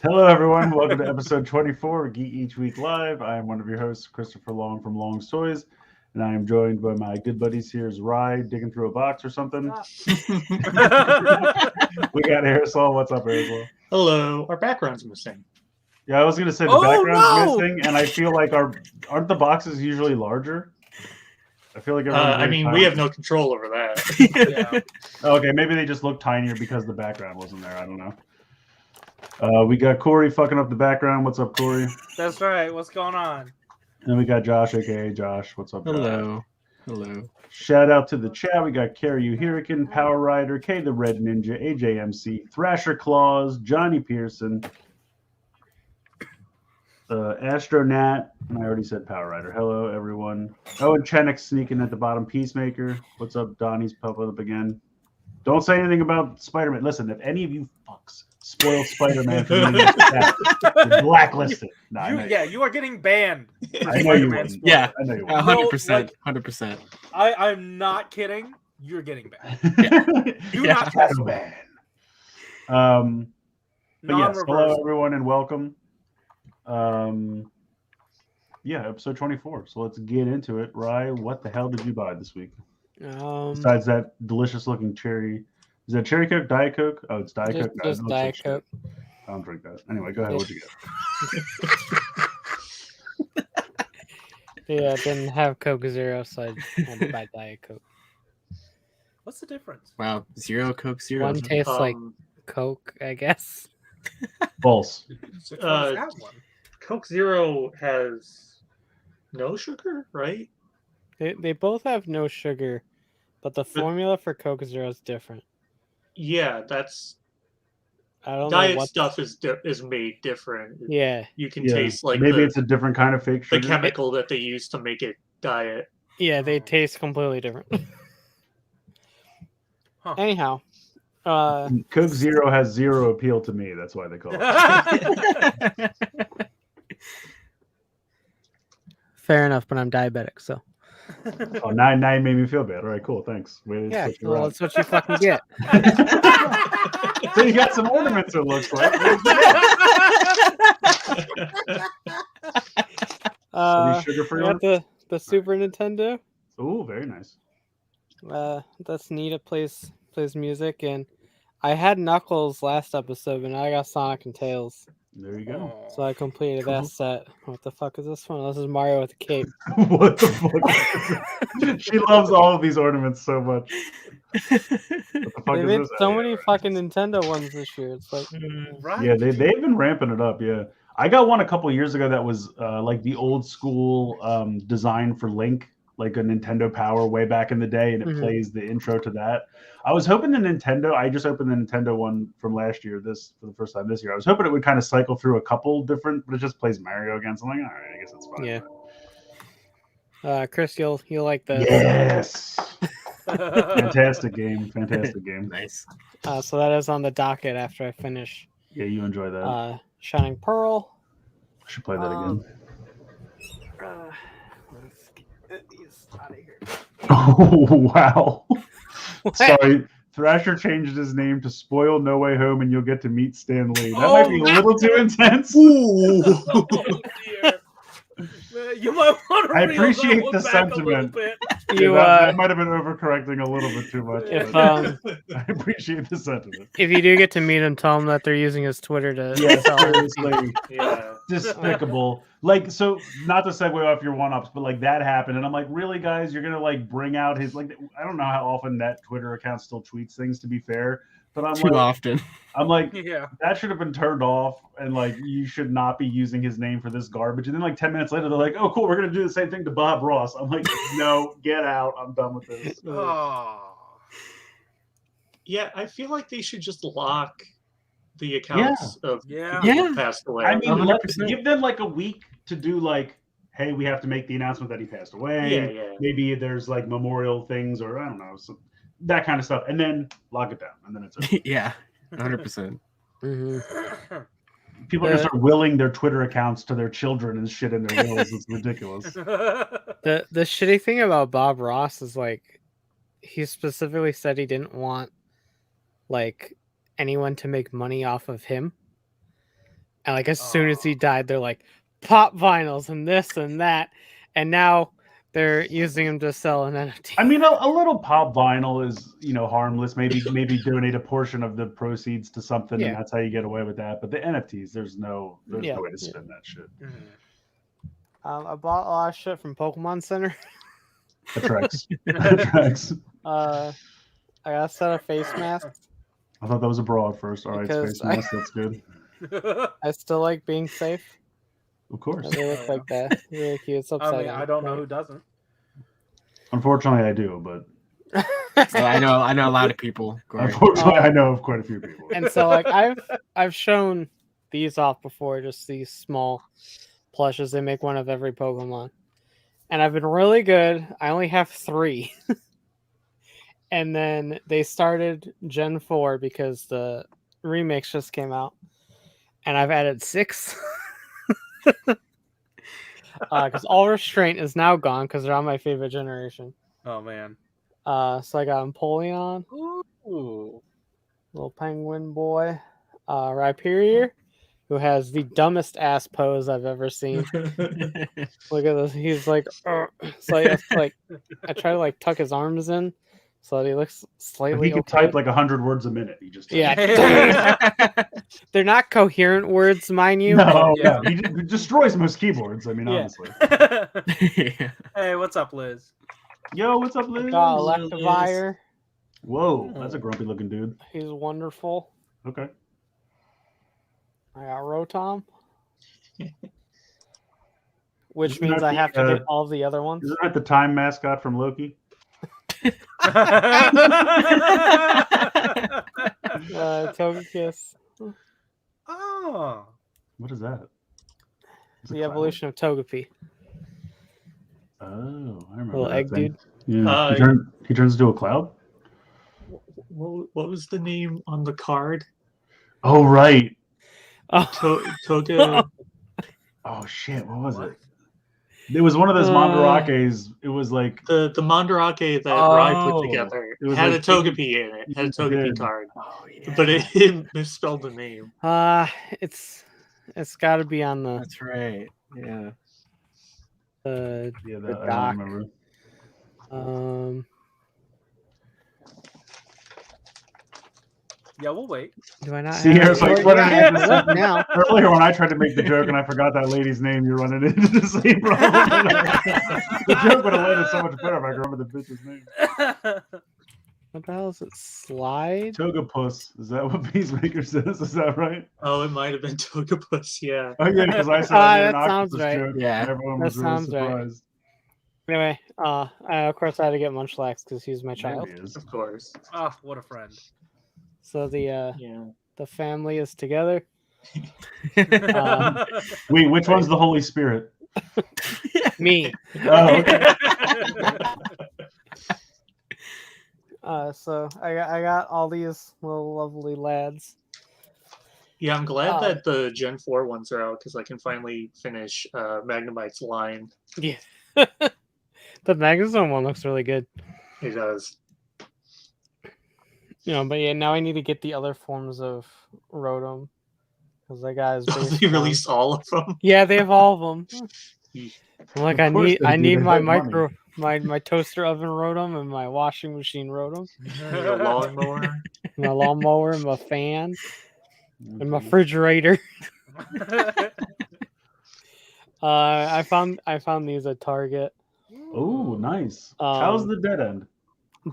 Hello, everyone. Welcome to episode 24 of Geek Each Week Live. I am one of your hosts, Christopher Long from Long's Toys, and I am joined by my good buddies here. Is Rye digging through a box or something? We got Aresol. What's up, Aresol? Hello. Our background's missing. Yeah, I was going to say the background's missing, and I feel like aren't the boxes usually larger? I feel like we have no control over that. Yeah. Okay, maybe they just look tinier because the background wasn't there. I don't know. We got Corey fucking up the background. What's up, Corey? That's right. What's going on? And we got Josh, aka Josh. What's up, Josh? Hello. Hello. Shout out to the chat. We got Carryu Hurricane, Power Rider, K the Red Ninja, AJMC, Thrasher Claws, Johnny Pearson, Astronat, and I already said Power Rider. Hello, everyone. Oh, and Chenix sneaking at the bottom. Peacemaker. What's up? Donnie's popping up again. Don't say anything about Spider-Man. Listen, if any of you fucks spoil Spider-Man for me, you're blacklisted. No, you are getting banned. I know you would. Yeah, I know you would. 100%. 100%. I'm not kidding. You're getting banned. Do Yeah. not test me. Bad. But yes, hello everyone and welcome. Episode 24. So let's get into it. Rye, what the hell did you buy this week? Besides that delicious looking cherry. Is that cherry Coke, Diet Coke? Oh, it's Diet Coke. Just Diet Coke. I don't drink that. Anyway, go ahead. What'd you get? Yeah, I didn't have Coke Zero, so I had to buy Diet Coke. What's the difference? Wow, Zero, Coke Zero. One tastes like Coke, I guess. False. That one. Coke Zero has no sugar, right? They both have no sugar, but the formula for Coke Zero is different. Yeah, that's I don't diet know what stuff is made different. Yeah, You can taste like maybe it's a different kind of fake sugar. the chemical that they use to make it diet. yeah, they taste completely different. Huh. Anyhow, Coke Zero has zero appeal to me. That's why they call it. fair enough, but I'm diabetic, so. Oh, now you made me feel bad. All right, cool. Thanks. Yeah, well, that's what you fucking get. So you got some ornaments, it looks like. Sugar-free I got the Super Nintendo. Oh, very nice. That's neat. It plays music, and I had Knuckles last episode, but now I got Sonic and Tails. There you go. So I completed that set. What the fuck is this one? This is Mario with a cape. What the fuck? She loves all of these ornaments so much. What the fuck They is made this? so many fucking Nintendo ones this year. It's like, Right. Yeah, they've been ramping it up. Yeah, I got one a couple years ago that was like the old school design for Link, like a Nintendo Power way back in the day, and it plays the intro to that. I was hoping the Nintendo. I just opened the Nintendo one from last year. This for the first time this year. I was hoping it would kind of cycle through a couple different, but it just plays Mario again. So I'm like, all right, I guess it's fine. yeah. Chris, you'll like the Yes. Fantastic game. Fantastic game. Nice. So that is on the docket after I finish. Yeah, you enjoy that. Shining Pearl. I should play that again. Let's get these out of here. Oh wow. What? Sorry, Thrasher changed his name to Spoil No Way Home, and you'll get to meet Stan Lee. That might be a little too intense. Oh, dear. You might want to I appreciate the sentiment. That might have been overcorrecting a little bit too much. I appreciate the sentiment. If you do get to meet him, tell him that they're using his Twitter to. Yeah, seriously. Yeah. Despicable. Like, so not to segue off your one-ups, but like that happened, and I'm like, really, guys, you're gonna like bring out his like. I don't know how often that Twitter account still tweets things. To be fair, but I'm Too often. I'm like, Yeah. that should have been turned off, and like you should not be using his name for this garbage. And then like 10 minutes later, they're like, oh, cool, we're gonna do the same thing to Bob Ross. I'm like, no, get out. I'm done with this. Oh. Yeah, I feel like they should just lock the accounts of Yeah. people who passed away. I mean, 100%. give them like a week to do like, hey, we have to make the announcement that he passed away. Yeah. Maybe there's like memorial things or I don't know, that kind of stuff, and then lock it down, and then it's over. Yeah, 100%. People are gonna start willing their Twitter accounts to their children and shit in their wills. It's ridiculous. The shitty thing about Bob Ross is like he specifically said he didn't want like anyone to make money off of him. And like as soon as he died, they're like pop vinyls and this and that. And now they're using him to sell an NFT. I mean, a little pop vinyl is, harmless. Maybe donate a portion of the proceeds to something, and that's how you get away with that. But the NFTs, there's no way to spin that shit. I bought a lot of shit from Pokemon Center. Attracts. I got a set of face masks. I thought that was a bra at first. All right, face mask. That's good. I still like being safe. Of course. They look like that. Really cute. It's upside down. I don't know who doesn't. Unfortunately, I do, but I know a lot of people. Corey. Unfortunately, I know of quite a few people. And so, like, I've shown these off before, just these small plushes. They make one of every Pokemon, and I've been really good. I only have 3, and then they started Gen 4 because the remix just came out, and I've added 6. Because all restraint is now gone because they're on my favorite generation. Oh man. So I got Empoleon, Ooh. little penguin boy, Rhyperior, who has the dumbest ass pose I've ever seen. Look at this. He's like, so I try to like tuck his arms in so that he looks slightly. He can type like 100 words a minute. He just They're not coherent words, mind you. No, he destroys most keyboards. I mean, honestly. Hey, what's up, Liz? Yo, what's up, Liz? Got Electivire. Whoa, that's a grumpy looking dude. He's wonderful. Okay. I got Rotom. Which means I have to get all of the other ones. Isn't that the time mascot from Loki? Togekiss. Oh. What is that? It's The evolution of Togepi. Oh, I remember. Little that egg thing. dude. Yeah. He turns into a cloud? What was the name on the card? Oh, right. Toga. Oh, shit. What was it? It was one of those Mandarakes. It was like the Mandarake that Rai put together. It was Had like, a Togepi in it. Had a Togepi card. Oh, yeah. But it misspelled the name. It's got to be on the. That's right. Yeah. Yeah, the I doc. don't remember. Yeah, we'll wait. Do I not See, have it's like it? what Yeah, I I had have to it up now. Earlier when I tried to make the joke and I forgot that lady's name, you're running into the same problem. The joke would have landed so much better if I remember the bitch's name. What the hell is it? Slide? Togepuss. Is that what Peacemaker says? Is that right? Oh, it might have been Togepuss, yeah. Oh yeah, because I said I made an that sounds octopus right. joke. Yeah. And everyone That was really sounds right. surprised. Anyway, of course I had to get Munchlax because he's my child. There he is. Of course. Oh, what a friend. So Yeah. the family is together. Wait, which one's the Holy Spirit? Me. Oh, okay. So I got all these little lovely lads. Yeah, I'm glad that the Gen 4 ones are out because I can finally finish Magnemite's line. Yeah. The Magazine one looks really good. It does. But yeah, now I need to get the other forms of Rotom because that guy is. They released all of them. Yeah, they have all of them. I'm like, Of course I they do. need They my have money. my toaster oven Rotom and my washing machine Rotom, The lawnmower. my lawnmower and my fan and my refrigerator. I found these at Target. Oh, nice. How's the dead end?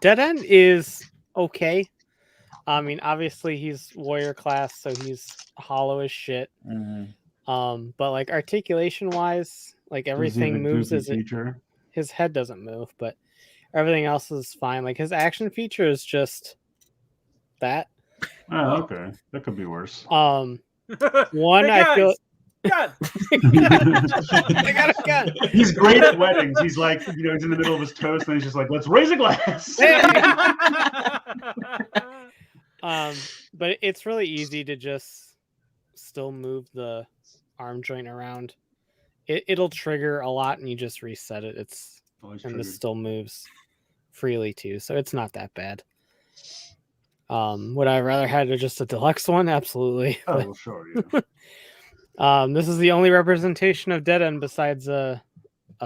Dead End is okay. I mean, obviously he's warrior class, so he's hollow as shit. But like articulation wise, like everything moves as his head doesn't move, but everything else is fine. Like his action feature is just that. Oh, okay. That could be worse. One, Hey, I feel. God. I got a gun. He's great at weddings. He's like, he's in the middle of his toast, and he's just like, let's raise a glass. But it's really easy to just still move the arm joint around. It'll trigger a lot, and you just reset it. And this still moves freely too, so it's not that bad. Would I rather had just a deluxe one? Absolutely. Oh, well, sure. Yeah. This is the only representation of Dead End besides a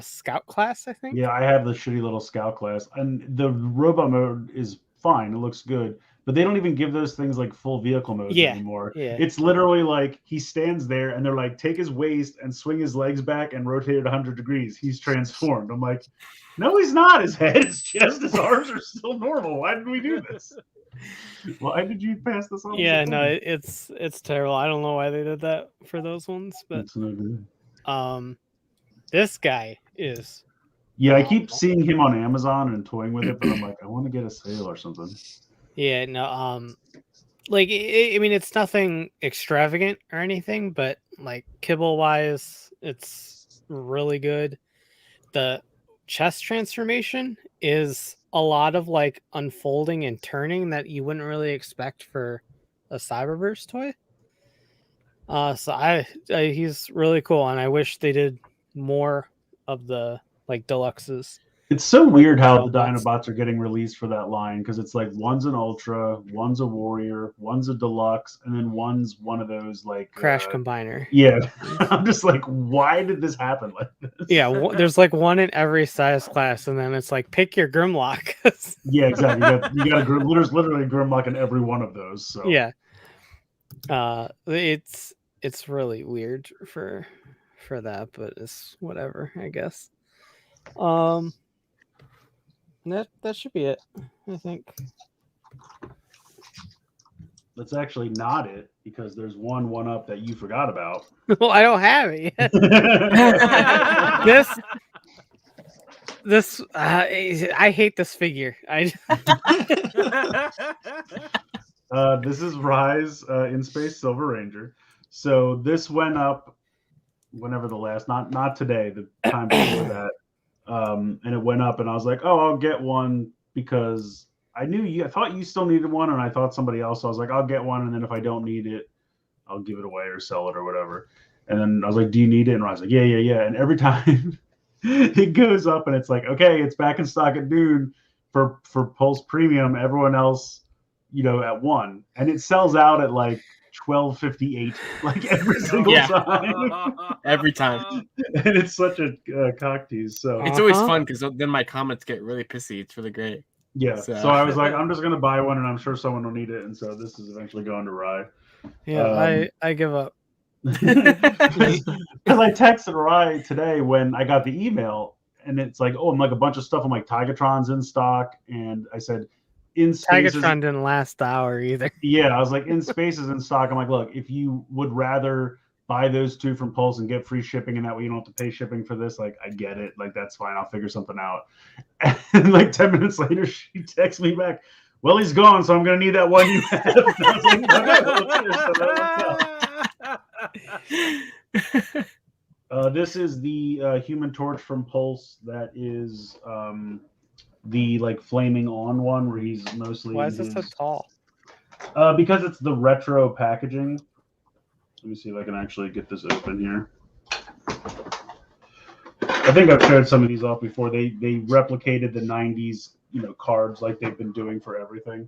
scout class, I think. Yeah, I have the shitty little scout class, and the robot mode is fine. It looks good, but they don't even give those things like full vehicle modes anymore. Yeah. It's literally like he stands there, and they're like, take his waist and swing his legs back and rotate it 100 degrees. He's transformed. I'm like, no, he's not. His head, his chest, his arms are still normal. Why did we do this? Why did you pass this on? Yeah, no, it's terrible. I don't know why they did that for those ones, but it's no good. This guy is. Yeah, I keep seeing him on Amazon and toying with it, but I'm like, I want to get a sale or something. Yeah, no, like I mean, it's nothing extravagant or anything, but like kibble wise, it's really good. The chest transformation is a lot of like unfolding and turning that you wouldn't really expect for a Cyberverse toy. So he's really cool, and I wish they did more of the like deluxes. It's so weird how the Dinobots are getting released for that line, because it's like one's an Ultra, one's a Warrior, one's a Deluxe, and then one's one of those like Crash Combiner. Yeah, I'm just like, why did this happen like this? Yeah, there's like one in every size class, and then it's like pick your Grimlock. Yeah, exactly. You got there's literally a Grimlock in every one of those. So yeah, it's really weird for that, but it's whatever, I guess. That should be it, I think. That's actually not it, because there's one up that you forgot about. Well, I don't have it yet. This I hate this figure. This is Rise in Space Silver Ranger. So this went up whenever the last, not today, the time before that. And it went up, and I was like, oh, I'll get one, because I thought you still needed one, and I thought somebody else. So I was like, I'll get one, and then if I don't need it, I'll give it away or sell it or whatever. And then I was like, do you need it? And I was like, yeah. And every time it goes up, and it's like, okay, it's back in stock at noon for Pulse Premium. Everyone else, at 1, and it sells out at like 12:58, like every single time. Every time. And it's such a cock tease. So it's always fun, because then my comments get really pissy. It's really great. Yeah. So I was like, I'm just gonna buy one, and I'm sure someone will need it. And so this is eventually going to Rye. Yeah, I give up. Because I texted Rye today when I got the email, and it's like, oh, I'm like a bunch of stuff. I'm like, Tigatron's in stock, and I said, in Spaces, Tigatron didn't last the hour either. Yeah, I was like, in Spaces in stock. I'm like, look, if you would rather buy those 2 from Pulse and get free shipping, and that way you don't have to pay shipping for this, like, I get it. Like, that's fine. I'll figure something out. And like 10 minutes later, she texts me back, well, he's gone, so I'm going to need that one you have. And I was like, this is the Human Torch from Pulse. That is the like flaming on one, where he's mostly. Why is this so tall? Because it's the retro packaging. Let me see if I can actually get this open here. I think I've showed some of these off before. They replicated the 90s, cards like they've been doing for everything.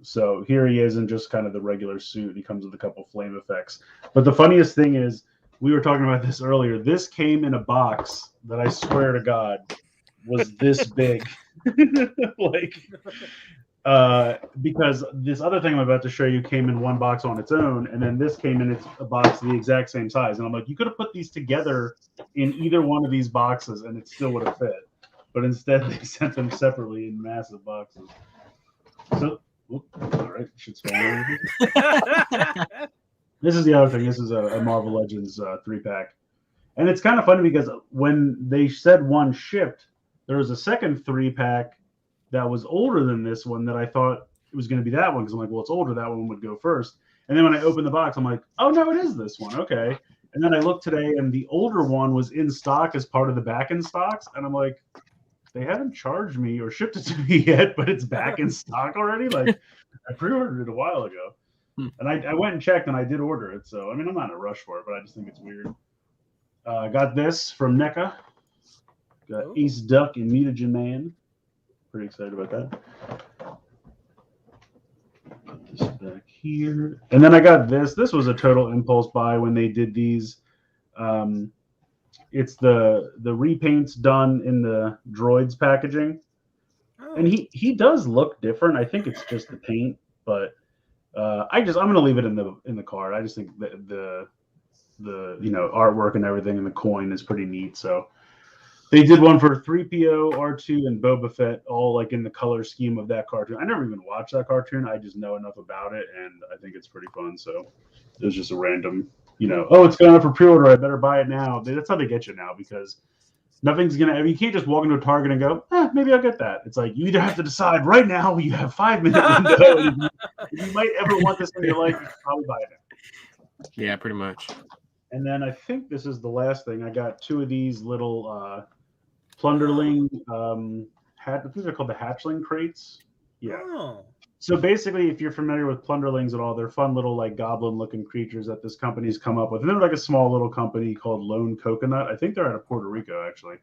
So here he is in just kind of the regular suit. He comes with a couple flame effects. But the funniest thing is, we were talking about this earlier. This came in a box that I swear to God was this big. Because this other thing I'm about to show you came in one box on its own, and then this came in a box the exact same size. And I'm like, you could have put these together in either one of these boxes, and it still would have fit. But instead, they sent them separately in massive boxes. So, all right, should spell This is the other thing. This is a Marvel Legends 3-pack, and it's kind of funny because when they said one shipped, there was a second 3-pack that was older than this one that I thought it was going to be that one because I'm like, well, it's older. That one would go first. And then when I opened the box, I'm like, oh no, it is this one. Okay. And then I looked today, and the older one was in stock as part of the back in stocks, and I'm like, they haven't charged me or shipped it to me yet, but it's back in stock already. Like I pre-ordered it a while ago, and I went and checked, and I did order it. So I mean, I'm not in a rush for it, but I just think it's weird. I got this from NECA. Got Ace Duck and Mutagen Man. Pretty excited about that. Put this back here. And then I got this. This was a total impulse buy when they did these. It's the repaints done in the droids packaging. Oh. And he does look different. I think it's just the paint, but I'm gonna leave it in the card. I just think the artwork and everything and the coin is pretty neat. So they did one for 3PO, R2, and Boba Fett, all like in the color scheme of that cartoon. I never even watched that cartoon. I just know enough about it, and I think it's pretty fun. So it was just a random, it's going up for pre-order. I better buy it now. That's how they get you now, because nothing's you can't just walk into a Target and go, maybe I'll get that. It's like you either have to decide right now. You have 5-minute window. If you might ever want this in your life, you should probably buy it now. Yeah, pretty much. And then I think this is the last thing. I got 2 of these little Plunderling, I think they're called the hatchling crates. Yeah. Oh. So basically, if you're familiar with Plunderlings at all, they're fun little like goblin-looking creatures that this company's come up with. And they're like a small little company called Lone Coconut. I think they're out of Puerto Rico, actually.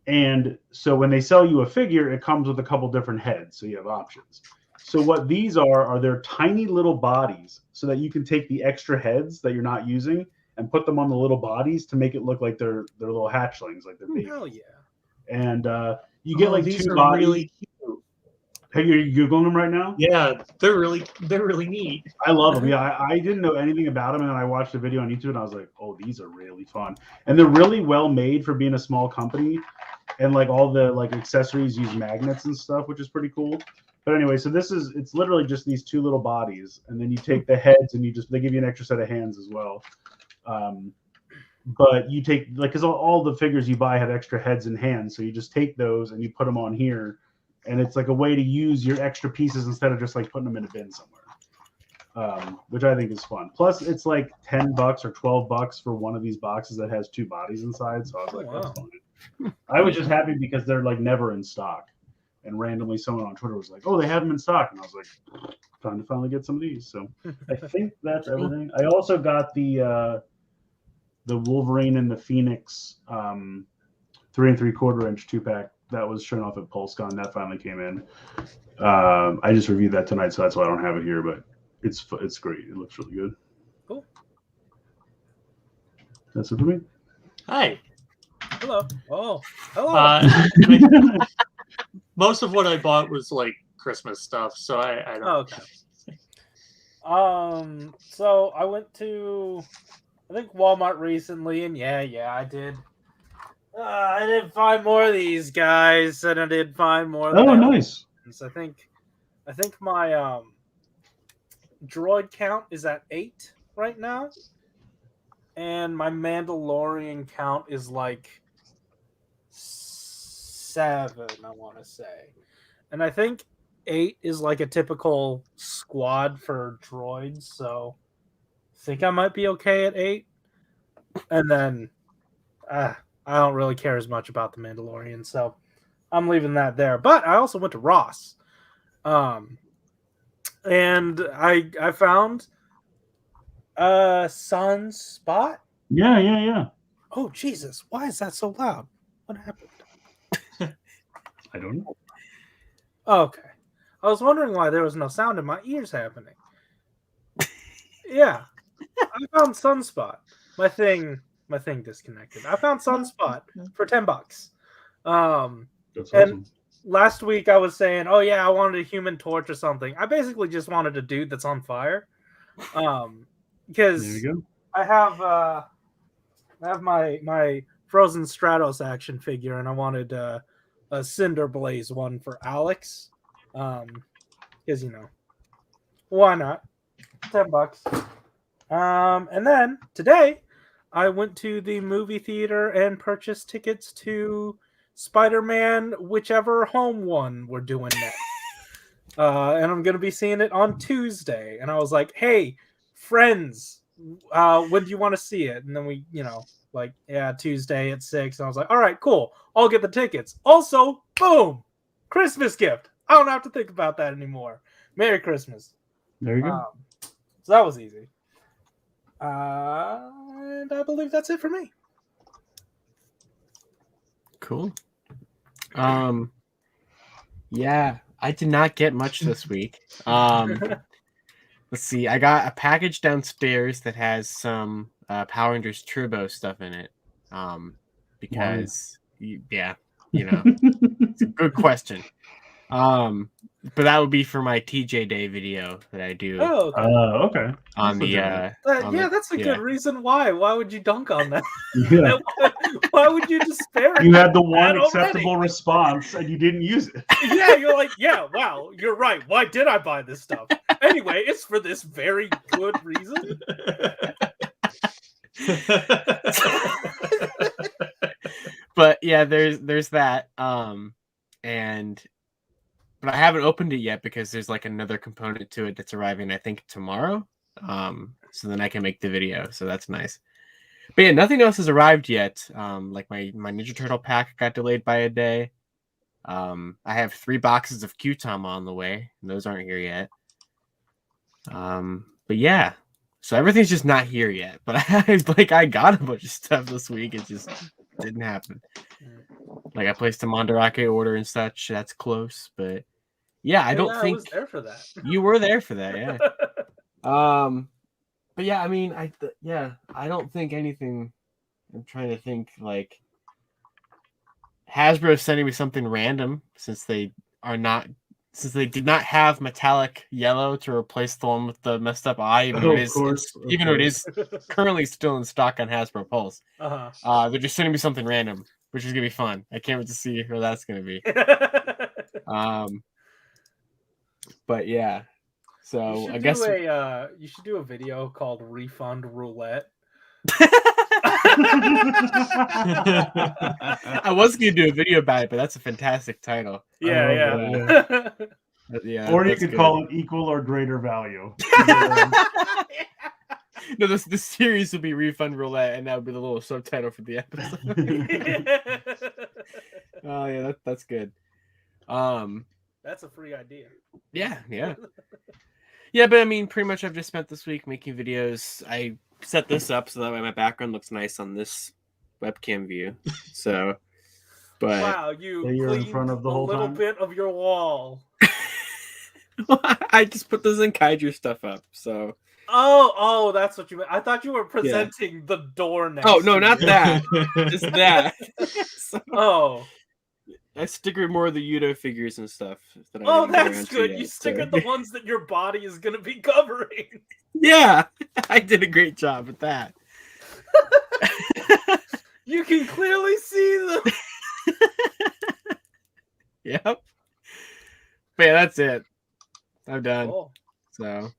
And so when they sell you a figure, it comes with a couple different heads, so you have options. So what these are their tiny little bodies, so that you can take the extra heads that you're not using and put them on the little bodies to make it look like they're little hatchlings, like they're babies. Hell yeah! And you get like 2 bodies. Really cute. Hey, you're googling them right now? Yeah, they're really neat. I love them. Yeah, I didn't know anything about them, and then I watched a video on YouTube, and I was like, oh, these are really fun, and they're really well made for being a small company, and like all the like accessories use magnets and stuff, which is pretty cool. But anyway, so it's literally just these 2 little bodies, and then you take the heads, and they give you an extra set of hands as well. But you take because all the figures you buy have extra heads and hands, so you just take those and you put them on here, and it's like a way to use your extra pieces instead of just like putting them in a bin somewhere, which I think is fun. Plus, it's like $10 or $12 for one of these boxes that has 2 bodies inside. So I was like, that's fine. I was just happy because they're like never in stock, and randomly someone on Twitter was like, oh, they have them in stock, and I was like, time to finally get some of these. So I think that's everything. I also got the Wolverine and the Phoenix 3 3/4 inch 2-pack that was shown off at PulseCon. That finally came in. I just reviewed that tonight, so that's why I don't have it here, but it's great. It looks really good. Cool. That's it for me. Hi. Hello. Oh, hello. Most of what I bought was like Christmas stuff, so I don't. Oh, okay. So I went to, I think, Walmart recently, and yeah, I did. I did find more of these guys, and I did find more. Of them. Nice. I think my droid count is at 8 right now, and my Mandalorian count is like 7, I want to say, and I think 8 is like a typical squad for droids, so I think I might be okay at 8. And then I don't really care as much about the Mandalorian, so I'm leaving that there. But I also went to Ross, and I found Sunspot. Yeah. Oh Jesus! Why is that so loud? What happened? I don't know. Okay. I was wondering why there was no sound in my ears happening. Yeah. I found Sunspot. My thing disconnected. I found Sunspot for $10. That's awesome. And last week I was saying, oh yeah, I wanted a Human Torch or something. I basically just wanted a dude that's on fire. Because there you go. I have my Frozen Stratos action figure, and I wanted a Cinder Blaze one for Alex. Because why not? $10. And then today I went to the movie theater and purchased tickets to Spider-Man, whichever home one we're doing next. and I'm gonna be seeing it on Tuesday. And I was like, "Hey, friends, when do you want to see it?" And then we, Tuesday at 6. And I was like, "All right, cool. I'll get the tickets." Also, boom, Christmas gift. I don't have to think about that anymore. Merry Christmas. There you go. So that was easy. And I believe that's it for me. Cool. Yeah, I did not get much this week. Let's see. I got a package downstairs that has some Power Rangers Turbo stuff in it. Because it's a good question. But that would be for my TJ Day video that I do. Oh, okay. On that's a good reason why. Why would you dunk on that? Yeah. Why would you disparage? You had the one that acceptable already? response and you didn't use it. Yeah, you're like, yeah, wow, you're right. Why did I buy this stuff? Anyway, it's for this very good reason. But yeah, there's that. But I haven't opened it yet because there's like another component to it that's arriving, I think, tomorrow. So then I can make the video. So that's nice. But yeah, nothing else has arrived yet. Like my Ninja Turtle pack got delayed by a day. I have 3 boxes of Q-Tom on the way, and those aren't here yet. But yeah, so everything's just not here yet. But I got a bunch of stuff this week. It just didn't happen. Like I placed a Mandarake order and such. That's close, but yeah, I don't think I was there for that. You were there for that, yeah. But yeah, I mean, I don't think anything. I'm trying to think. Like Hasbro sending me something random since they did not have metallic yellow to replace the one with the messed up eye, even though it is currently still in stock on Hasbro Pulse. They're just sending me something random, which is gonna be fun. I can't wait to see who that's gonna be. But yeah, so I guess you should do a video called Refund Roulette. I was gonna do a video about it, but that's a fantastic title. Yeah. Or you could call it Equal or Greater Value. No, the series would be Refund Roulette, and that would be the little subtitle for the episode. Oh yeah, that's good. That's a free idea. Yeah. Yeah, but I mean, pretty much I've just spent this week making videos. I set this up so that way my background looks nice on this webcam view. So, but wow, you're in front of the whole little time? bit of your wall. I just put the Zenkaiger stuff up. So. Oh, that's what you meant. I thought you were presenting the door next. Oh no, not you. that. Just that. So, I sticker more of the Yudo figures and stuff. That's good. You sticker the ones that your body is going to be covering. Yeah, I did a great job at that. You can clearly see them. Yep. But yeah, that's it. I'm done. Cool. So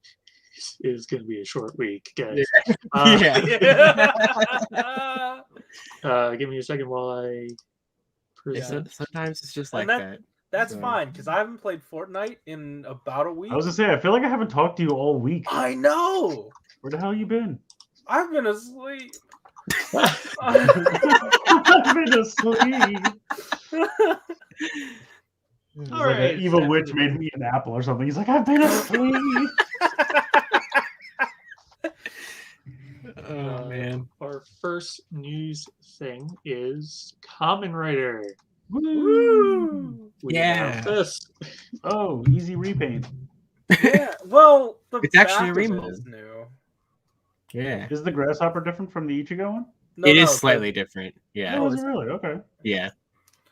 it's going to be a short week, guys. Give me a second while I. Sometimes it's just like that. That's fine, because I haven't played Fortnite in about a week. I was gonna say, I feel like I haven't talked to you all week. I know. Where the hell you been? I've been asleep. I've been asleep. All right. An evil witch made me an apple or something. He's like, I've been asleep. Oh man. Our first news thing is Kamen Rider. Woo! Yeah. This. Oh, easy repaint. Yeah. Well, It's actually a back of it remold. is new. Yeah. Is the grasshopper different from the Ichigo one? It is slightly different. Yeah. Oh, is it really? Okay. Yeah.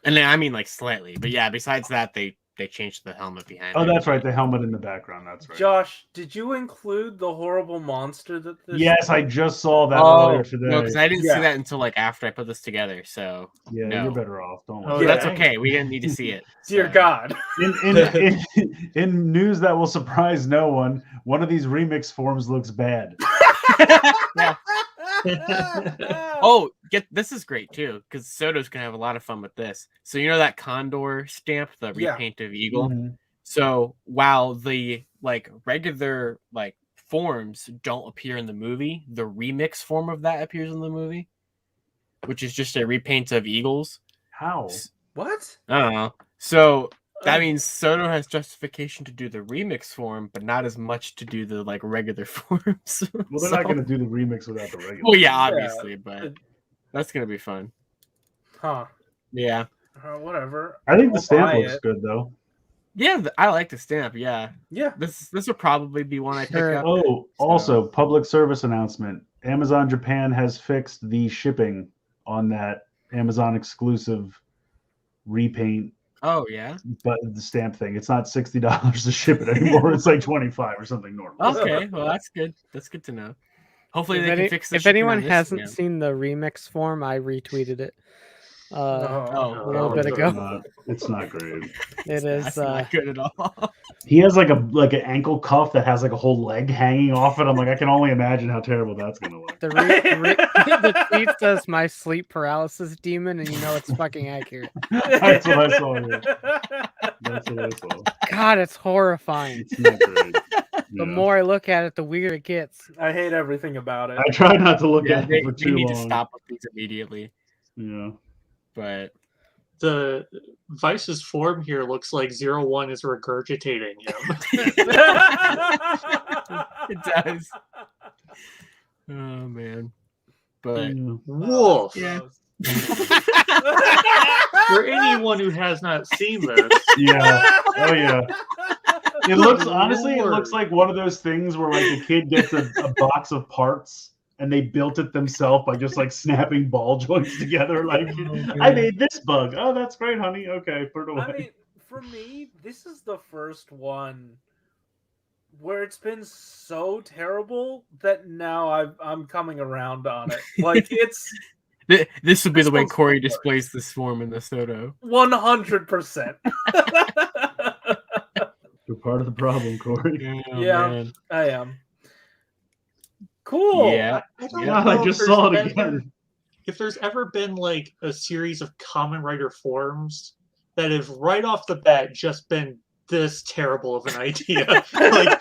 And then I mean like slightly, but yeah, besides that they changed the helmet behind Oh, it. that's right. The helmet in the background. That's right. Josh, did you include the horrible monster that this? Yes, I just saw that earlier today. No, because I didn't see that until like after I put this together. So yeah, no. you're better off. Don't Oh, worry. that's okay. We didn't need to see it. Dear God. In news that will surprise no one of these remix forms looks bad. Oh, this is great too, because Soto's gonna have a lot of fun with this. So you know that Condor stamp, the repaint of Eagle? Mm-hmm. So while the like regular like forms don't appear in the movie, the remix form of that appears in the movie, which is just a repaint of eagles. How? What? I don't know. So that means Soto has justification to do the remix form, but not as much to do the like regular forms. Well, they're not going to do the remix without the regular. Well, yeah, obviously, but that's gonna be fun. Huh. Yeah. Whatever. I think the I'll stamp buy looks it. good though. Yeah, I like the stamp. Yeah. Yeah. This will probably be one I pick Sure. up. Oh, also public service announcement: Amazon Japan has fixed the shipping on that Amazon exclusive repaint. Oh yeah. But the stamp thing, it's not $60 to ship it anymore. It's like 25 or something normal. Okay, well that's good. That's good to know. Hopefully they can fix the if shipping anyone on this hasn't stamp. seen the remix form, I retweeted it Oh, a little bit ago. It's not great. It is That's not good at all. He has like an ankle cuff that has like a whole leg hanging off it. I'm like, I can only imagine how terrible that's gonna look. the tweet says my sleep paralysis demon, and you know it's fucking accurate. That's what I saw. Yeah. That's what I saw. God, it's horrifying. It's not great. The more I look at it, the weirder it gets. I hate everything about it. I try not to look at they, it for they too need long. to stop with these immediately. Yeah. But the Vice's form here looks like 01 is regurgitating him. it does. Oh man. But Wolf. Yeah. For anyone who has not seen this. Yeah. Oh yeah. It looks honestly, it looks like one of those things where like a kid gets a box of parts and they built it themselves by just like snapping ball joints together. Like, I made this bug. Oh, that's great, honey. Okay, put it away. I mean, for me, this is the first one where it's been so terrible that now I'm coming around on it. Like it's this would be the way Corey displays this form in the Soto. 100%. You're part of the problem, Corey. Oh, yeah, man. I am. Cool. Yeah. I just saw it again. If there's ever been like a series of Kamen Rider forms that have right off the bat just been this terrible of an idea, like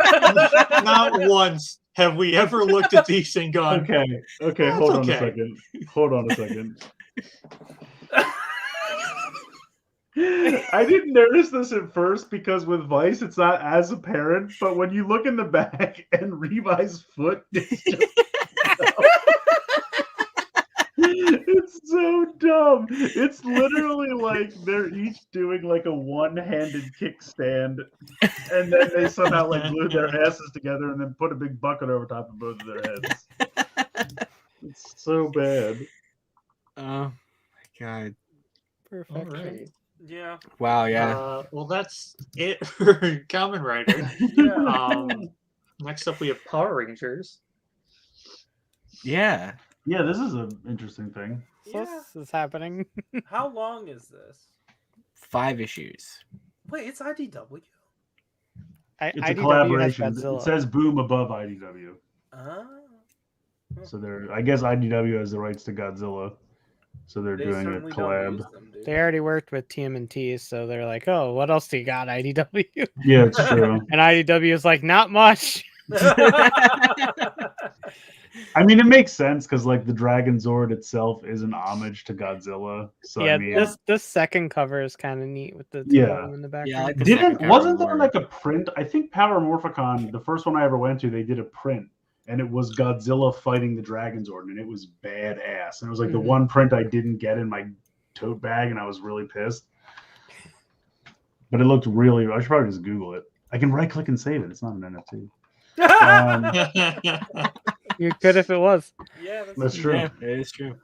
not once have we ever looked at these and gone, okay, hold on a second. Hold on a second. I didn't notice this at first because with Vice it's not as apparent, but when you look in the back and Revi's foot is just it's so dumb. It's literally like they're each doing like a one-handed kickstand, and then they somehow like glue their asses together and then put a big bucket over top of both of their heads. It's so bad. Oh my god. Perfect. right. Yeah. Wow, yeah. Well, that's it for Kamen Rider. Yeah. Next up, we have Power Rangers. Yeah. Yeah, this is an interesting thing. So this is happening. How long is this? 5 issues. Wait, it's IDW. It's a IDW has collaboration. Godzilla. It says Boom above IDW. Oh. So I guess IDW has the rights to Godzilla. So they're They doing a certainly don't collab. use them, dude. They already worked with TMNT, so they're like, "Oh, what else do you got, IDW?" Yeah, it's true. And IDW is like, "Not much." I mean, it makes sense because like the Dragon Zord itself is an homage to Godzilla. So yeah, I mean, this second cover is kind of neat with the two of them in the background. Yeah, I like the second cover wasn't there more. like a print? I think Power Morphicon, the first one I ever went to, they did a print, and it was Godzilla fighting the Dragon Zord, and it was badass. And it was like the one print I didn't get in my tote bag, and I was really pissed. But it looked really. I should probably just Google it. I can right click and save it. It's not an NFT. You could if it was. Yeah, That's true. Yeah, it is true.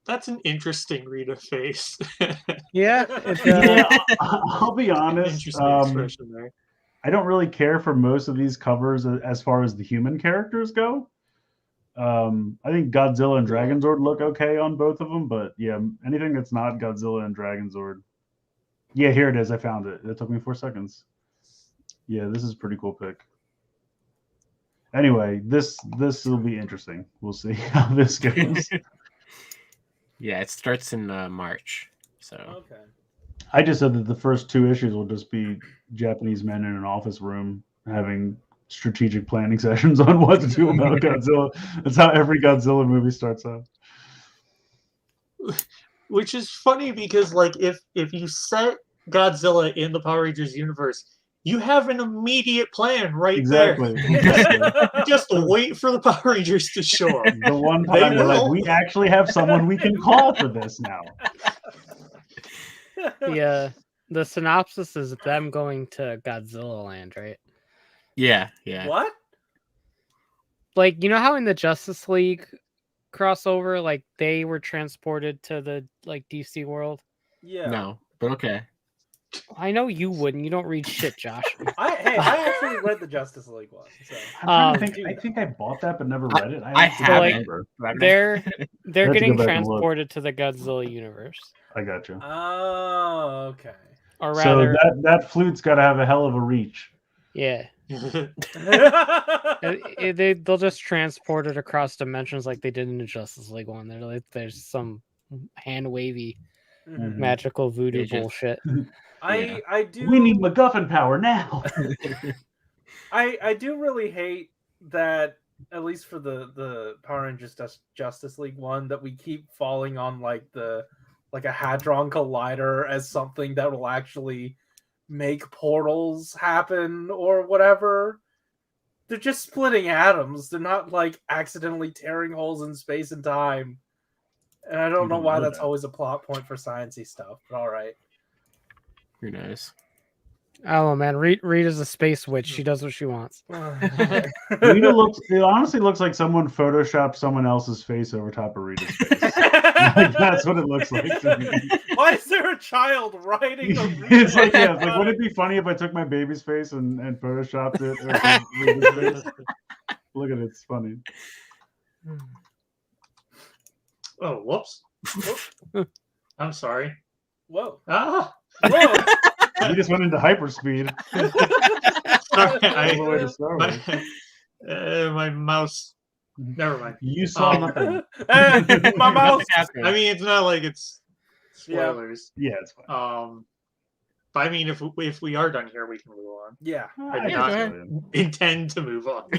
That's an interesting Rita face. Yeah, Yeah, I'll be honest. Interesting expression there. I don't really care for most of these covers as far as the human characters go. I think Godzilla and Dragon Zord look okay on both of them, but yeah, anything that's not Godzilla and Dragon Zord. Yeah, here it is. I found it. It took me 4 seconds. Yeah, this is a pretty cool pick. Anyway, this will be interesting. We'll see how this goes. Yeah, it starts in March. So Okay. I just said that the first 2 issues will just be Japanese men in an office room having strategic planning sessions on what to do about Godzilla. That's how every Godzilla movie starts out. Which is funny because, like, if you set Godzilla in the Power Rangers universe, you have an immediate plan right Exactly. there. Just wait for the Power Rangers to show up. The one They time they're like, will. we actually have someone we can call for this now. The synopsis is them going to Godzilla Land, right? yeah. What? Like, you know how in the Justice League crossover, like they were transported to the like DC world? Yeah. No, but okay. I know you wouldn't. You don't read shit, Josh. I actually read the Justice League one. So. I'm trying to think. I think I bought that but never read it. I So, like, haven't. they're to go getting back and look. transported to the Godzilla universe. I got you. Oh, okay. Or So rather, that flute's got to have a hell of a reach. yeah. They'll just transport it across dimensions like they did in the Justice League one. They're like, there's some hand wavy Mhm. magical voodoo They just- bullshit. I do. We need MacGuffin power now. I do really hate that, at least for the Power Rangers Justice League one, that we keep falling on like a Hadron Collider as something that will actually make portals happen or whatever. They're just splitting atoms. They're not like accidentally tearing holes in space and time. And I don't know why that's always a plot point for sciencey stuff, but all right. Who knows? I don't know, man. Rita's a space witch. She does what she wants. It honestly looks like someone photoshopped someone else's face over top of Rita's face. Like, that's what it looks like to me. Why is there a child writing? It's like, yeah, it's like, would it be funny if I took my baby's face and photoshopped it? Over Rita's face? Look at it, it's funny. Oh, whoops. I'm sorry. Whoa. Ah! Whoa. You just went into hyperspeed. Sorry, my mouse. Never mind. You saw nothing. My mouse. I mean, it's not like it's spoilers. Yeah, it's fine. But I mean, if we are done here, we can move on. Yeah. I did not intend to move on.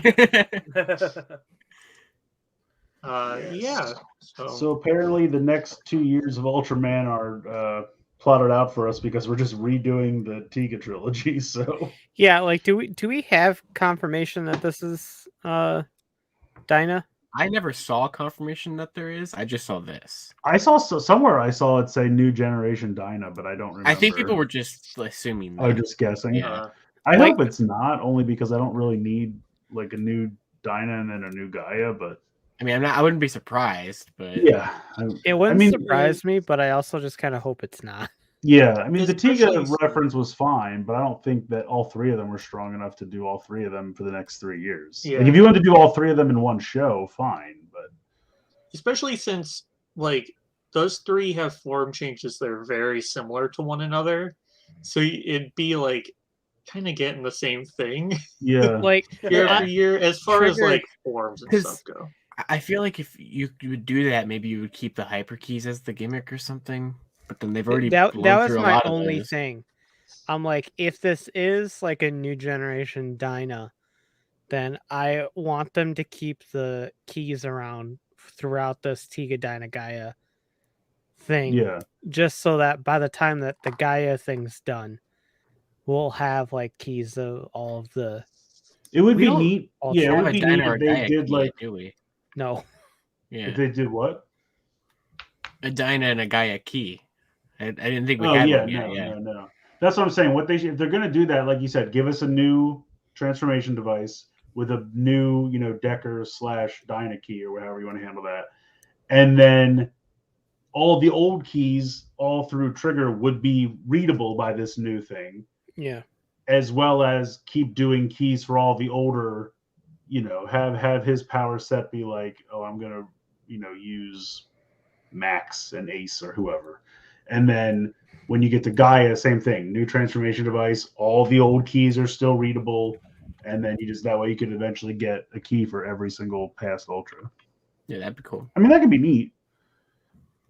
Yeah. So apparently, the next 2 years of Ultraman are plotted out for us because we're just redoing the Tiga trilogy. So yeah, like do we have confirmation that this is Dinah? I never saw confirmation that there is. I just saw this. I saw somewhere I saw it say New Generation Dinah, but I don't remember. I think people were just assuming that. Oh, just guessing. Yeah. I hope it's not, only because I don't really need like a new Dinah and then a new Gaia. But I mean, I wouldn't be surprised, but yeah, it wouldn't surprise me, but I also just kind of hope it's not. Yeah, I mean, the Tiga reference was fine, but I don't think that all 3 of them were strong enough to do all 3 of them for the next 3 years. Yeah. Like, if you want to do all 3 of them in one show, fine, but especially since like those 3 have form changes that are very similar to one another, so it'd be like kind of getting the same thing. Yeah, like year after year, as far as like forms and stuff go. I feel like if you would do that, maybe you would keep the hyper keys as the gimmick or something. But then they've already that was through a my lot of only those. thing. I'm like, if this is like a New Generation Dinah, then I want them to keep the keys around throughout this Tiga Dinah Gaia thing. Yeah. Just so that by the time that the Gaia thing's done, we'll have like keys of all of the. It would be neat. Yeah, it would be neat Dinah if they did key, like. Do we? No. Yeah. If they did what? A Dinah and a Gaia key. I didn't think we Oh had yeah, one yet. no. That's what I'm saying. What if they're going to do that, like you said, give us a new transformation device with a new, Decker / Dinah key or whatever you want to handle that, and then all the old keys all through Trigger would be readable by this new thing. Yeah. As well as keep doing keys for all the older, have his power set be like, oh, I'm gonna, use Max and Ace or whoever. And then when you get to Gaia, same thing. New transformation device. All the old keys are still readable, and then that way you could eventually get a key for every single past Ultra. Yeah, that'd be cool. I mean, that could be neat,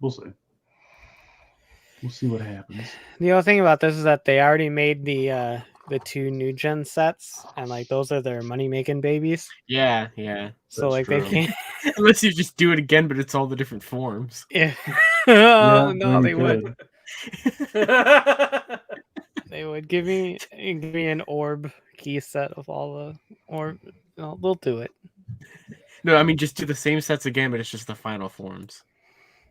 We'll see. We'll see what happens. The other thing about this is that they already made the 2 new gen sets, and like those are their money making babies. Yeah. So That's like true. they can't. Unless you just do it again, but it's all the different forms. Yeah. Yeah, No, they you would. could. They would give me an orb key set of all the orb. No, they'll do it. No, I mean just do the same sets again, but it's just the final forms,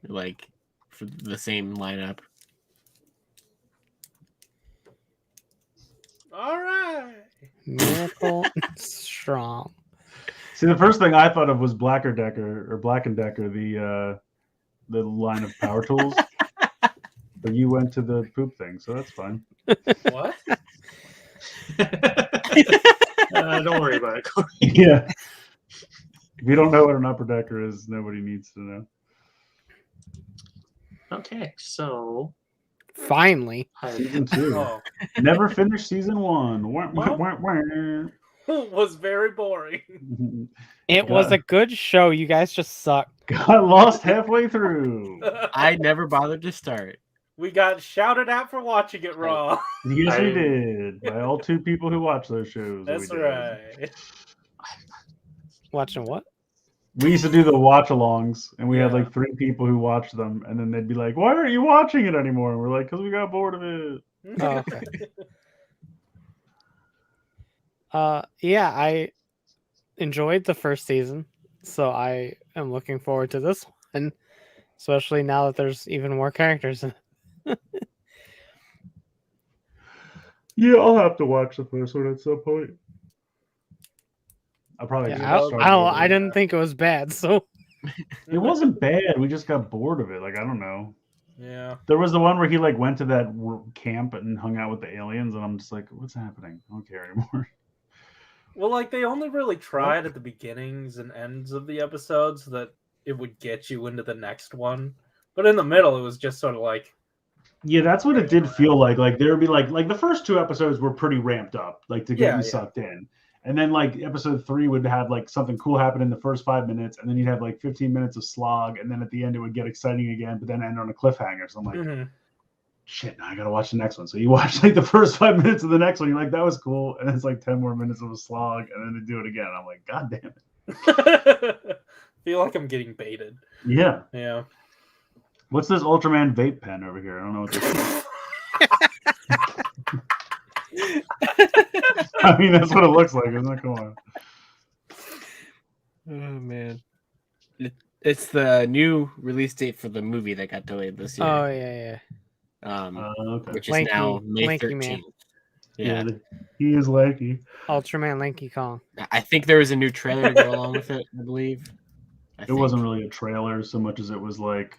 like for the same lineup. All right. Miracle strong. See, the first thing I thought of was Black and Decker, the line of power tools. But you went to the poop thing, so that's fine. What? Don't worry about it, Corey. Yeah. If you don't know what an upper decker is, nobody needs to know. Okay, so Finally. Season 2. Oh, Never finished season 1. was very boring. It was a good show. You guys just suck. Got lost halfway through. I never bothered to start. We got shouted at for watching it raw. Yes, we did. By all 2 people who watch those shows. That's we did. right. Watching what? We used to do the watch-alongs, and we had Yeah. like 3 people who watched them, and then they'd be like, "Why aren't you watching it anymore?" And we're like, "Because we got bored of it." Oh, okay. Yeah, I enjoyed the first season, so I am looking forward to this one, especially now that there's even more characters. Yeah, I'll have to watch the first one at some point. I'll probably Yeah, just start over. I didn't think it was bad, so It wasn't bad. We just got bored of it. Like, I don't know. Yeah. There was the one where he like went to that camp and hung out with the aliens, and I'm just like, what's happening? I don't care anymore. Well, like they only really tried at the beginnings and ends of the episodes that it would get you into the next one, but in the middle, it was just sort of like, Yeah, that's what it did feel like. Like there would be like the first 2 episodes were pretty ramped up, like to get Yeah, you yeah. sucked in. And then like episode 3 would have like something cool happen in the first 5 minutes, and then you'd have like 15 minutes of slog, and then at the end it would get exciting again, but then end on a cliffhanger. So I'm like, mhm. shit, now I gotta watch the next one. So you watch like the first 5 minutes of the next one, you're like, that was cool, and then it's like 10 more minutes of a slog, and then they do it again. I'm like, god damn it. Feel like I'm getting baited. Yeah. Yeah. What's this Ultraman vape pen over here? I don't know what this is. I mean, that's what it looks like, isn't it? Come on. Oh man, it's the new release date for the movie that got delayed this year. oh yeah. Okay. Which is now May Lanky man. 13th. Yeah, he is lanky. Ultraman Lanky Kong. I think there was a new trailer to go along with it. I believe. It wasn't really a trailer so much as it was like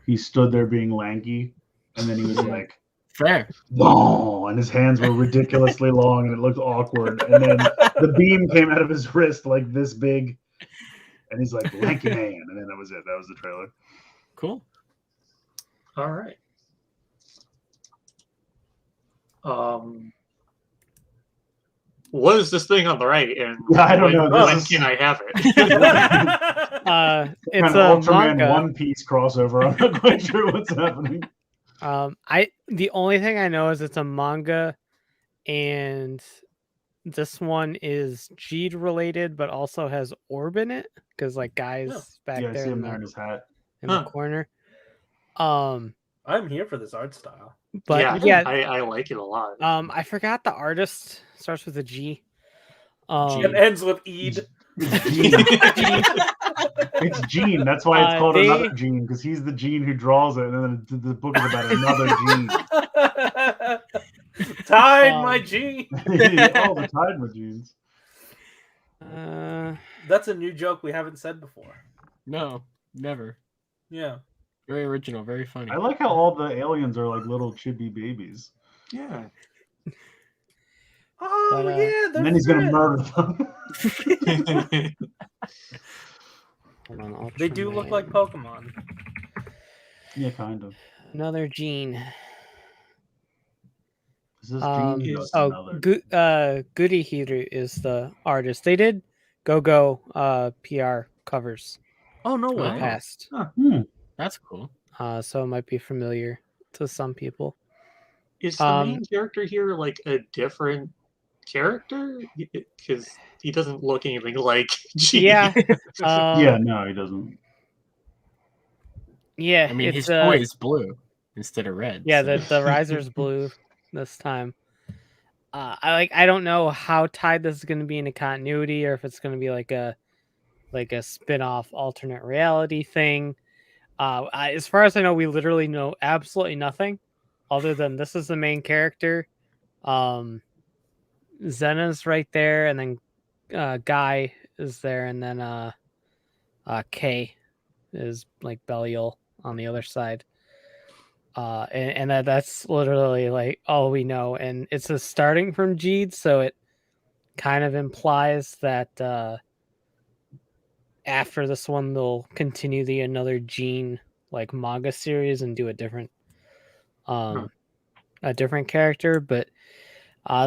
he stood there being lanky, and then he was like, fair. "Whoa!" and his hands were ridiculously long, and it looked awkward. And then the beam came out of his wrist like this big, and he's like, "Lanky man," and then that was it. That was the trailer. Cool. All right. What is this thing on the right? And Yeah, I don't know. When This is- can I have it? It's Kind a of Ultraman manga. One Piece crossover. I'm not quite sure what's happening. The only thing I know is it's a manga, and this one is Geed related, but also has orb in it because like guys back Yeah, I there see in, him there in his hat. the corner. I'm here for this art style. But yeah, I like it a lot. I forgot the artist starts with a G. It ends with Eid. It's Gene. That's why it's called they- another Gene, because he's the Gene who draws it, and then the book is about another Gene. Tied my G. All the time with Genes. That's a new joke we haven't said before. No, never. Yeah. Very original, very funny. I like how all the aliens are like little chibi babies. Yeah. Oh But, yeah, And then he's going to murder them. Hold on, They do look Ultraman. like Pokemon. Yeah, kind of. Another Gene. Is this Gene? No, it's Oh, another. Goody Hiru is the artist. They did Go PR covers Oh no in the way. past. Hmm. That's cool. so it might be familiar to some people. Is the main character here like a different character? Because he doesn't look anything like G. Yeah. Yeah, no, he doesn't. Yeah, I mean, it's his toy is blue instead of red. yeah, so. the riser's blue this time. I don't know how tied this is going to be into continuity, or if it's going to be like a spin-off alternate reality thing. As far as I know, we literally know absolutely nothing other than this is the main character. Zena's right there, and then Guy is there, and then K is like Belial on the other side. And that's literally like all we know, and it's a starting from Jeed, so it kind of implies that after this one they'll continue the another Gene like manga series and do a different character, but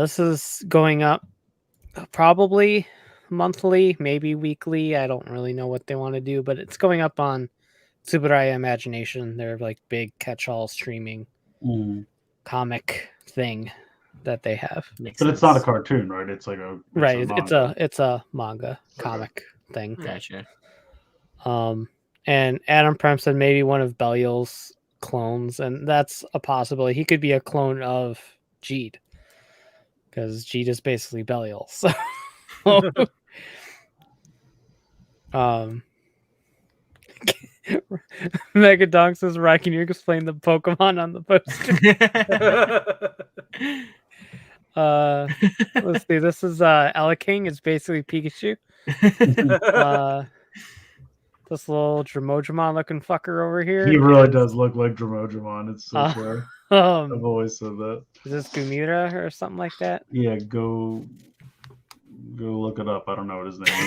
this is going up probably monthly, maybe weekly. I don't really know what they want to do, but it's going up on SHWAAAH Imagination. They're like big catch-all streaming comic thing that they have. But it's not a cartoon, right? It's like a it's a manga comic thing. Gotcha. And Adam Prem said maybe one of Belial's clones, and that's a possibility. He could be a clone of Jeed, because Jeed is basically Belial. So, Megadonk says, "Ryan, can you explain the Pokemon on the poster?" Let's see. This is King. It's basically Pikachu. This little Dromojamon looking fucker over here. He really does look like Dromojamon. It's so fair. I've always said that. Is this Gumira or something like that? Yeah, go look it up. I don't know what his name is.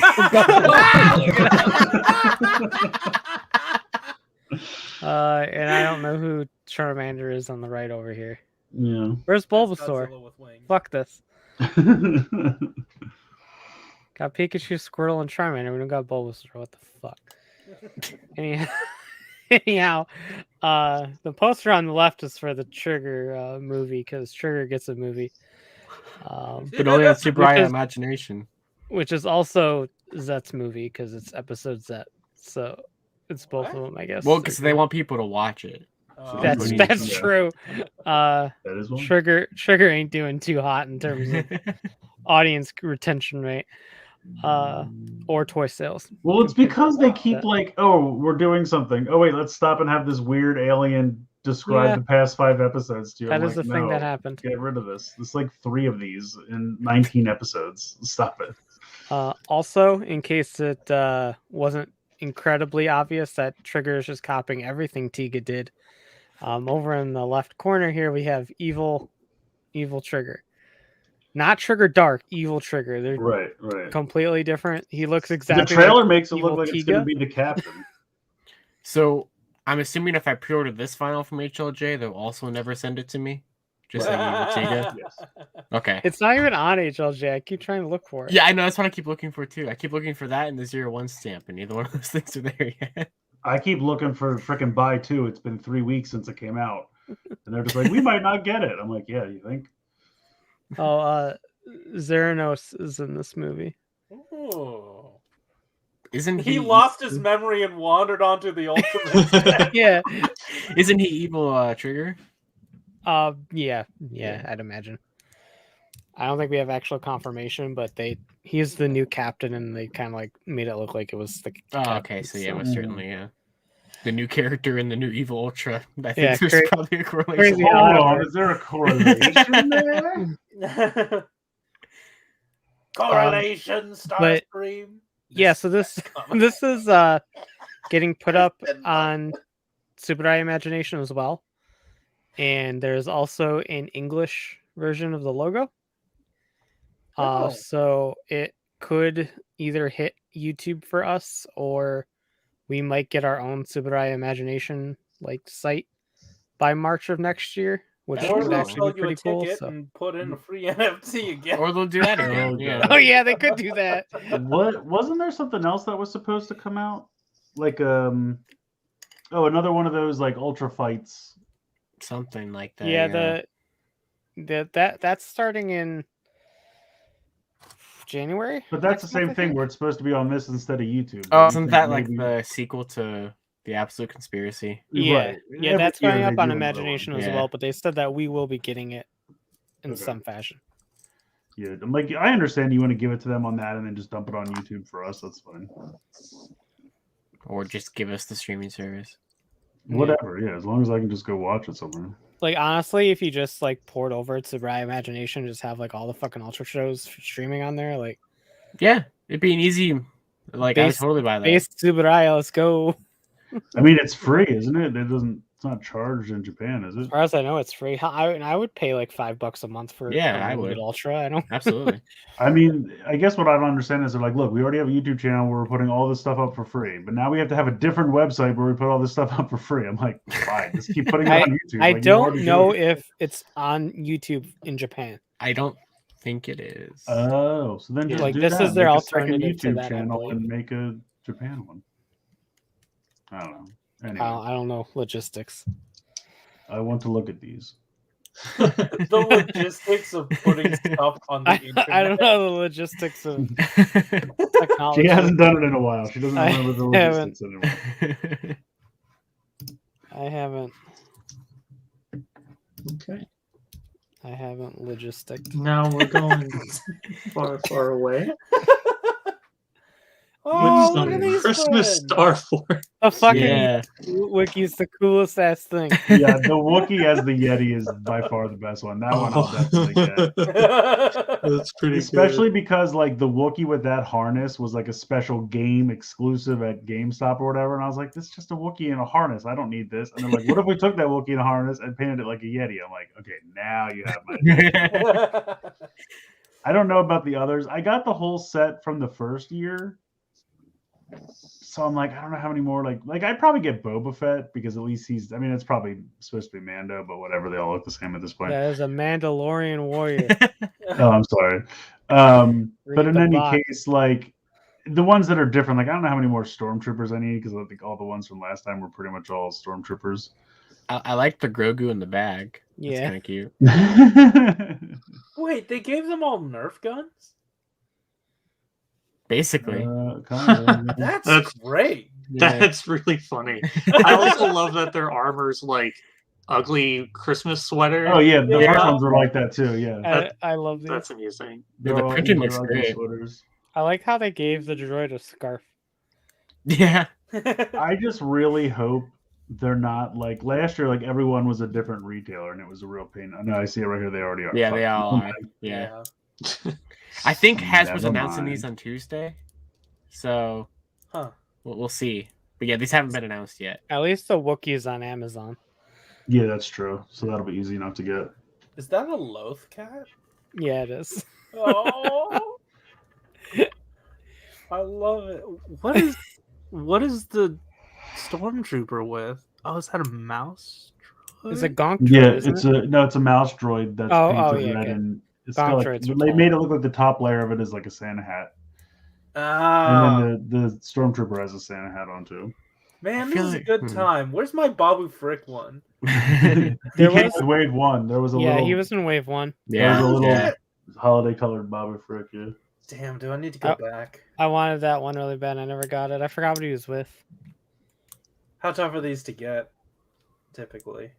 And I don't know who Charmander is on the right over here. Yeah. Where's Bulbasaur? Fuck this. Got Pikachu, Squirtle, and Charmander. We don't got Bulbasaur. What the fuck? Anyhow, the poster on the left is for the Trigger movie, because Trigger gets a movie. But only on SHWAAAH Imagination. Which is also Zet's movie, because it's episode Zet. So it's both of them, I guess. Well, because they want people to watch it. So that's true. That is one. Trigger ain't doing too hot in terms of audience retention rate. Or toy sales. Well, it's because they keep like, oh, we're doing something. Oh wait, let's stop and have this weird alien describe the past 5 episodes to you. That is the thing that happened. Get rid of this. There's like 3 of these in 19 episodes. Stop it. Also, in case it wasn't incredibly obvious that Trigger is just copying everything Tiga did, over in the left corner here we have evil Trigger. Not Trigger Dark, evil Trigger. They're right. Completely different. He looks exactly. The trailer like makes it look like Tiga. It's going to be the captain. So I'm assuming if I pre-order this final from HLJ, they'll also never send it to me. Just like evil Tiga. Yes. Okay. It's not even on HLJ. I keep trying to look for it. Yeah, I know. That's what I keep looking for too. I keep looking for that and the 01 stamp, and neither one of those things are there yet. I keep looking for freaking buy 2. It's been 3 weeks since it came out, and they're just like, we might not get it. I'm like, yeah, you think? Oh, Zeranos is in this movie. Oh. Isn't he lost his memory and wandered onto the Ultraman? Yeah. Isn't he evil Trigger? Yeah, I'd imagine. I don't think we have actual confirmation, but he's the new captain, and they kind of like made it look like it was the captain. Okay, so yeah, most certainly, the new character in the new evil Ultra. I think there's probably a correlation. Hold on, is there a correlation there? Correlation, Starscream. Yeah, so this is getting put up on SHWAAAH Imagination as well, and there's also an English version of the logo. So it could either hit YouTube for us, or we might get our own SHWAAAH Imagination site by March of next year, which would actually be pretty cool. And put in a free NFT again. Or they'll do that again. Oh yeah, they could do that. What wasn't there something else that was supposed to come out? Like Oh, another one of those like ultra fights. Something like that. Yeah, that's starting in January. But that's next the same month, I thing think? where it's supposed to be on this instead of YouTube. Oh, You isn't think that like maybe- the sequel to The Absolute Conspiracy? Yeah, Right. yeah, Every that's year going they up on do another one. Imagination as Yeah. well. But they said that we will be getting it in Okay. some fashion. Yeah, I'm like, I understand you want to give it to them on that and then just dump it on YouTube for us. That's fine. Or just give us the streaming service. Whatever. Yeah, as long as I can just go watch it somewhere. Like honestly, if you just like port over to Rye Imagination, just have like all the fucking Ultra shows streaming on there, like Yeah, it'd be an easy. Like I would totally buy that. base Tsuburaya, let's go. I mean, it's free, isn't it? It doesn't. It's not charged in Japan, is As it? far as I know, it's free. I would pay like $5 a month for Yeah, I unlimited would. Ultra. I don't. Absolutely. I mean, I guess what I don't understand is they're like, look, we already have a YouTube channel where we're putting all this stuff up for free, but now we have to have a different website where we put all this stuff up for free. I'm like, fine, just keep putting it on YouTube. I Like, you don't already know do it. if it's on YouTube in Japan. I don't think it is. Oh, so then just Like, do this that. is their Make a second alternative to YouTube that, I channel believe. and make a Japan one. I don't know. Anyway, I don't know logistics. I want to look at these. The logistics of putting stuff on the internet. I don't know the logistics of technology. She hasn't done it in a while. She doesn't I remember the haven't. logistics anymore. I haven't. Okay. I haven't logistic. Now we're going far, far away. Oh, with look at some these Christmas ones. Star Force. The fucking Yeah. Wiki's the coolest ass thing. Yeah, the Wookiee as the Yeti is by far the best one. That one I'll definitely get. That's pretty Especially good. because like the Wookiee with that harness was like a special game exclusive at GameStop or whatever. And I was like, this is just a Wookiee in a harness. I don't need this. And they're like, what if we took that Wookiee in a harness and painted it like a Yeti? I'm like, okay, now you have my I don't know about the others. I got the whole set from the first year. So I'm like, I don't know how many more like I'd probably get Boba Fett because at least he's I mean it's probably supposed to be Mando, but whatever, they all look the same at this point. That is a Mandalorian warrior. Oh, I'm sorry. But Read in the any box. case, like the ones that are different, like I don't know how many more stormtroopers I need because I think all the ones from last time were pretty much all stormtroopers. I like the Grogu in the bag. That's Yeah. kind of cute. Wait, they gave them all Nerf guns? Basically. Kinda, yeah. That's great. Yeah. That's really funny. I also love that their armor's like ugly Christmas sweater. Oh yeah, the Yeah. first ones were like that too. Yeah, I love these. That's amusing. Yeah, the They're all- printing they're looks ugly great. sweaters. I like how they gave the droid a scarf. Yeah. I just really hope they're not like last year. Like everyone was a different retailer, and it was a real pain. I know I see it right here. They already are. Yeah, they Fuck. all are. Yeah. I think Hasbro's Never announcing mind. these on Tuesday. So Huh. we'll see. But yeah, these haven't been announced yet. At least the Wookiee's on Amazon. Yeah, that's true. So that'll be easy enough to get. Is that a Loth cat? Yeah, it is. Oh, I love it. What is the stormtrooper with? Oh, is that a mouse? It's a gonk droid, Yeah, isn't it's it? it's a mouse droid that's painted yeah, red okay. and it's Gonk got like, droids are they tall. made it look like the top layer of it is like a Santa hat, Ah, and then the stormtrooper has a Santa hat on too. man, I this feel is a like- good time. Where's my Babu Frick one? He There came was- with Wave 1. There was a Yeah, little, he was in Wave 1. there was a Oh, little yeah. holiday colored Bobby Frick. Yeah. Damn, do I need to go back? I wanted that one really bad. I never got it. I forgot what he was with. How tough are these to get? Typically,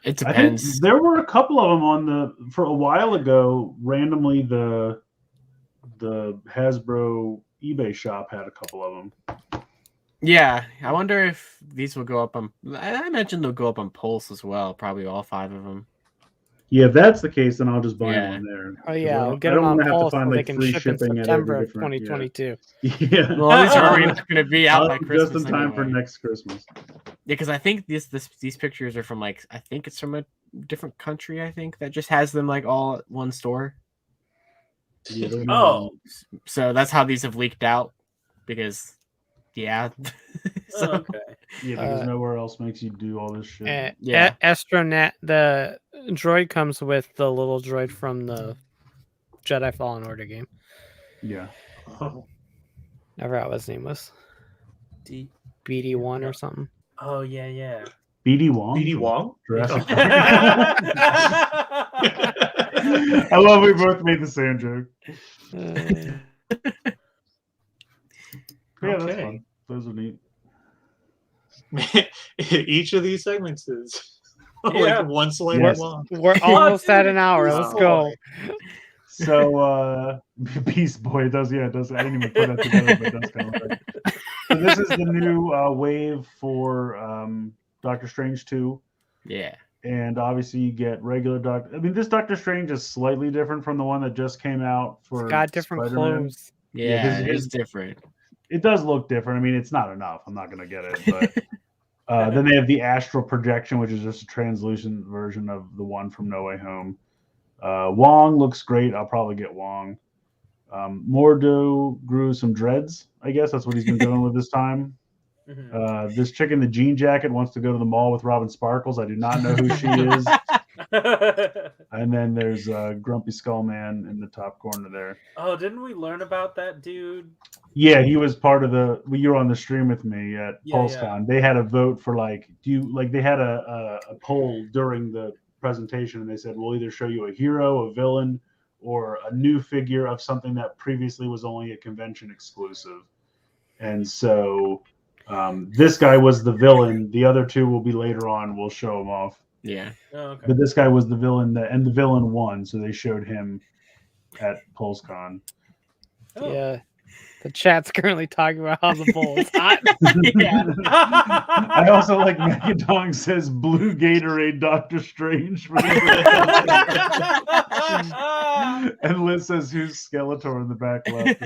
It I think depends. there were a couple of them on the for a while ago. Randomly, the Hasbro eBay shop had a couple of them. Yeah, I wonder if these will go up on. I imagine they'll go up on Pulse as well. Probably all 5 of them. Yeah, if that's the case, then I'll just buy Yeah. them on there. Oh yeah, I I'll get don't them on wanna have to Pulse so find, they like, can free ship in shipping at every September of different- yeah. 2022. Yeah, Well, these are already not going to be out by Christmas. just in time for anyway. next Christmas. Yeah, because I think these pictures are from like I think it's from a different country. I think that just has them like all at one store. Yeah, they're Oh. So that's how these have leaked out. Because, yeah. So, okay. yeah, because nowhere else makes you do all this shit. Yeah. Astronet, the droid comes with the little droid from the Jedi Fallen Order game. Yeah. Oh, I forgot what his name was. D- BD1 or something. Oh yeah. BD Wong. BD Wong? Jurassic Oh. Park. I love we both made the same joke. Yeah, that's fun. Those are neat. Each of these segments is Yeah. like one slide Yes. long. We're almost at an hour. Beast Let's Boy. go. So Beast Boy, it does. I didn't even put that together, but it does kind of look like it. So this is the new wave for Doctor Strange 2. Yeah. And obviously you get regular Doctor. I mean, this Doctor Strange is slightly different from the one that just came out for Got different Spider-Man. clothes. Yeah, it is different. It does look different. I mean, it's not enough. I'm not going to get it. But then they have the astral projection, which is just a translucent version of the one from No Way Home. Wong looks great. I'll probably get Wong. Mordo grew some dreads. I guess that's what he's been doing with this time. This chick in the jean jacket wants to go to the mall with Robin Sparkles. I do not know who she is. And then there's Grumpy Skull Man in the top corner there. Oh, didn't we learn about that dude? Yeah, he was part of the. You were on the stream with me at PulseCon. They had a vote for they had a poll during the presentation, and they said we'll either show you a hero, a villain, or a new figure of something that previously was only a convention exclusive. And so this guy was the villain. The other two will be later on. We'll show them off. Yeah. Oh, okay. But this guy was the villain, and the villain won, so they showed him at PulseCon. Oh. Yeah. The chat's currently talking about how the bowl is hot. I also like Megadong says Blue Gatorade Doctor Strange. And Liz says who's Skeletor in the back left.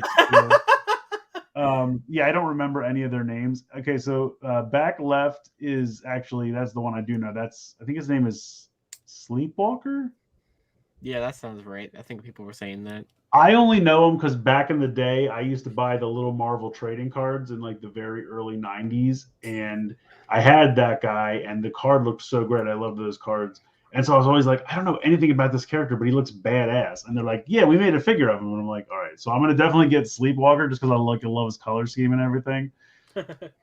Yeah, I don't remember any of their names. Okay, so back left is actually, that's the one I do know. I think his name is Sleepwalker. Yeah, that sounds right. I think people were saying that. I only know him because back in the day, I used to buy the little Marvel trading cards in like the very early 90s. And I had that guy, and the card looked so great. I loved those cards. And so I was always like, I don't know anything about this character, but he looks badass. And they're like, yeah, we made a figure of him. And I'm like, all right. So I'm going to definitely get Sleepwalker just because I love his color scheme and everything.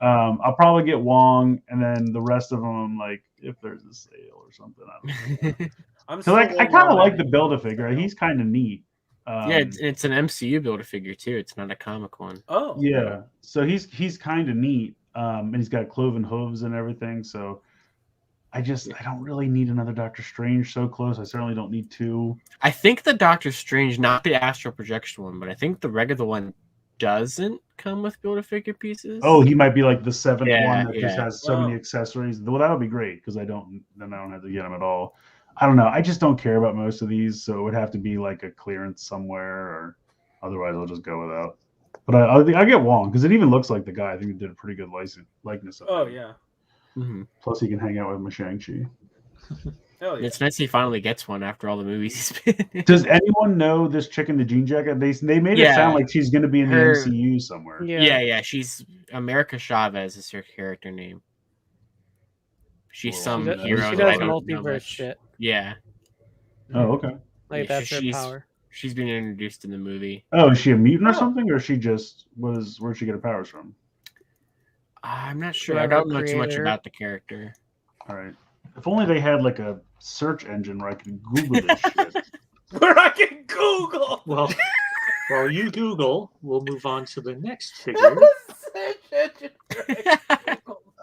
I'll probably get Wong. And then the rest of them, I'm like, if there's a sale or something, I don't know. Because I kind of like the Build-A-Figure. He's kind of neat. Yeah, it's an MCU Build-A-Figure too. It's not a comic one. Oh, yeah. So he's kind of neat, and he's got cloven hooves and everything. So I don't really need another Doctor Strange so close. I certainly don't need two. I think the Doctor Strange, not the astral projection one, but I think the regular one doesn't come with Build-A-Figure pieces. Oh, he might be like the seventh one that just yeah. has so many accessories. Well, that would be great because then I don't have to get them at all. I don't know. I just don't care about most of these, so it would have to be like a clearance somewhere, or otherwise I'll just go without. But I get Wong because it even looks like the guy. I think he did a pretty good likeness of him. Oh yeah. Mm-hmm. Plus, he can hang out with my Shang-Chi. Hell yeah. It's nice he finally gets one after all the movies he's been in. Does anyone know this chick in the jean jacket? They made it sound like she's going to be in the MCU somewhere. Yeah. She's America Chavez is her character name. She's some hero. She that I does don't know multiverse much. shit. Yeah. Oh, okay. Like that's her power. She's been introduced in the movie. Oh, is she a mutant or something, or she just was? Where'd she get her powers from? I'm not sure. I don't know too much about the character. All right. If only they had like a search engine where I could Google this shit. Where I can Google. Well, while you Google, we'll move on to the next figure.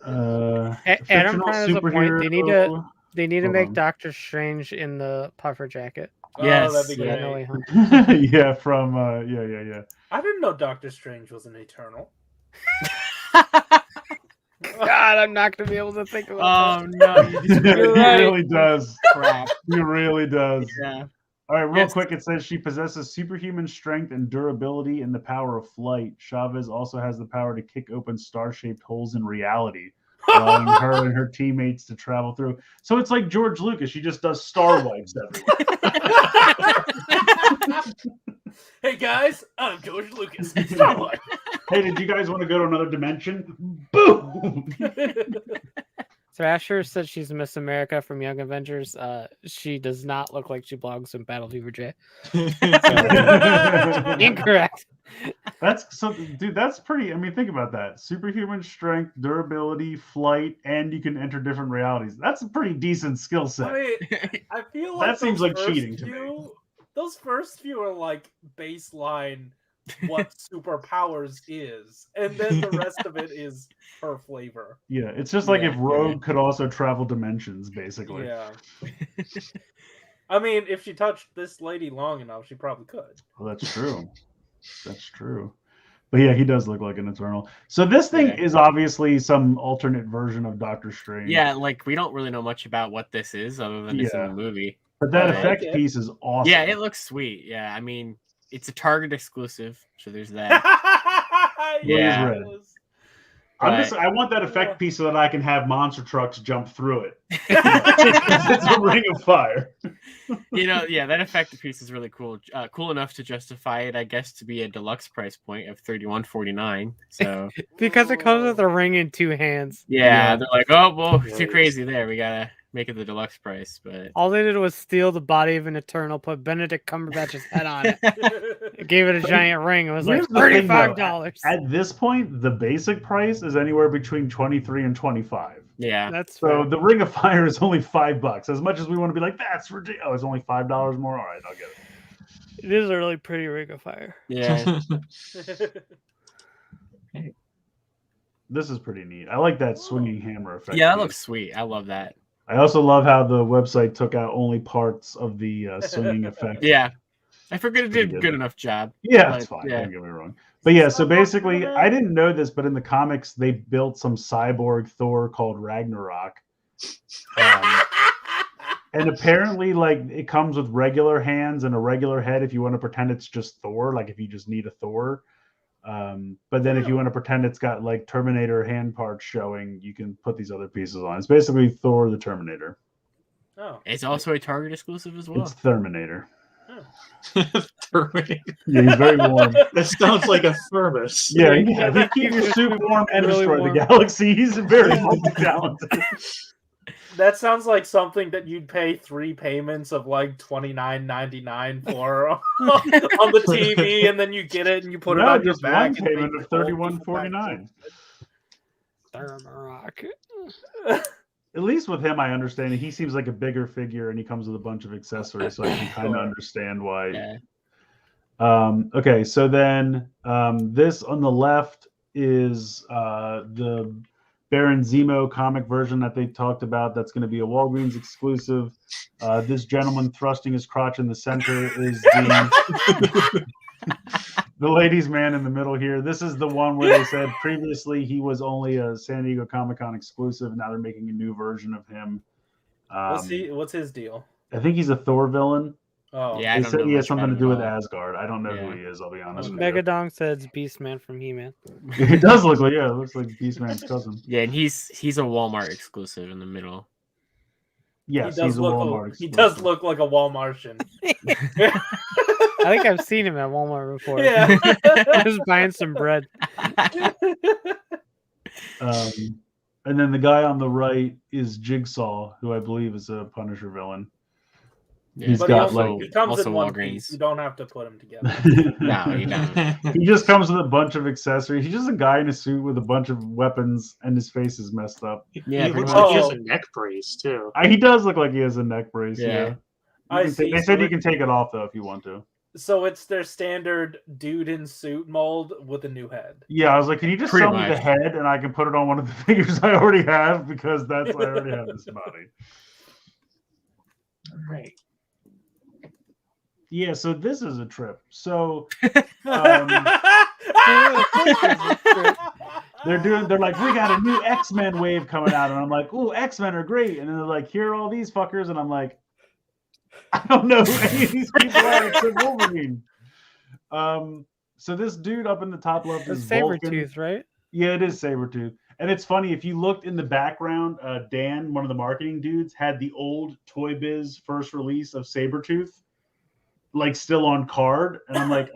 Adam has a point. They need to make Doctor Strange in the puffer jacket. Yes, that'd be great. Yeah, from yeah. I didn't know Doctor Strange was an Eternal. God, I'm not gonna be able to think about that. No, he really does. Crap. He really does. Yeah. All right, real quick, it says she possesses superhuman strength and durability and the power of flight. Chavez also has the power to kick open star-shaped holes in reality, allowing her and her teammates to travel through. So it's like George Lucas. She just does star wipes everywhere. Hey guys, I'm George Lucas. Star Wars. Hey, did you guys want to go to another dimension? Boom! Thrasher said she's Miss America from Young Avengers. She does not look like she belongs in Battle Fever J. Incorrect. That's something, dude. That's pretty. I mean, think about that: superhuman strength, durability, flight, and you can enter different realities. That's a pretty decent skill set. I mean, I feel like That seems those like first cheating to me. Those first few are like baseline what superpowers is, and then the rest of it is her flavor. Yeah, it's just like if Rogue could also travel dimensions, basically. Yeah. I mean, if she touched this lady long enough, she probably could. Well, that's true. That's true. But yeah, he does look like an Eternal. So this thing is obviously some alternate version of Doctor Strange. Yeah, like we don't really know much about what this is other than it's in the movie. But that effect piece is awesome. Yeah, it looks sweet. Yeah, I mean, it's a Target exclusive, so there's that. Yeah. I want that effect piece so that I can have monster trucks jump through it. It's a ring of fire. You know, yeah, that effect piece is really cool. Cool enough to justify it, I guess, to be a deluxe price point of $31.49. So because it comes with a ring in 2 hands. Yeah, they're like, oh well, too crazy there. We gotta make it the deluxe price. But all they did was steal the body of an Eternal, put Benedict Cumberbatch's head on it. It gave it a giant ring. It was like $35. At this point, the basic price is anywhere between $23 and $25. Yeah, that's so the Ring of Fire is only $5. As much as we want to be like, that's ridiculous. Oh, it's only $5 more. All right, I'll get it. It is a really pretty Ring of Fire. Yeah. This is pretty neat. I like that swinging hammer effect. Yeah, that looks sweet. I love that. I also love how the website took out only parts of the swinging effect. Yeah. I forget it did a good enough job. Yeah, it's fine. Don't get me wrong. But yeah, so basically, I didn't know this, but in the comics, they built some cyborg Thor called Ragnarok. And apparently, like, it comes with regular hands and a regular head if you want to pretend it's just Thor, like if you just need a Thor. But then if you want to pretend it's got like Terminator hand parts showing, you can put these other pieces on. It's basically Thor the Terminator. Oh. It's also a Target exclusive as well. It's Terminator. Terminator. Yeah, he's very warm. That sounds like a thermos. Yeah, he keeps your suit warm and really destroy warm. the galaxy. He's very multi-talented. That sounds like something that you'd pay 3 payments of like $29.99 for on the TV, and then you get it and you put it on your just back. one payment of $31.49. Ragnarok. At least with him, I understand he seems like a bigger figure, and he comes with a bunch of accessories, so I can kind of understand why. Yeah. Okay, so then this on the left is the Baron Zemo comic version that they talked about. That's going to be a Walgreens exclusive. This gentleman thrusting his crotch in the center is the ladies' man in the middle here. This is the one where they said previously he was only a San Diego Comic-Con exclusive. Now they're making a new version of him. What's his deal? I think he's a Thor villain. Oh, yeah. They said he has something to do with Asgard. I don't know who he is. I'll be honest with you. Megadong says Beastman from He-Man. It does look like it looks like Beastman's cousin. Yeah, and he's a Walmart exclusive in the middle. Yes, he's a Walmart exclusive. He does look like a Walmartian. I think I've seen him at Walmart before. Yeah. Just buying some bread. And then the guy on the right is Jigsaw, who I believe is a Punisher villain. Yeah, He's But got he comes also in one Walgreens. piece. You don't have to put them together. No, you don't. He just comes with a bunch of accessories. He's just a guy in a suit with a bunch of weapons, and his face is messed up. Yeah, he looks pretty like he much. has a neck brace too. He does look like he has a neck brace. Yeah. I They see. said you can take it off though if you want to. So it's their standard dude in suit mold with a new head. Yeah, I was like, can you just Pretty sell me the much. head and I can put it on one of the figures I already have because I already have this body. All right. Yeah, so this is a trip. So they're like, we got a new X-Men wave coming out, and I'm like, ooh, X-Men are great. And then they're like, here are all these fuckers, and I'm like, I don't know who any of these people are except Wolverine. So this dude up in the top left is Vulcan. Sabretooth, right? Yeah, it is Sabretooth. And it's funny, if you looked in the background, Dan, one of the marketing dudes, had the old Toy Biz first release of Sabretooth, like still on card. And I'm like,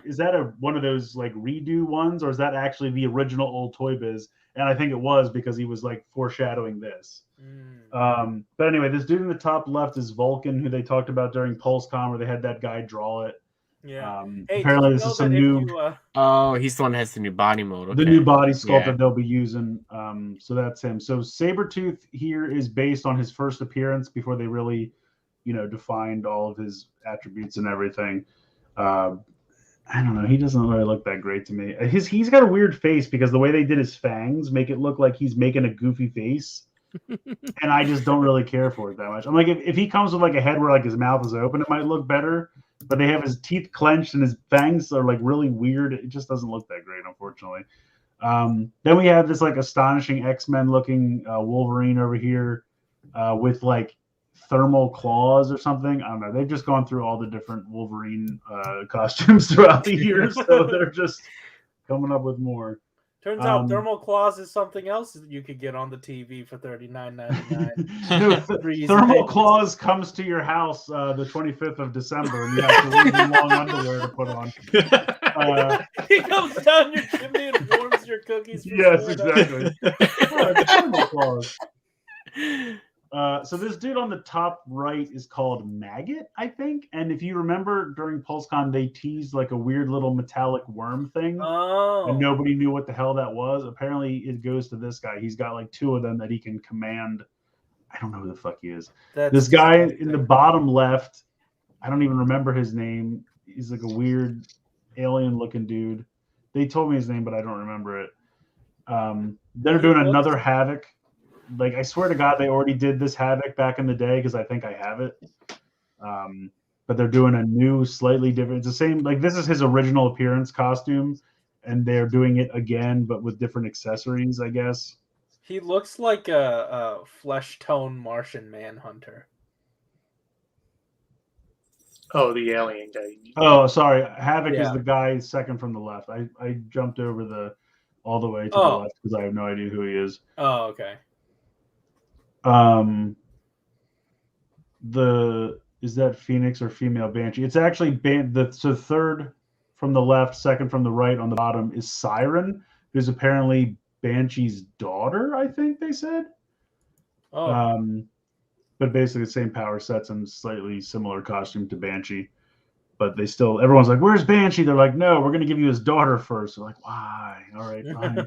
is that one of those like redo ones, or is that actually the original old Toy Biz? And I think it was, because he was like foreshadowing this. But anyway, this dude in the top left is Vulcan, who they talked about during PulseCon, where they had that guy draw it. Yeah. Hey, Apparently, did you this know is some that if new. you, Oh, he's the one that has the new body mode. The Okay. new body sculpt Yeah. that they'll be using. So that's him. So Sabretooth here is based on his first appearance before they really, defined all of his attributes and everything. I don't know. He doesn't really look that great to me. He's got a weird face because the way they did his fangs make it look like he's making a goofy face. And I just don't really care for it that much. I'm like, if he comes with like a head where like his mouth is open, it might look better. But they have his teeth clenched and his fangs are like really weird. It just doesn't look that great, unfortunately. Then we have this like astonishing X-Men looking Wolverine over here with like thermal claws or something. I don't know. They've just gone through all the different Wolverine costumes throughout the years, so they're just coming up with more. Turns out thermal claws is something else that you could get on the TV for $39.99. No, thermal claws comes to your house the 25th of December, and you have to leave your long underwear to put on. He comes down your chimney and warms your cookies. Yes, exactly. Thermal claws. So this dude on the top right is called Maggot, I think. And if you remember, during PulseCon, they teased like a weird little metallic worm thing. Oh. And nobody knew what the hell that was. Apparently, it goes to this guy. He's got like two of them that he can command. I don't know who the fuck he is. This guy in the bottom left, I don't even remember his name. He's like a weird alien-looking dude. They told me his name, but I don't remember it. They're doing another Havoc. Like, I swear to God, they already did this Havoc back in the day because I think I have it. But they're doing a new, slightly different. It's the same. Like, this is his original appearance costume, and they're doing it again, but with different accessories, I guess. He looks like a flesh tone Martian Manhunter. Oh, the alien guy. Oh, sorry. Havoc is the guy second from the left. I jumped over all the way to the left because I have no idea who he is. Oh, okay. Is that Phoenix or female Banshee? It's actually so third from the left, second from the right on the bottom is Siren, who's apparently Banshee's daughter, I think they said. Oh. But basically the same power sets and slightly similar costume to Banshee. But everyone's like, where's Banshee? They're like, no, we're going to give you his daughter first. They're like, why? All right, fine.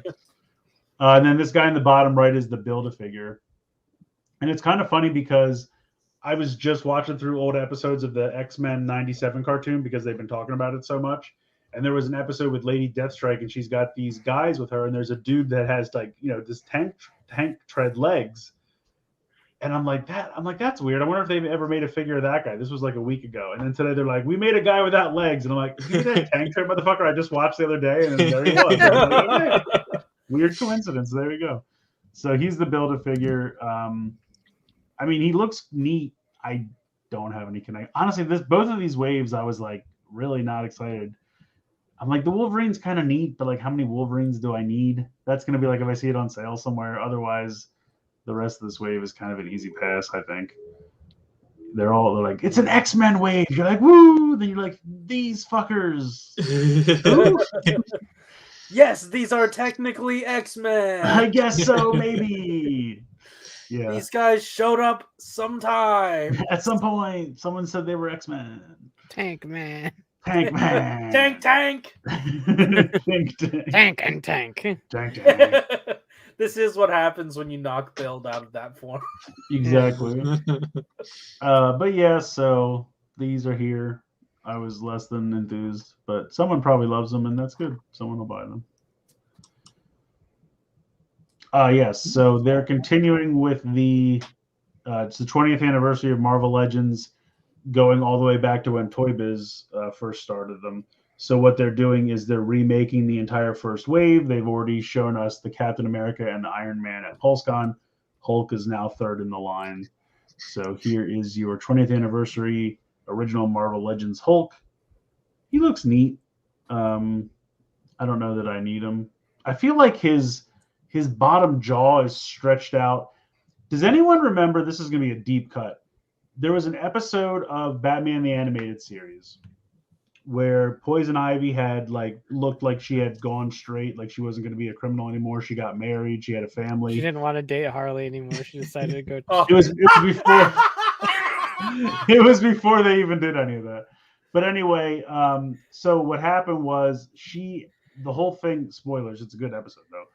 And then this guy in the bottom right is the Build-A-Figure. And it's kind of funny because I was just watching through old episodes of the X-Men 97 cartoon because they've been talking about it so much. And there was an episode with Lady Deathstrike, and she's got these guys with her, and there's a dude that has like, this tank tread legs. And I'm like, that's weird. I wonder if they've ever made a figure of that guy. This was like a week ago. And then today they're like, we made a guy without legs. And I'm like, you that tank tread motherfucker I just watched the other day? And there he was. Like, okay. Weird coincidence. There we go. So he's the Build-A-Figure. I mean, he looks neat. I don't have any connect. Honestly, both of these waves, I was like really not excited. I'm like, the Wolverine's kind of neat, but like, how many Wolverines do I need? That's going to be like if I see it on sale somewhere. Otherwise, the rest of this wave is kind of an easy pass, I think. They're like, it's an X-Men wave. You're like, woo! Then you're like, these fuckers. Yes, these are technically X-Men. I guess so, maybe. Yeah. These guys showed up sometime. At some point, someone said they were X-Men. Tank Man. Tank Man. Tank. Tank. Tank and Tank. Tank. This is what happens when you knock Build out of that form. Exactly. But yeah, so these are here. I was less than enthused, but someone probably loves them, and that's good. Someone will buy them. Yes, so they're continuing with it's the 20th anniversary of Marvel Legends, going all the way back to when Toy Biz first started them. So what they're doing is they're remaking the entire first wave. They've already shown us the Captain America and the Iron Man at PulseCon. Hulk is now third in the line. So here is your 20th anniversary original Marvel Legends Hulk. He looks neat. I don't know that I need him. I feel like his bottom jaw is stretched out. Does anyone remember, this is going to be a deep cut, there was an episode of Batman the Animated Series where Poison Ivy had looked like she had gone straight, like she wasn't going to be a criminal anymore. She got married. She had a family. She didn't want to date Harley anymore. She decided to go. It was before. It was before they even did any of that. But anyway, so what happened was the whole thing, spoilers, it's a good episode though.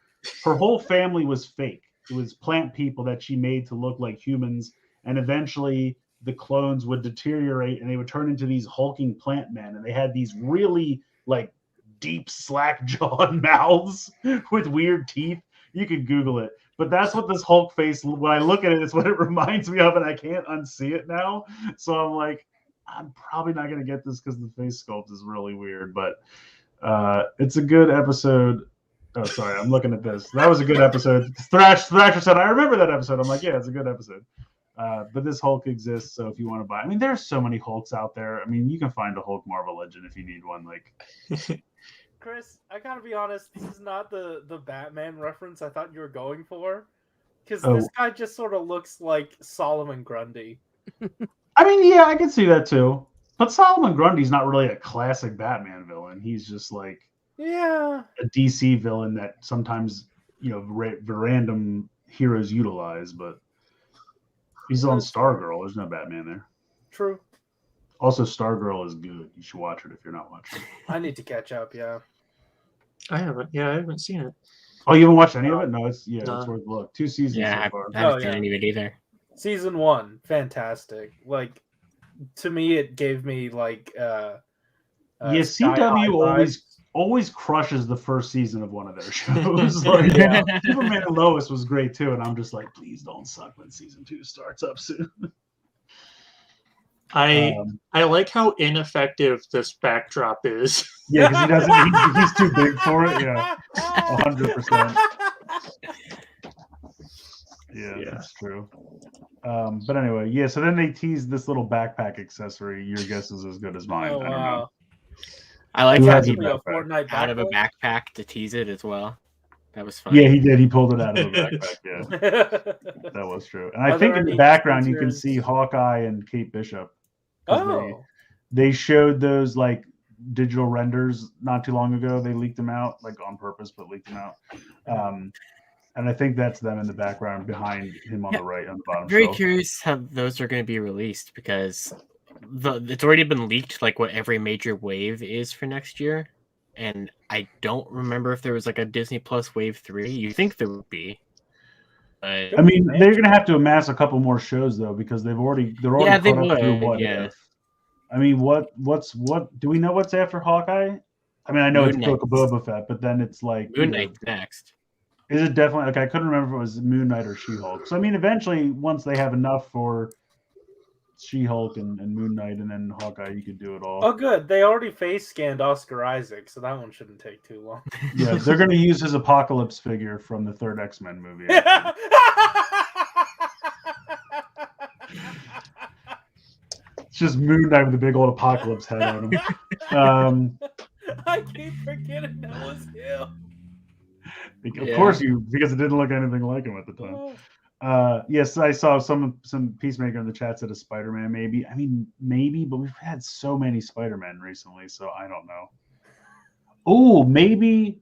Her whole family was fake. It was plant people that she made to look like humans. And eventually the clones would deteriorate and they would turn into these hulking plant men. And they had these really like deep slack jawed mouths with weird teeth. You could Google it. But that's what this Hulk face, when I look at it, it's what it reminds me of, and I can't unsee it now. So I'm like, I'm probably not going to get this because the face sculpt is really weird. But it's a good episode. Oh, sorry, I'm looking at this. That was a good episode. Thrasher said, I remember that episode. I'm like, yeah, it's a good episode. But this Hulk exists, so if you want to buy, I mean, there's so many Hulks out there. I mean, you can find a Hulk Marvel Legend if you need one. Like, Chris, I gotta be honest, this is not the Batman reference I thought you were going for. Because this guy just sort of looks like Solomon Grundy. I mean, yeah, I can see that too. But Solomon Grundy's not really a classic Batman villain. He's just like a DC villain that sometimes, you know, random heroes utilize. But he's on Stargirl. There's no Batman there. True. Also, Stargirl is good. You should watch it if you're not watching it. I need to catch up, yeah. I haven't seen it. Oh, you haven't watched any of it? No, it's worth a look. 2 seasons so far. I haven't seen any of it either. Season 1, fantastic. Like, to me, it gave me like CW always crushes the first season of one of their shows. Like, Superman and Lois was great too, and I'm just like, please don't suck when season 2 starts up soon. I like how ineffective this backdrop is. Yeah, because he doesn't. He's too big for it. Yeah, 100%. Yeah, that's true. But anyway, yeah. So then they teased this little backpack accessory. Your guess is as good as mine. Oh, I don't know. I like how he Fortnite out of a backpack to tease it as well. That was fun. Yeah, he did. He pulled it out of a backpack. Yeah, that was true. And I think in the background you can see Hawkeye and Kate Bishop. Oh, they showed those like digital renders not too long ago. They leaked them out like on purpose, but leaked them out. And I think that's them in the background behind him on the right on the bottom. I'm very curious how those are going to be released because it's already been leaked like what every major wave is for next year. And I don't remember if there was like a Disney Plus Wave 3. You think there would be. But... I mean, they're going to have to amass a couple more shows though because they're already caught up through What If. I mean, what do we know what's after Hawkeye? I mean, I know it's Book of Boba Fett, but then it's like Moon Knight's next. Is it definitely okay? I couldn't remember if it was Moon Knight or She-Hulk. So I mean, eventually, once they have enough for She-Hulk and Moon Knight and then Hawkeye, you could do it all. Oh, good. They already face scanned Oscar Isaac, so that one shouldn't take too long. Yeah, they're going to use his Apocalypse figure from the third X-Men movie. It's just Moon Knight with a big old Apocalypse head on him. I keep forgetting that was him. Of course because it didn't look anything like him at the time. Yes, I saw some Peacemaker in the chat said a Spider-Man maybe. I mean, maybe, but we've had so many Spider-Men recently, so I don't know. Oh, maybe.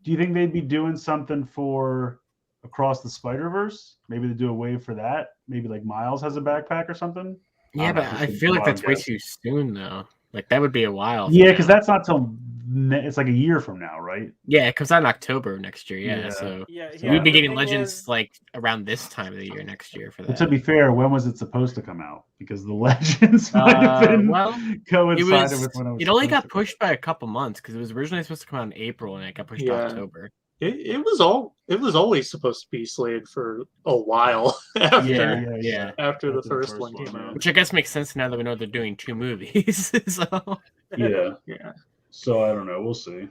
Do you think they'd be doing something for Across the Spider-Verse? Maybe they do a wave for that. Maybe like Miles has a backpack or something. Yeah, but I feel like that's way too soon, though. Like that would be a while. Yeah, because that's not till it's like a year from now, right? Yeah, it comes out in October next year. Yeah, so we'd be getting Legends like around this time of the year next year for that. But to be fair, when was it supposed to come out? Because the Legends might have been coincided with when it was. It only got pushed by a couple months because it was originally supposed to come out in April and it got pushed to October. It was always supposed to be slated for a while after the first one came out. Which I guess makes sense now that we know they're doing 2 movies. So yeah. So I don't know. We'll see.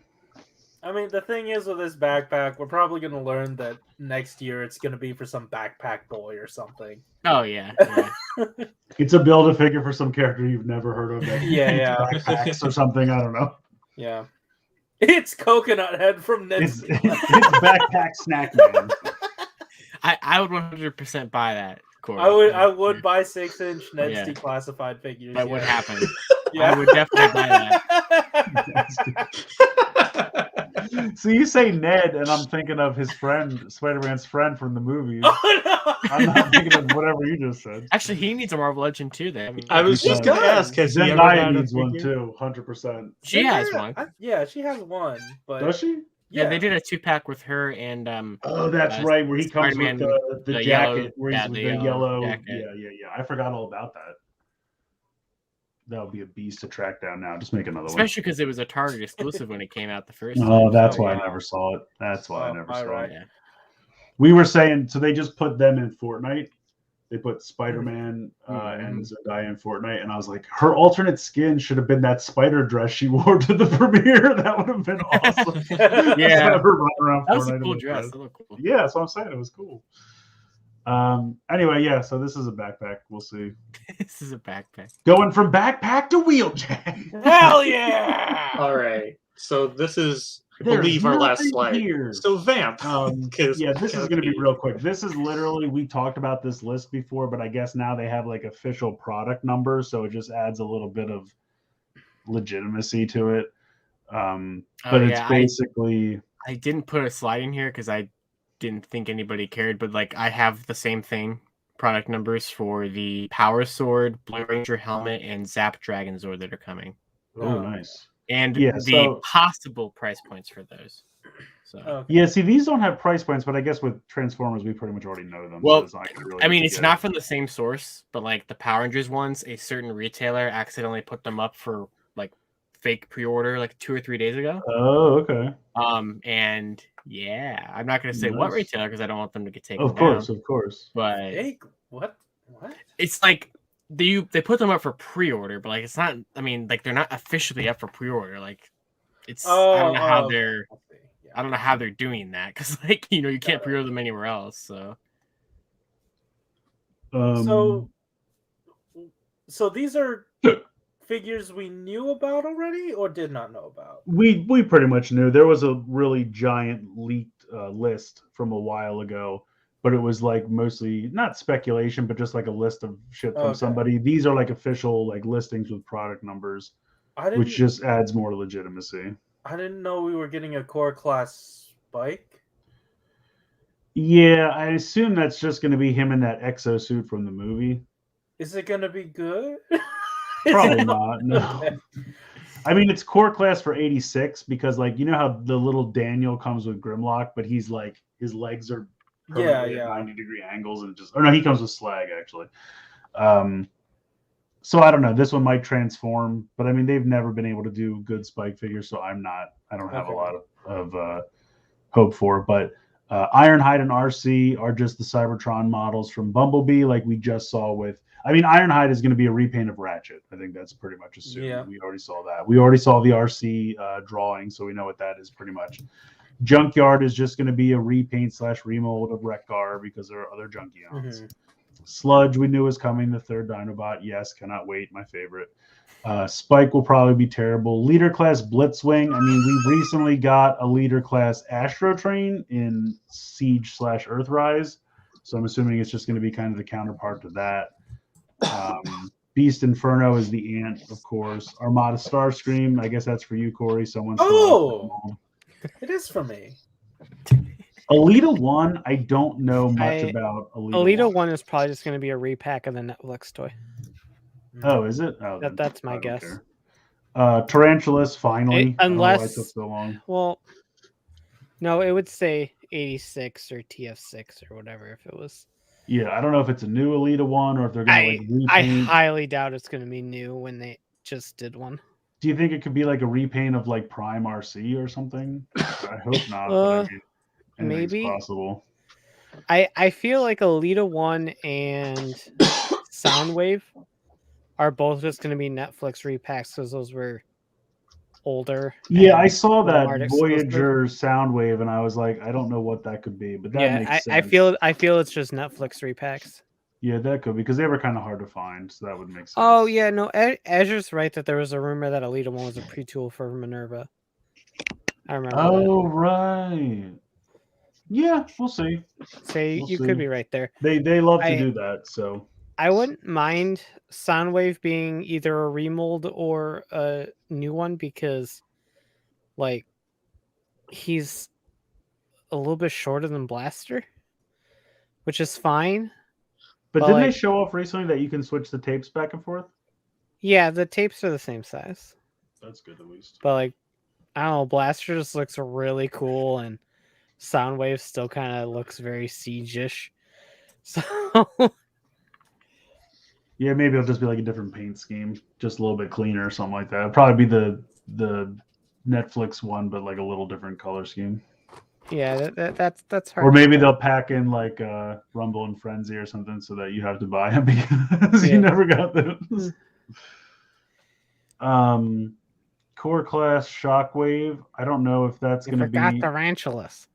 I mean, the thing is with this backpack, we're probably going to learn that next year it's going to be for some backpack boy or something. Oh yeah. It's a build-a-figure for some character you've never heard of. Backpacks or something. I don't know. Yeah. It's Coconut Head from Ned's. It's Backpack Snack Man. I would 100% buy that. Corey. I would buy 6-inch Ned's declassified figures. That would happen. I would definitely buy that. So you say Ned, and I'm thinking of his friend, Spider-Man's friend from the movies. Oh, no. I'm not thinking of whatever you just said. Actually, he needs a Marvel Legend too. Then I was He just does. gonna ask, has he ever Zendaya had a needs one figure? too, 100%. she has Zendaya, one. yeah, she has one, but Does she? Yeah, they did a 2-pack with her and Oh, that's right, where he comes with Spider-Man, the the jacket, yellow- where he's yeah, with the the yellow yellow. jacket. Yeah. I forgot all about that. That would be a beast to track down now. Just make another especially because it was a Target exclusive when it came out the first one. time. Oh, that's so, why yeah. I never saw it. That's why I never saw alright. it. Yeah. We were saying, so they just put them in Fortnite. They put Spider-Man and Zendaya in Fortnite, and I was like, her alternate skin should have been that spider dress she wore to the premiere. That would have been awesome. Yeah. Have her run around That was a Fortnite cool in dress. That looked cool. Yeah, that's what I'm saying. It was cool. Anyway, yeah, so this is a backpack. We'll see. This is a backpack. Going from backpack to wheeljack. Hell yeah! All right. So this is, I There's believe, our last nothing slide. here. So Vamp. 'Cause Yeah, this is going to be Pete. real quick. This is literally, we talked about this list before, but I guess now they have like official product numbers, so it just adds a little bit of legitimacy to it. But it's basically, I didn't put a slide in here because I didn't think anybody cared, but like I have the same thing. Product numbers for the Power Sword, Blue Ranger helmet, and Zap Dragon Zord that are coming. oh, nice. And Yeah, the so- possible price points for those. So Okay. Yeah, see, these don't have price points, but I guess with Transformers, we pretty much already know them. Well, so it's not gonna really I mean, get it's to not get from the same source, but like the Power Rangers ones, a certain retailer accidentally put them up for like fake pre-order like 2 or 3 days ago. Oh, okay. And yeah, I'm not gonna say what Nice. retailer because I don't want them to get taken Of course, down. of course. But Hey, what? it's like they put them up for pre-order, but like it's not. I mean, like they're not officially up for pre-order. Like it's I don't know how they're. I don't know how they're doing that because, like, you know, you can't pre-order them anywhere else. So, so these are figures we knew about already, or did not know about. We pretty much knew. There was a really giant leaked list from a while ago, but it was like mostly not speculation, but just like a list of shit from somebody. These are like official like listings with product numbers, which just adds more legitimacy. I didn't know we were getting a core class Spike. Yeah, I assume that's just going to be him in that exosuit from the movie. Is it going to be good? Probably not. No. I mean, it's core class for 86 because, like, you know how the little Daniel comes with Grimlock, but he's like his legs are permanently at 90-degree angles and just. Or no, he comes with Slag actually. So I don't know. This one might transform, but I mean, they've never been able to do good Spike figures, so I don't have a lot of hope for. But Ironhide and RC are just the Cybertron models from Bumblebee, like we just saw with. I mean, Ironhide is going to be a repaint of Ratchet. I think that's pretty much assumed. Yeah. We already saw that. We already saw the RC drawing, so we know what that is pretty much. Junkyard is just going to be a repaint / remold of Wreck-Gar because there are other Junkions. Sludge we knew was coming, the third Dinobot. Yes, cannot wait. My favorite. Spike will probably be terrible. Leader class Blitzwing. I mean, we recently got a leader class Astro Train in Siege / Earthrise, so I'm assuming it's just going to be kind of the counterpart to that. Beast Inferno is the ant, of course. Armada Starscream. I guess that's for you, Corey. Someone's. It is for me. Alita 1, I don't know much about Alita 1 is probably just going to be a repack of the Netflix toy. Oh, is it? Oh, that's my guess. Tarantulas, finally. Unless it took so long. Well, no, it would say 86 or TF6 or whatever if it was. Yeah, I don't know if it's a new Alita 1 or if they're going to repaint. I highly doubt it's going to be new when they just did one. Do you think it could be like a repaint of like Prime RC or something? I hope not. But I mean, maybe possible. I feel like Alita 1 and Soundwave are both just going to be Netflix repacks because those were older. Yeah, I saw that Voyager Soundwave and I was like, I don't know what that could be, but that makes sense. I feel it's just Netflix repacks. Yeah, that could be because they were kind of hard to find, so that would make sense. Oh yeah, no, Azure's right that there was a rumor that Alita 1 was a pre-tool for Minerva. I remember. Oh right. Yeah, we'll see. You could be right there. They love to do that, so I wouldn't mind Soundwave being either a remold or a new one because, like, he's a little bit shorter than Blaster, which is fine. But But, didn't like- they show off recently that you can switch the tapes back and forth? Yeah, the tapes are the same size. That's good at least. But like, I don't know, Blaster just looks really cool, and Soundwave still kind of looks very Siege-ish. So Yeah, maybe it'll just be like a different paint scheme, just a little bit cleaner or something like that. It'll probably be the Netflix one, but like a little different color scheme. yeah, that's hard. Or to maybe tell. they'll pack in like Rumble and Frenzy or something so that you have to buy them because Yeah. you never got those. Core class Shockwave. I don't know if that's You going to forgot be. Tarantulas.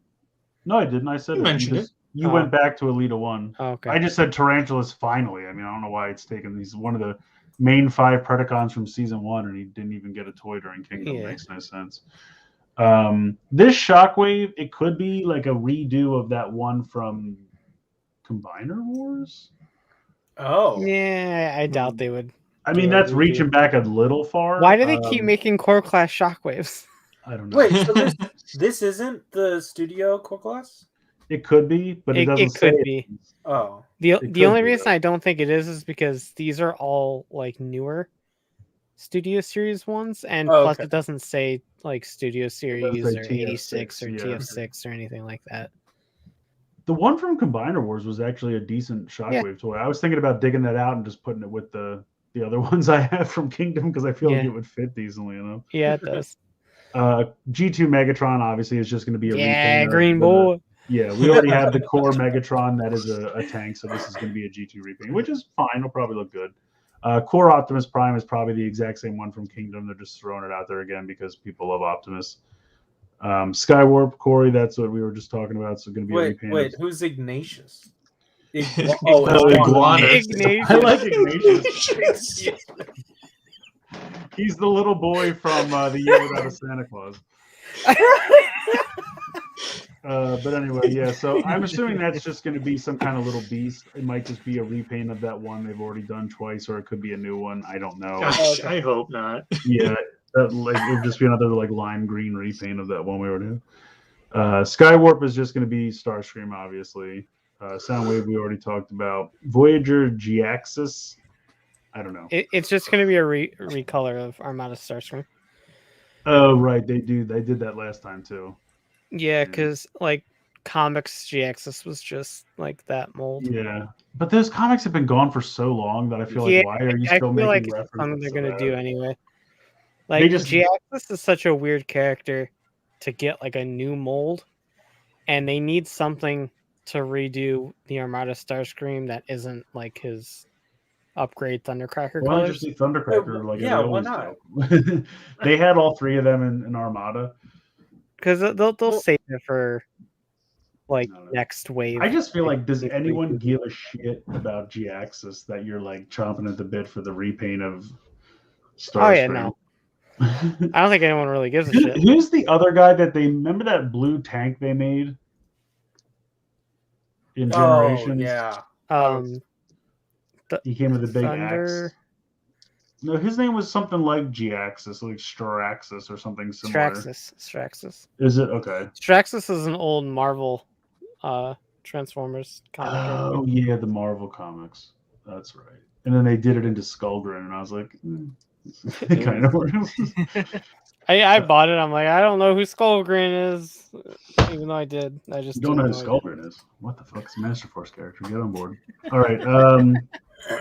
No, I didn't. I said You it. mentioned it. You Oh. went back to Elita 1. Oh, okay. I just said Tarantulas finally. I mean, I don't know why it's taken. He's one of the main 5 Predacons from season 1, and he didn't even get a toy during Kingdom. Yeah. Makes no sense. This Shockwave, it could be like a redo of that one from Combiner Wars. Oh, Yeah, I doubt they would. I mean, Yeah, that's redo. reaching back a little far. Why do they keep making core class shockwaves? I don't know. wait. So this isn't the studio core class? It could be, but it doesn't could say. be. Oh, The could only be, reason I don't think it is because these are all like newer Studio Series ones, and Oh, plus okay. it doesn't say like Studio Series say or TF6, 86 or yeah. TF6 or anything like that. The one from Combiner Wars was actually a decent Shockwave toy. I was thinking about digging that out and just putting it with the other ones I have from Kingdom because I feel like Yeah. it would fit decently enough. Yeah, it does. G2 Megatron obviously is just going to be a Yeah, repaint of green the- boy. Yeah, we already have the core Megatron that is a tank, so this is going to be a G2 repaint, which is fine. It'll probably look good. Core Optimus Prime is probably the exact same one from Kingdom. They're just throwing it out there again because people love Optimus. Skywarp, Corey, that's what we were just talking about. So going to be a repaint. wait. Who's Ignatius? Iguana. Ignatius. I like Ignatius. He's the little boy from The Year Without a Santa Claus. But anyway, yeah. So I'm assuming that's just going to be some kind of little beast. It might just be a repaint of that one they've already done twice, or it could be a new one. I don't know. Gosh, I hope not. Yeah, it would just be another like lime green repaint of that one we already have. Skywarp is just going to be Starscream, obviously. Soundwave we already talked about. Voyager G-Axis. I don't know. It's just going to be a recolor of Armada Starscream. Oh right, they did that last time too. Yeah, because like comics G-Axis was just like that mold. Yeah, but those comics have been gone for so long that I feel like Yeah, why are you I still feel like making it's references? something they're to gonna that? do anyway. They Like just- G-Axis is such a weird character to get like a new mold, and they need something to redo the Armada Starscream that isn't like his upgrade Thundercracker Why don't you colors. just see Thundercracker? Like yeah, they why always not? do. They had all 3 of them in Armada. Because they'll save it for like No. next wave. I just feel like, does Like, anyone redo. give a shit about G-Axis that you're like chomping at the bit for the repaint of Starscream? Oh yeah, no. I don't think anyone really gives a shit. Who's the other guy that they remember that blue tank they made in Generations? yeah. He came with a big Thunder... axe. No, his name was something like G-Axis, like Straxis or something similar. Straxus. Is it? Okay. Straxus is an old Marvel Transformers comic. Oh, yeah, the Marvel comics. That's right. And then they did it into Skullgrin, and I was like, it kind of works. I bought it. I'm like, I don't know who Skullgrin is, even though I did. I just You don't know who didn't Skullgrin is. What the fuck is a Master Force character? Get on board. All right.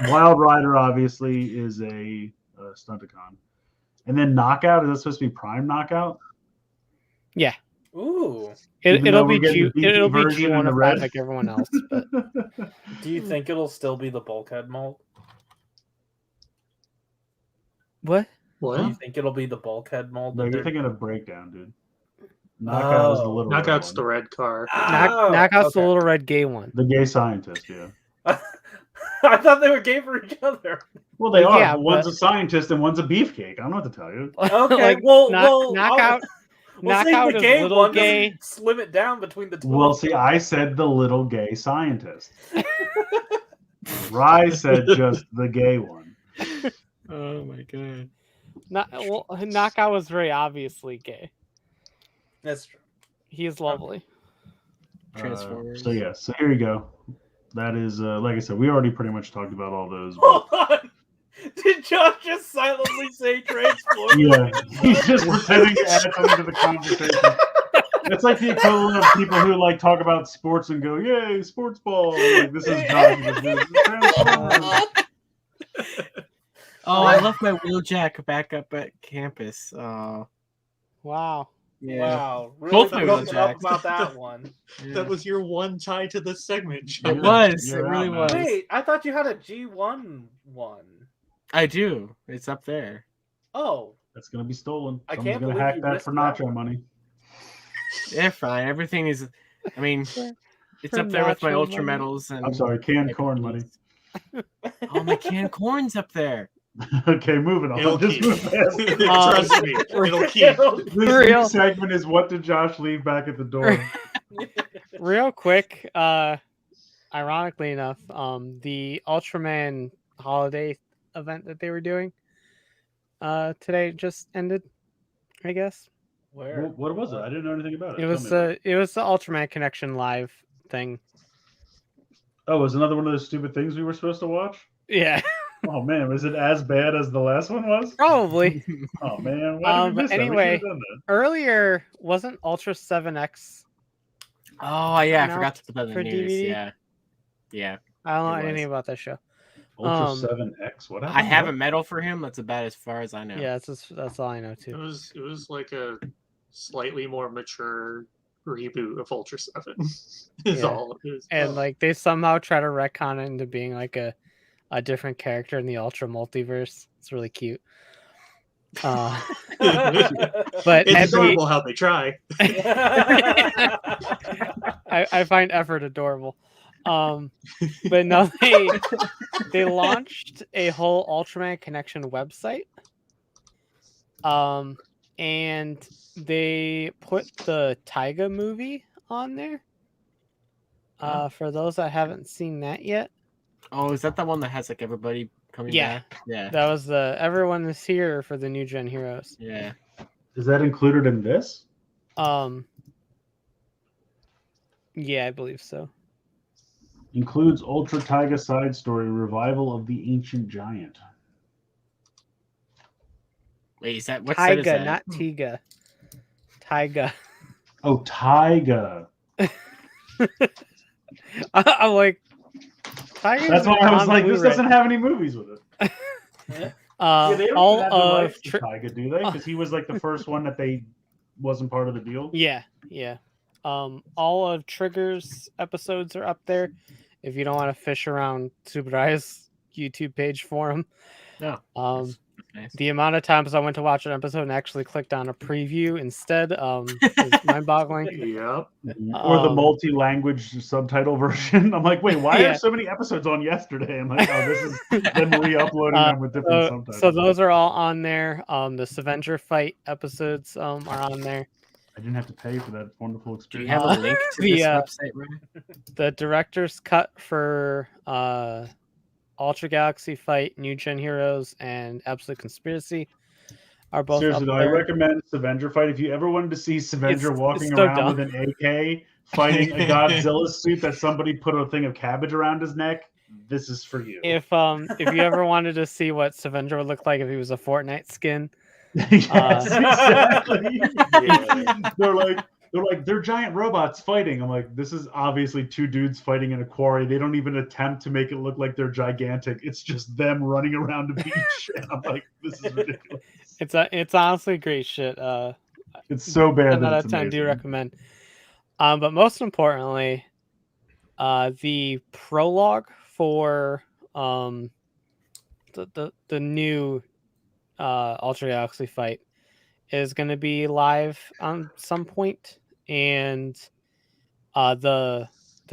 Wild Rider obviously is a Stunticon. And then Knockout, is that supposed to be Prime Knockout? Ooh. Even It'll though we're be getting the it'll be version in the G105 red? like everyone else. But Do you think it'll still be the bulkhead mold? what? Do you What? think it'll be the bulkhead mold? No, that you're they're- thinking of Breakdown, dude. Knockout is the Oh. little Knockout's red the one. red car. Knockout's the okay. little red gay one. The gay scientist, yeah. I thought they were gay for each other. Well, they are. Yeah, but one's but- a scientist and one's a beefcake. I don't know what to tell you. Okay, well, Knockout. We'll say Knockout the is gay little one gay. doesn't slim it down between the two. Well, see, I said the little gay scientist. Rye said just the gay one. Oh my god. Knockout was very obviously gay. That's true. He is lovely. Transformers. So yeah, so here you go. That is, like I said, we already pretty much talked about all those. Hold on. Did Josh just silently say Transformers? Yeah, he's just pretending to add something to the conversation. It's like the equivalent of people who like talk about sports and go, "Yay, sports ball!" Like this is Josh. This is Transformers. Oh, I left my wheeljack back up at campus. Oh, Wow. yeah. Wow. Really Both my broken up Wheeljacks. about that one. That was your one tie to this segment, John. It was. It You're really out, man. was. Wait, I thought you had a G1 one. I do. It's up there. Oh, That's gonna be stolen. I Someone's can't gonna believe hack you that risked for that nacho one. money. Yeah, fine. Everything is. I mean, it's For up there with my nacho ultra money? medals and. I'm sorry, canned corn money. Oh, my canned corn's up there. Okay, moving on. It'll Just keep. move past. Trust me, it'll keep. This Real. new segment is what did Josh leave back at the door? Real quick, ironically enough, the Ultraman holiday event that they were doing today just ended, I guess. Where? What was it? I didn't know anything about it. It was Tell me. the Ultraman Connection live thing. Oh, it was another one of those stupid things we were supposed to watch? Yeah, Oh man, was it as bad as the last one was? probably. Oh man, why did we miss that? We Anyway, should've done that. Earlier wasn't Ultra 7X. Oh, yeah. I Announced forgot to put that in for the news. DVD? Yeah. Yeah. I don't know It was. anything about that show. Ultra 7X. What happened? I have a medal for him. That's about as far as I know. Yeah, that's all I know It too. was like a slightly more mature reboot of Ultra 7. Is Yeah. all it is. And like they somehow try to retcon it into being like a different character in the Ultra multiverse. It's really cute. But It's adorable how they try. I find effort adorable. But no, they launched a whole Ultraman Connection website. And they put the Taiga movie on there. For those that haven't seen that yet. Oh, is that the one that has like everybody coming Yeah. back? Yeah. That was the Everyone is Here for the New Gen Heroes. Yeah. Is that included in this? Yeah, I believe so. Includes Ultra Taiga side story revival of the ancient giant. Wait, is that what set is Taiga, that? not Tiga. Taiga. Oh, Taiga. I'm like, Taiga. That's why I was like, this doesn't have any movies with it. Yeah, they don't all have the of rights to Taiga, do they? Because he was like the first one that they wasn't part of the deal. Yeah. All of Trigger's episodes are up there. If you don't want to fish around Tsuburai's YouTube page for them. No. Nice. The amount of times I went to watch an episode and actually clicked on a preview instead is mind-boggling. Yep. Or the multi-language subtitle version. I'm like, wait, why Yeah. are so many episodes on yesterday? I'm like, oh, this is them re-uploading them with different subtitles. So those are all on there. The Avenger fight episodes are on there. I didn't have to pay for that wonderful Do you experience. have a link to the, this website, Ryan? The director's cut for Ultra Galaxy Fight, New Gen Heroes, and Absolute Conspiracy are both Seriously, up though, there. I recommend Avenger fight. If you ever wanted to see Avenger It's walking so around dumb. with an AK fighting a Godzilla suit that somebody put a thing of cabbage around his neck, this is for you. If you ever wanted to see what Avenger would look like if he was a Fortnite skin, Yes, exactly. They're giant robots fighting. I'm like, this is obviously two dudes fighting in a quarry. They don't even attempt to make it look like they're gigantic. It's just them running around a beach. And I'm like, this is ridiculous. it's honestly great shit. It's so bad 10 that out it's of 10 do amazing. recommend. But most importantly, the prologue for the new Ultra Galaxy Fight is going to be live on some point, and the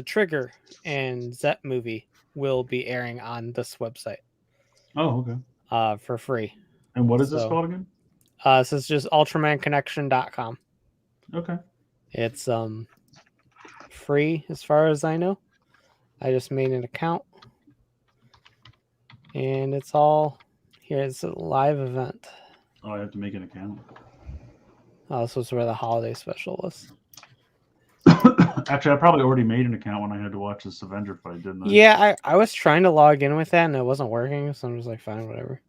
Trigger and Zet movie will be airing on this website. Oh, okay. For free. And what is this So, called again? This is just ultramanconnection.com. Okay. It's free as far as I know. I just made an account, and it's all here. It's a live event. Oh, I have to make an account. Oh, this was where the holiday special was. Actually, I probably already made an account when I had to watch this Avenger fight, didn't I? Yeah, I was trying to log in with that and it wasn't working, so I'm just like, fine, whatever.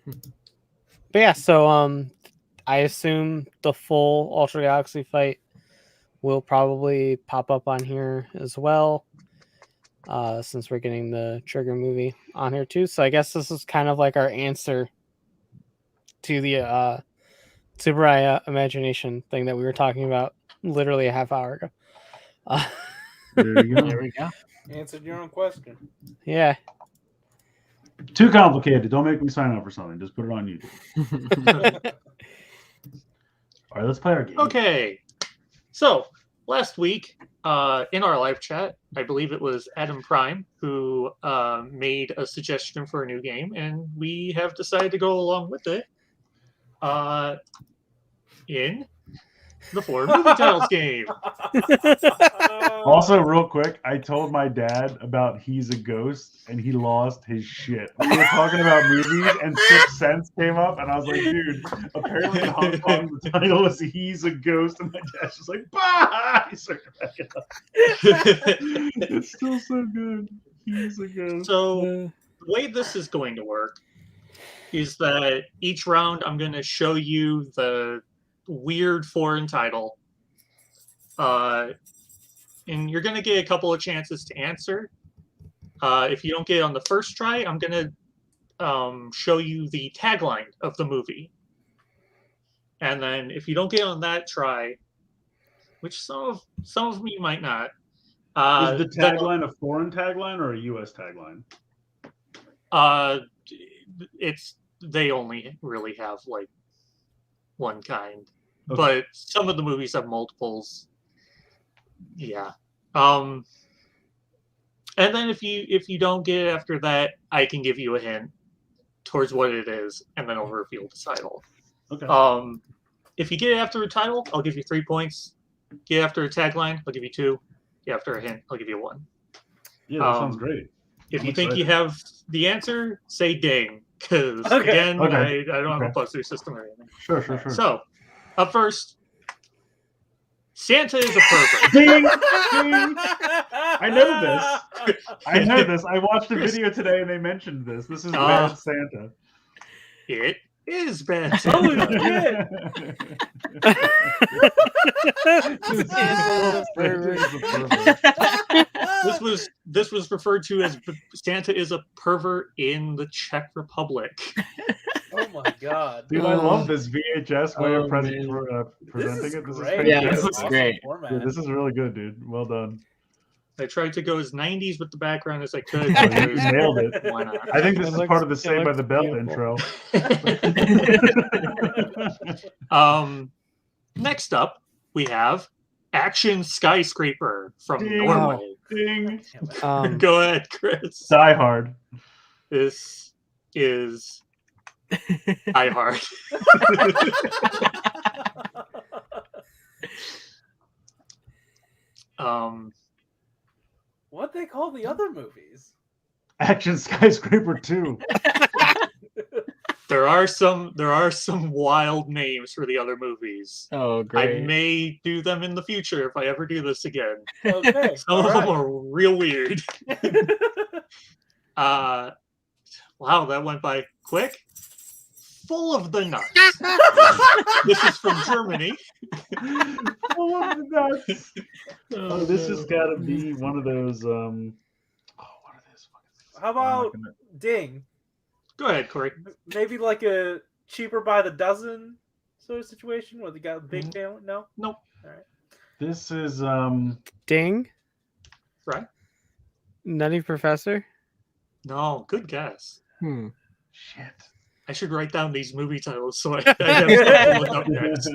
But yeah, so I assume the full Ultra Galaxy fight will probably pop up on here as well, since we're getting the Trigger movie on here too. So I guess this is kind of like our answer to the SHWAAAH imagination thing that we were talking about literally a half hour ago. There you go. There we go. Answered your own question. Yeah. Too complicated. Don't make me sign up for something. Just put it on YouTube. All right, let's play our game. Okay. So last week, in our live chat, I believe it was Adam Prime who made a suggestion for a new game, and we have decided to go along with it. In the 4 movie titles game. Also, real quick, I told my dad about He's a Ghost, and he lost his shit. We were talking about movies, and 6 Sense came up, and I was like, dude, apparently in Hong Kong, the title was He's a Ghost, and my dad's just like, bah! He started cracking up. It's still so good. He's a Ghost. So, the way this is going to work is that each round I'm going to show you the weird foreign title. And you're going to get a couple of chances to answer. If you don't get it on the first try, I'm going to show you the tagline of the movie. And then if you don't get it on that try, which some of them you might not. Is the tagline a foreign tagline or a U.S. tagline? They only really have like one kind. Okay. But some of the movies have multiples. Yeah. And then if you don't get it after that, I can give you a hint towards what it is, and then I'll reveal the title. Okay. If you get it after a title, I'll give you 3 points. Get after a tagline, I'll give you 2. Get after a hint, I'll give you 1. Yeah, that sounds great. If you think you have the answer, say ding. Because again, I don't have a plus-2 system or anything. Sure. So, up first, Santa is a pervert. Ding! Ding! I know this. I watched a video today and they mentioned this. This is Bad Santa. It is Bad Santa. This was referred to as Santa is a pervert in the Czech Republic. Oh my god. Dude, I love this VHS way of presenting it. This is great. Yeah, this looks great. Dude, this is really good, dude. Well done. I tried to go as 90s with the background as I could. You nailed it. Why not? I think this is part of the Saved by the Bell intro. Next up, we have Action Skyscraper from Ding. Norway. Ding. Go ahead, Chris. Die Hard. This is Die Hard. What they call the other movies? Action Skyscraper 2. There are some wild names for the other movies. Oh, great. I may do them in the future if I ever do this again. Okay. Some of them are real weird. Wow, that went by quick. Full of the nuts. This is from Germany. Full of the nuts. Oh, this has got to be one of those. What are these fucking things? How about Ding? Go ahead, Corey. Maybe like a cheaper by the dozen sort of situation where they got a big talent? No? Nope. All right. This is Ding. Right? Nutty Professor. No, good guess. Shit. I should write down these movie titles so I have something to look up next.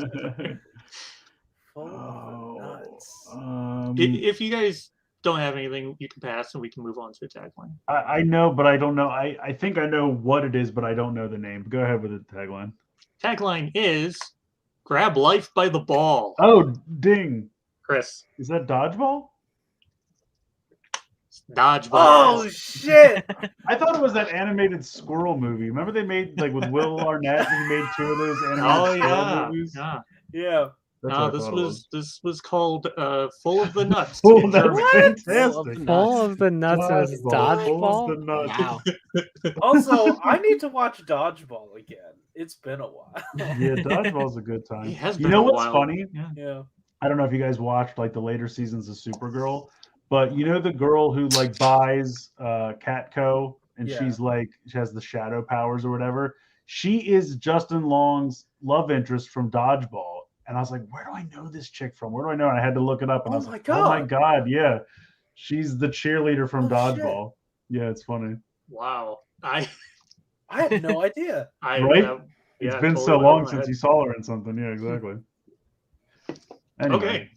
Full of nuts. If you guys don't have anything, you can pass and we can move on to the tagline. I know, but I don't know. I think I know what it is, but I don't know the name. Go ahead with the tagline. Tagline is Grab Life by the Ball. Oh, Ding. Chris. Is that Dodgeball? Dodgeball. Oh, shit. I thought it was that animated squirrel movie. Remember they made, like, with Will Arnett, he made 2 of those animated squirrel movies? Yeah. Yeah. That's No, what I thought it was. this was called Full of the Nuts Oh, in that's German. fantastic. Full of the nuts and it's Dodgeball. Full of dodgeball. the nuts. Wow. Also, I need to watch Dodgeball again. It's been a while. Yeah, Dodgeball's a good time. It has You been know a what's while. funny? Yeah. Yeah. I don't know if you guys watched like the later seasons of Supergirl, but you know the girl who like buys Catco and Yeah. she's like she has the shadow powers or whatever. She is Justin Long's love interest from Dodgeball. And I was like, where do I know this chick from? Where do I know? And I had to look it up and Oh I was my like, oh my God. God, yeah. She's the cheerleader from Oh, shit. Dodgeball. Yeah, it's funny. Wow. I had no idea. Right? It's been so totally long since you saw her in something. Yeah, exactly. Anyway. Okay.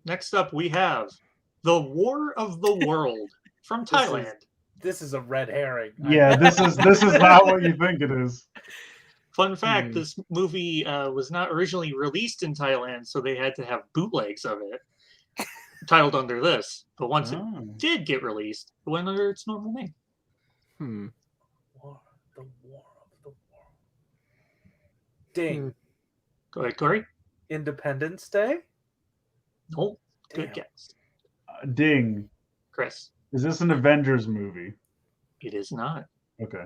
Next up, we have The War of the World from Thailand. This is a red herring. Yeah, this is not what you think it is. Fun fact, this movie was not originally released in Thailand, so they had to have bootlegs of it, titled under this. But once it did get released, it went under its normal name. The War of the World. Ding. Go ahead, Corey. Independence Day? Nope. Damn. Good guess. Ding. Chris. Is this an Avengers movie? It is not. Okay.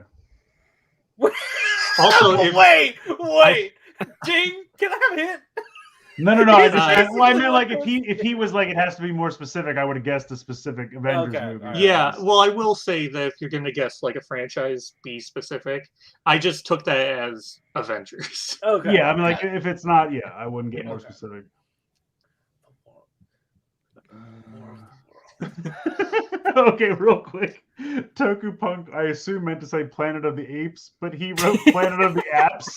Also, wait. Ding. Can I have a hint? No. I meant like if he was like it has to be more specific, I would have guessed a specific Avengers movie. Right. Yeah, well, I will say that if you're going to guess like a franchise, be specific. I just took that as Avengers. Okay. Yeah, I mean, like if it's not, yeah, I wouldn't get more specific. Okay, real quick. Toku Punk, I assume meant to say Planet of the Apes, but he wrote Planet of the Apps.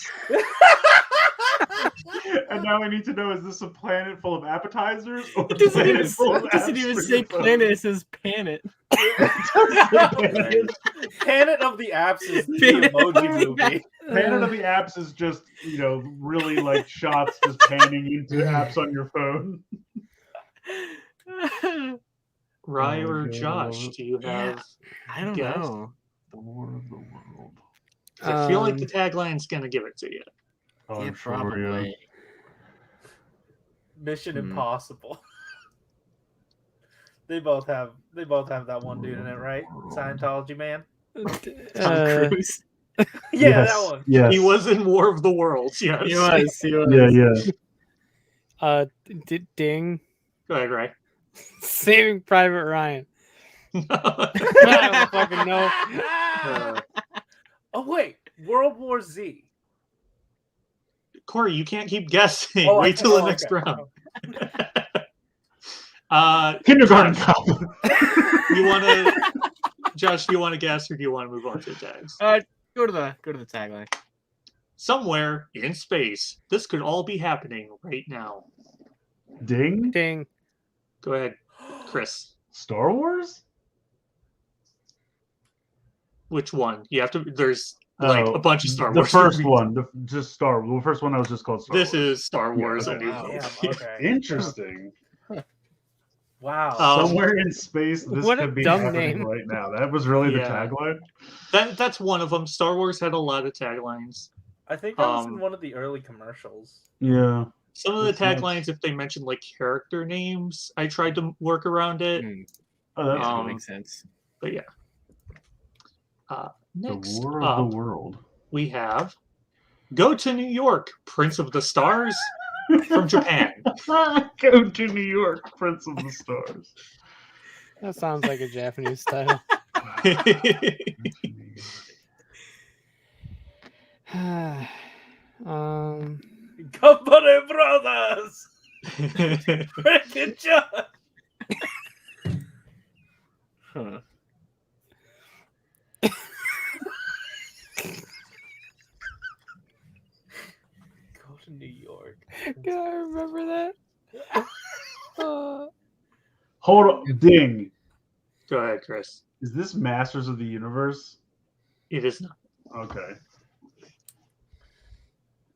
And now I need to know: is this a planet full of appetizers? Or It doesn't even say planet; it says planet. Planet of the Apps is the emoji movie. Planet of the Apps is just really like shots just panning into apps on your phone. Rye or Josh, do you have? I don't know. The War of the World. I feel like the tagline's gonna give it to you. Oh, Yeah, I'm sure, probably. yeah. Mission Impossible. They both have that one dude in it, right? Scientology man. Tom Cruise. Yeah, that one. Yes. He was in War of the Worlds. Yes. He was. Yeah. Ding. Go ahead, Ray. Saving Private Ryan. I don't fucking know. Oh wait, World War Z. Corey, you can't keep guessing. Oh, Wait till the next round. Kindergarten Josh, Cop. Josh, do you want to guess or do you want to move on to the tags? Go to the tagline. Somewhere in space, this could all be happening right now. Ding. Ding. Go ahead, Chris. Star Wars? Which one? You have to. There's like a bunch of Star Wars. The first movies. one, just Star Wars. The first one that was just called Star Wars. This is Star Wars: A New Damn, Hope. okay. Interesting. Wow. Somewhere in space, this What a could be dumb happening name. right now. That was really the Yeah. tagline. That's one of them. Star Wars had a lot of taglines. I think that was in one of the early commercials. Yeah. Some of the That's nice. taglines, if they mentioned like character names, I tried to work around it. Oh, that's That cool. makes sense. But yeah. Next The War up, of the World. we have Go to New York, Prince of the Stars from Japan. Go to New York, Prince of the Stars. That sounds like a Japanese title. Company Brothers! Freaking John! Huh. Go to New York. Can I remember that? Hold on. Ding. Go ahead, Chris. Is this Masters of the Universe? It is not. Okay.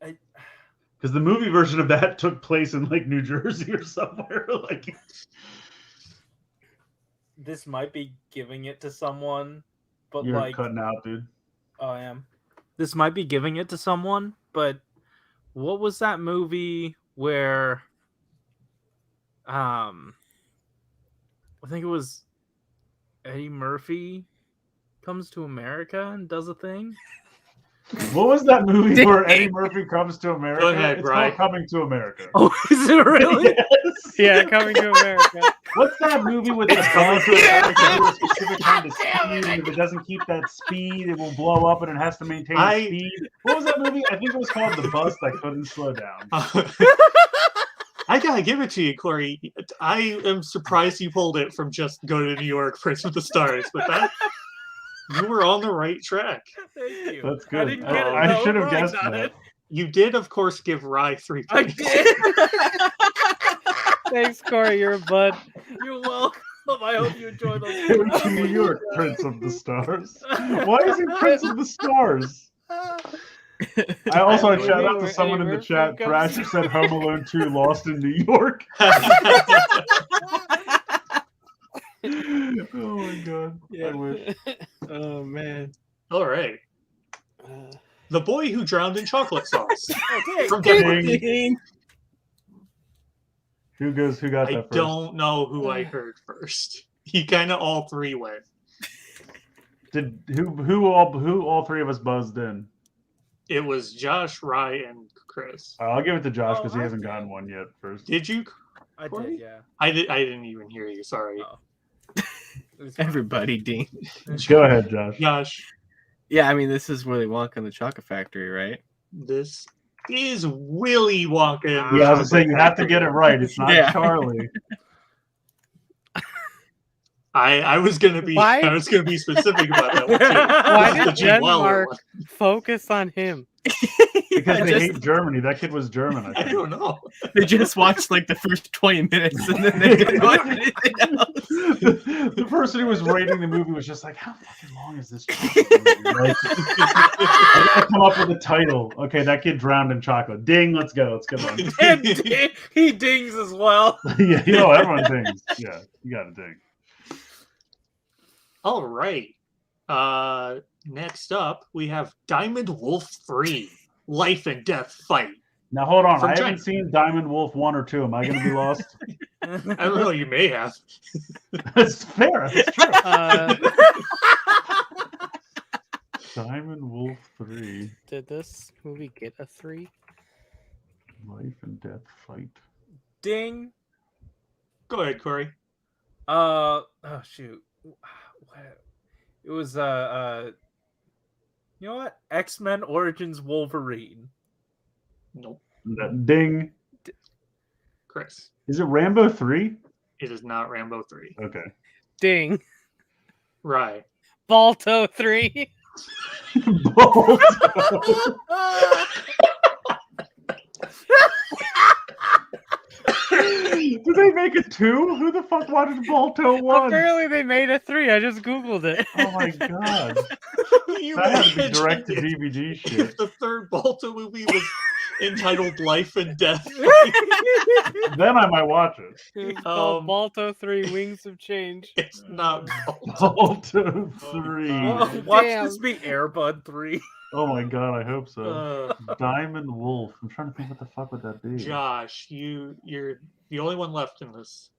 I- Because the movie version of that took place in like New Jersey or somewhere. Like, This might be giving it to someone, but you're like, cutting out, dude. oh, I am. This might be giving it to someone, but what was that movie where I think it was Eddie Murphy comes to America and does a thing. What was that movie where Eddie Murphy comes to America? Go ahead, it's Bri. called Coming to America. Oh, is it really? Yes. Yeah, Coming to America. What's that movie with the bus that has to do a specific kind of speed, and if it doesn't keep that speed, it will blow up, and it has to maintain the speed? What was that movie? I think it was called The Bus That Couldn't Slow Down. I gotta give it to you, Corey. I am surprised you pulled it from just Go to New York, Prince of the Stars, but that you were on the right track. Thank you. That's good. I didn't get it. I should have right guessed on that. it. You did, of course, give Rye 3 I points. did. Thanks, Corey. You're a bud. You're welcome. I hope you enjoy those. Go to New York, Prince of the Stars. Why is he Prince of the Stars? I also shout out to someone in the chat. Thrasher said Home Alone 2 Lost in New York. Oh my god. I wish. Oh man. All right. The Boy Who Drowned in Chocolate Sauce. Okay. From Denmark. Who got that I first? don't know who I heard first. You kind of all three went. Did who all three of us buzzed in? It was Josh, Rye, and Chris. I'll give it to Josh because he I hasn't did. gotten one yet first. Did you? I Corey? did, yeah. I didn't even hear you. Sorry. Oh. It was fine. Everybody, Dean. Go ahead, Josh. Josh, Yeah, I mean, this is Willy Wonka and the Chocolate Factory, right? this is Willy Wonka. Yeah, I was saying you have to get it right. It's not Yeah. Charlie. I was gonna be Why? I was gonna be specific about that one too. Why This is did the Gene Wilder Denmark focus on him? Because I they just- hate Germany. That kid was German, I I think. don't know. They just watched like the first 20 minutes and then they didn't watch anything else. The person who was rating the movie was just like, how fucking long is this chocolate movie? Like, I gotta come up with a title. Okay, that kid drowned in chocolate. Ding, let's go. Let's get one. And he dings as well. Yeah, you know, everyone dings. Yeah, you gotta ding. All right. Next up, we have Diamond Wolf 3, Life and Death Fight. Now hold on. From I haven't China. seen Diamond Wolf 1 or 2. Am I gonna be lost? I don't know, you may have. That's fair. That's true. Diamond Wolf 3, Did this movie get a 3? Life and Death Fight. Ding. Go ahead, Corey. Oh shoot. What? It was you know what? X-Men Origins Wolverine. Nope. Ding. Chris. Is it Rambo 3? It is not Rambo 3. Okay. Ding. Right. Balto 3. Bolt. Did they make a 2? Who the fuck wanted Balto 1? Apparently they made a 3. I just googled it. Oh my god. You That had to be mentioned direct to it. DVD If shit. the third Balto movie was entitled Life and Death, Then I might watch it. It's called Um, Balto 3 Wings of Change. it's not Balto. Balto 3. Watch Damn. this be Airbud 3. Oh my god, I hope so. Uh, Diamond Wolf. I'm trying to think what the fuck would that be. Josh, you're the only one left in this.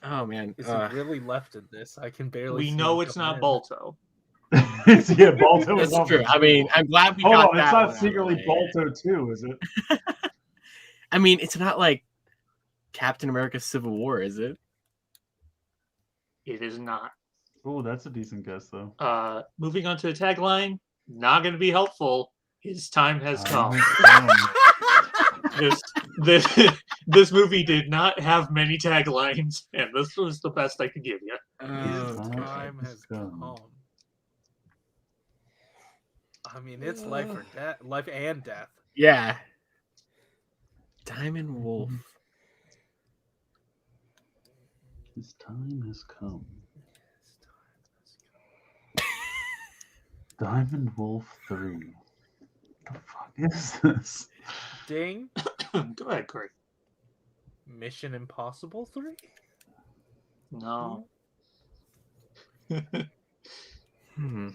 Oh man. Is he really left in this? I can barely. We see know him it's coming not in. Balto. Yeah, Balto is That's off true. the I mean, table. I'm glad we Hold got on, that it's one not out of secretly the way. Balto 2, is it? I mean, it's not like Captain America Civil War, is it? It is not. Oh, that's a decent guess though. Moving on to the tagline. Not going to be helpful. His time has come. This movie did not have many taglines, and this was the best I could give you. His Oh, time it's has come. come. I mean, it's life or death, life and death. Yeah. Diamond Wolf. His time has come. Diamond Wolf 3. What the fuck is this? Ding. Go ahead, Corey. Mission Impossible 3. No. Hmm.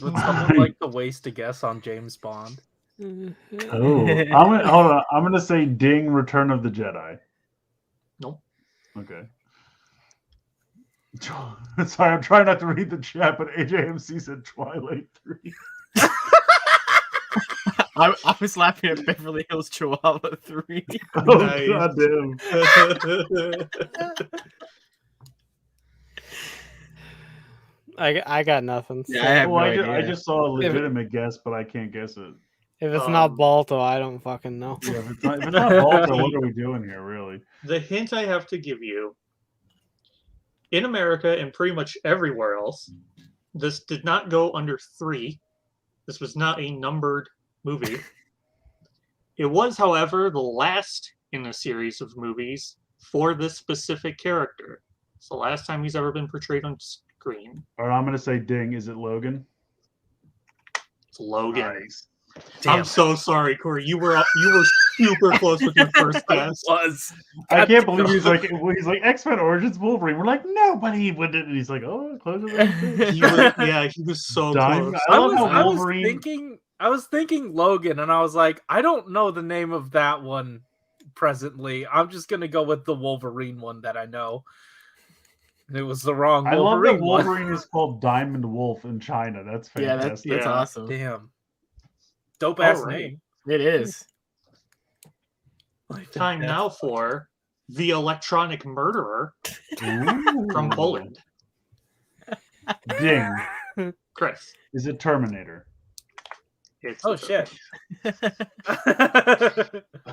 Would someone like to waste a guess on James Bond? Oh, hold on. I'm gonna say Ding, Return of the Jedi. Nope. Okay. Sorry, I'm trying not to read the chat, but AJMC said Twilight 3. I was laughing at Beverly Hills Chihuahua 3. Oh, Nice. goddamn. I got nothing. Yeah, I have Well, no I idea. just saw a legitimate guess, but I can't guess it. If it's not Balto, I don't fucking know. Yeah, if it's not Balto, what are we doing here, really? The hint I have to give you, in America and pretty much everywhere else, this did not go under 3. This was not a numbered movie. It was, however, the last in a series of movies for this specific character. It's the last time he's ever been portrayed on screen. All right, I'm gonna say Ding. Is it Logan? It's Logan. Nice. I'm so sorry, Corey. You were super close with your first guess. I can't believe he's like X-Men Origins Wolverine. We're like, nobody would. And he's like, oh, close it. He was so Dime. close. I was thinking Logan, and I was like, I don't know the name of that one presently. I'm just gonna go with the Wolverine one that I know. And it was the wrong Wolverine. I love that Wolverine is called Diamond Wolf in China. That's fantastic. Yeah, that's awesome. Damn. Dope ass name. It is. Time now for the electronic murderer from Poland. Ding. Chris. Is it Terminator? Oh shit. I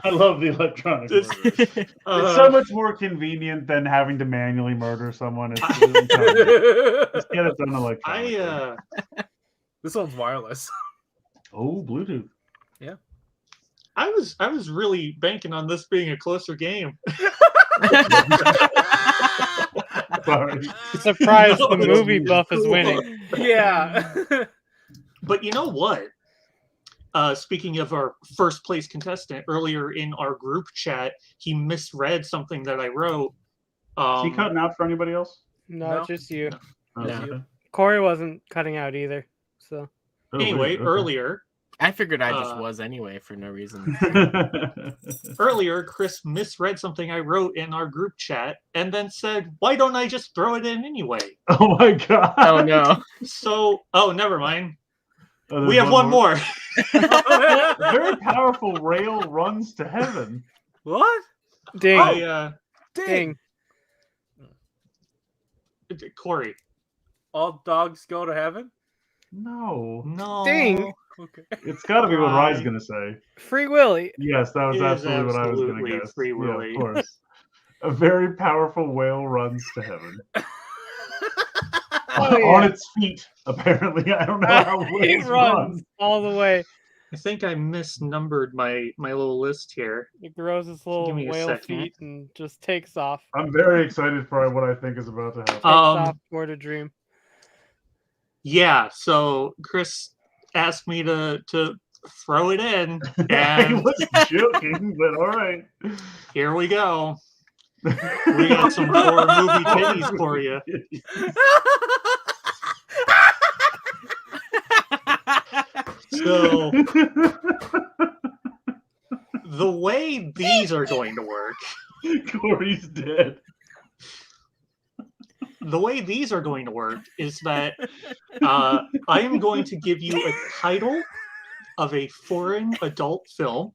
love the electronic murder. It's so much more convenient than having to manually murder someone. Just get it done electronically. This one's wireless. Oh, Bluetooth. Yeah. I was really banking on this being a closer game. Sorry. Surprised the movie buff is winning. Yeah. But you know what? Speaking of our first place contestant, earlier in our group chat, he misread something that I wrote. Is he cutting out for anybody else? No, just you. No. No. Corey wasn't cutting out either. So Anyway, earlier, I figured I just was anyway for no reason. Earlier, Chris misread something I wrote in our group chat and then said, why don't I just throw it in anyway? Oh my god. Oh no. So, never mind. Oh, we have one more. A very powerful rail runs to heaven. What? Ding. Ding. Corey. All dogs go to heaven? No. Ding. Okay. It's got to be what Rye's going to say. Free Willy. Yes, that was absolutely what I was going to guess. Free Willy. Yeah, of course. A very powerful whale runs to heaven. On its feet, apparently. I don't know how it runs all the way. I think I misnumbered my little list here. It grows its little whale second. feet and just takes off. I'm very excited for what I think is about to happen. Takes off toward a dream. Yeah, so Chris asked me to throw it in. I And was joking, but all right. here we go. We got some horror movie titties for you. So the way these are going to work, Corey's dead. the way these are going to work is that I am going to give you a title of a foreign adult film.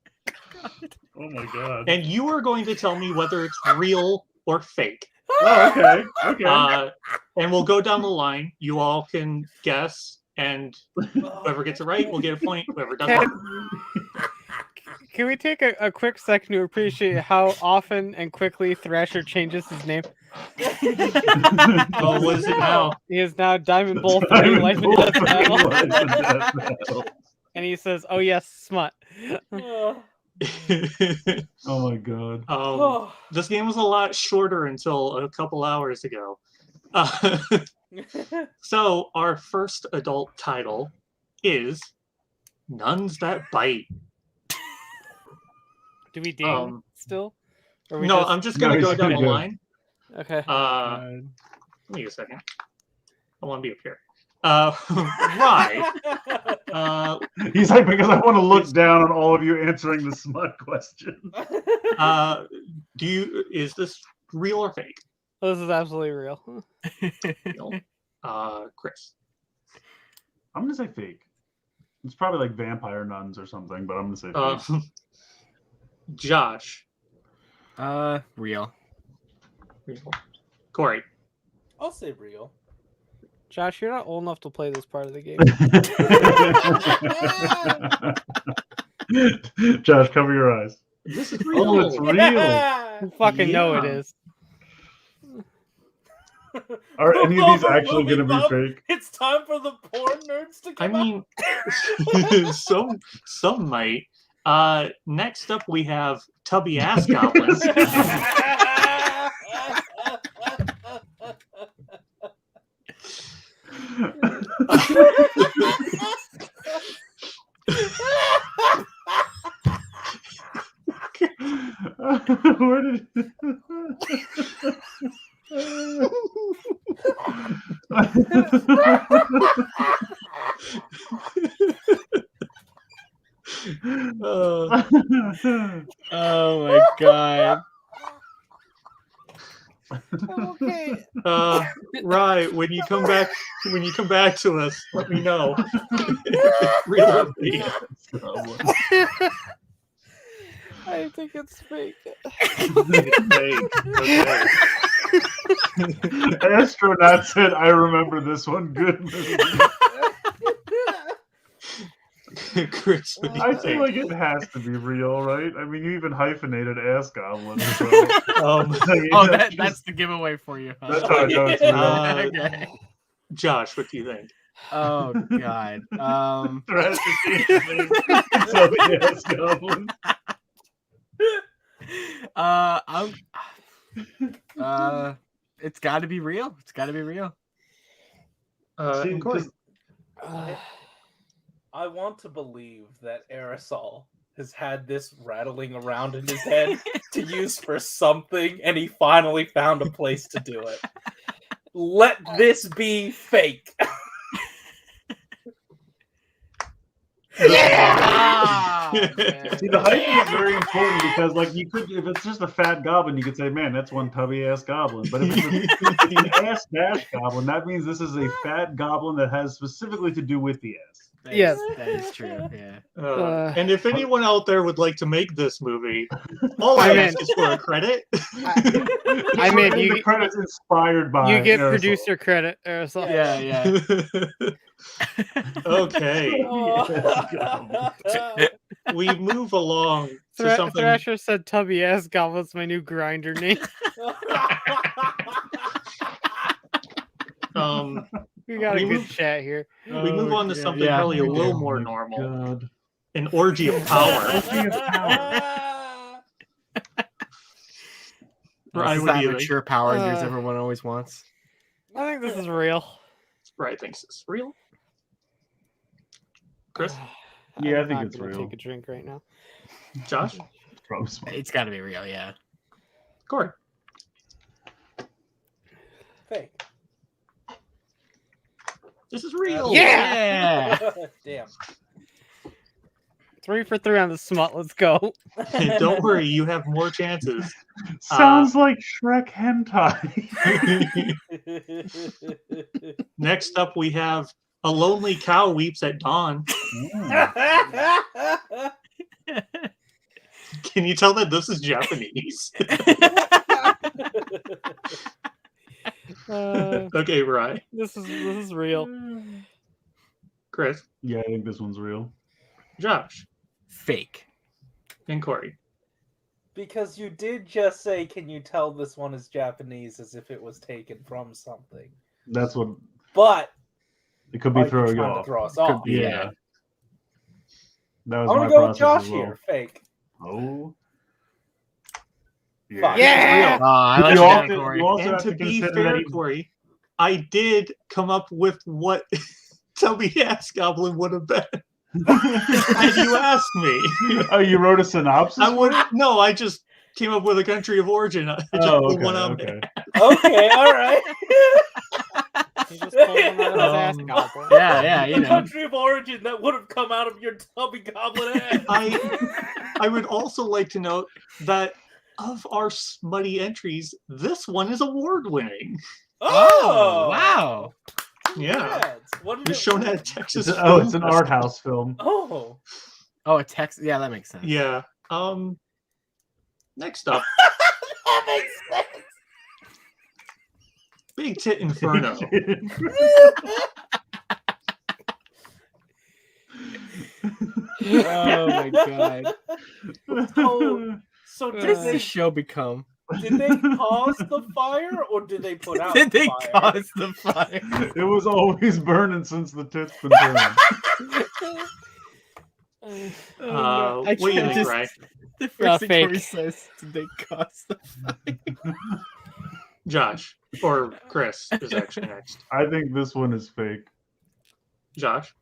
Oh my god. And you are going to tell me whether it's real or fake. Oh, okay. Okay. And we'll go down the line. You all can guess, and whoever gets it right will get a point. Whoever doesn't. Can we take a quick second to appreciate how often and quickly Thrasher changes his name? Oh, what is it now? He is now Diamond Bull 3 Diamond Life and Bull Death 3 Battle. Life and Death Battle. And he says, "Oh yes, smut." Oh my god. This game was a lot shorter until a couple hours ago. So our first adult title is Nuns That Bite. Do we ding still? Or we No, I'm just gonna go down the go. line. Okay. Give me a second. I want to be up here. Right. He's like, because I want to look down on all of you answering the smut question. Is this real or fake? This is absolutely real. Real. Chris. I'm gonna say fake. It's probably like vampire nuns or something, but I'm gonna say fake. Josh. Real. Real. Corey. I'll say real. Josh, you're not old enough to play this part of the game. Josh, cover your eyes. This is real. Oh, it's real. You fucking know it is. Are any of these actually going to be fake? It's time for the porn nerds to come out. some might. Next up, we have Tubby Ass Goblins. Where did Oh my god. Okay. Right, when you come back to us, let me know. Real fake. I think it's fake. Okay. Astronaut said, I remember this one. Good movie. Chris, what do you I think? feel like it has to be real, right? I mean, you even hyphenated ass goblin. So, That's the giveaway for you. Huh? That's how I know it's real. Okay. Josh, what do you think? Oh god. So the ass goblin. It's got to be real. It's got to be real. See, I want to believe that Aresol has had this rattling around in his head to use for something, and he finally found a place to do it. Let this be fake. Yeah! See, the hype is very important because, like, you could, if it's just a fat goblin, you could say, "Man, that's one tubby ass goblin." But if it's an ass dash goblin, that means this is a fat goblin that has specifically to do with the ass. Yes. That is true. Yeah. And if anyone out there would like to make this movie, all I ask is for a credit. I mean, The credits inspired by. You get Aerosol. producer credit, Aresol. Yeah. Okay. We move along to something. Thrasher said Tubby Ass Goblin's my new grinder name. We got a good chat here. We move on to something probably a little more normal. God. An orgy of power. Right, what that mature power there's everyone always wants. I think this is real. Right, thinks it's real. Chris? Yeah, I I'm think not it's gonna real. Take a drink right now. Josh? It's got to be real, yeah. Corey? Fake. This is real. Yeah! Damn. 3 for 3 on the smut. Let's go. Don't worry, you have more chances. Sounds like Shrek hentai. Next up, we have A Lonely Cow Weeps at Dawn. Can you tell that this is Japanese? Okay, right. This is real. Chris? Yeah, I think this one's real. Josh? Fake. And Corey? Because you did just say, can you tell this one is Japanese as if it was taken from something? That's what. But It could be are throwing you you trying to off. throw us off? Yeah. That was I'm my gonna go with process Josh as well. here. Fake. Oh. Fuck. Yeah! I like You that, also- Corey. you also And have to to be consider fair, that he- Corey, I did come up with what Tubby Ass Goblin would have been. And you asked me. Oh, you wrote a synopsis? I just came up with a country of origin. I just pulled one out. Okay. Okay, all right. He just pulled one out of his ass goblin. Yeah, you The know. country of origin that would have come out of your tubby goblin ass. I would also like to note that of our smutty entries, this one is award-winning. Oh, Wow. Yeah. Congrats. What did It was it shown win? at Texas. It's Film an Festival. art house film. Oh. Oh, a text. Yeah, that makes sense. Yeah. Next up, That makes sense. Big Tit Inferno. Oh my god. So What did does they, this show become? did they cause the fire or did they put out Did the they fire? cause the fire? It was always burning since the tits been burning. What do you think, Ray? The first thing fake. Corey says, did they cause the fire? Josh or Chris is actually next. I think this one is fake. Josh.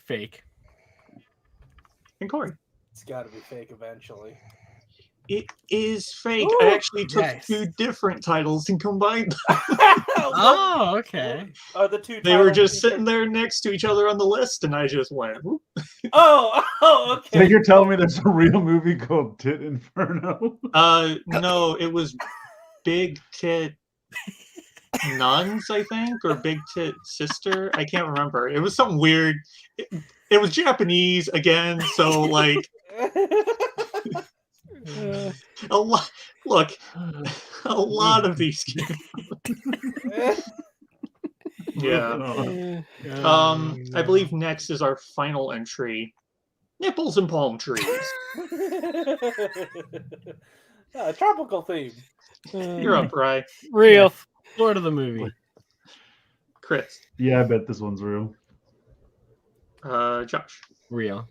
Fake. And Corey. It's got to be fake eventually. It is fake. Ooh, I actually took nice. 2 different titles and combined them. Oh, okay. Are the two They were titles just featured- sitting there next to each other on the list, and I just went, whoop. Oh, So okay. you're telling me there's a real movie called Tit Inferno? No, it was Big Tit Nuns, I think, or Big Tit Sister. I can't remember. It was something weird. It was Japanese again, so like a lot. Look, a lot of these. Yeah. I believe next is our final entry. Nipples and palm trees. Tropical theme. You're up, Rye. Real. Lord of the movie. Chris. Yeah, I bet this one's real. Josh. Real.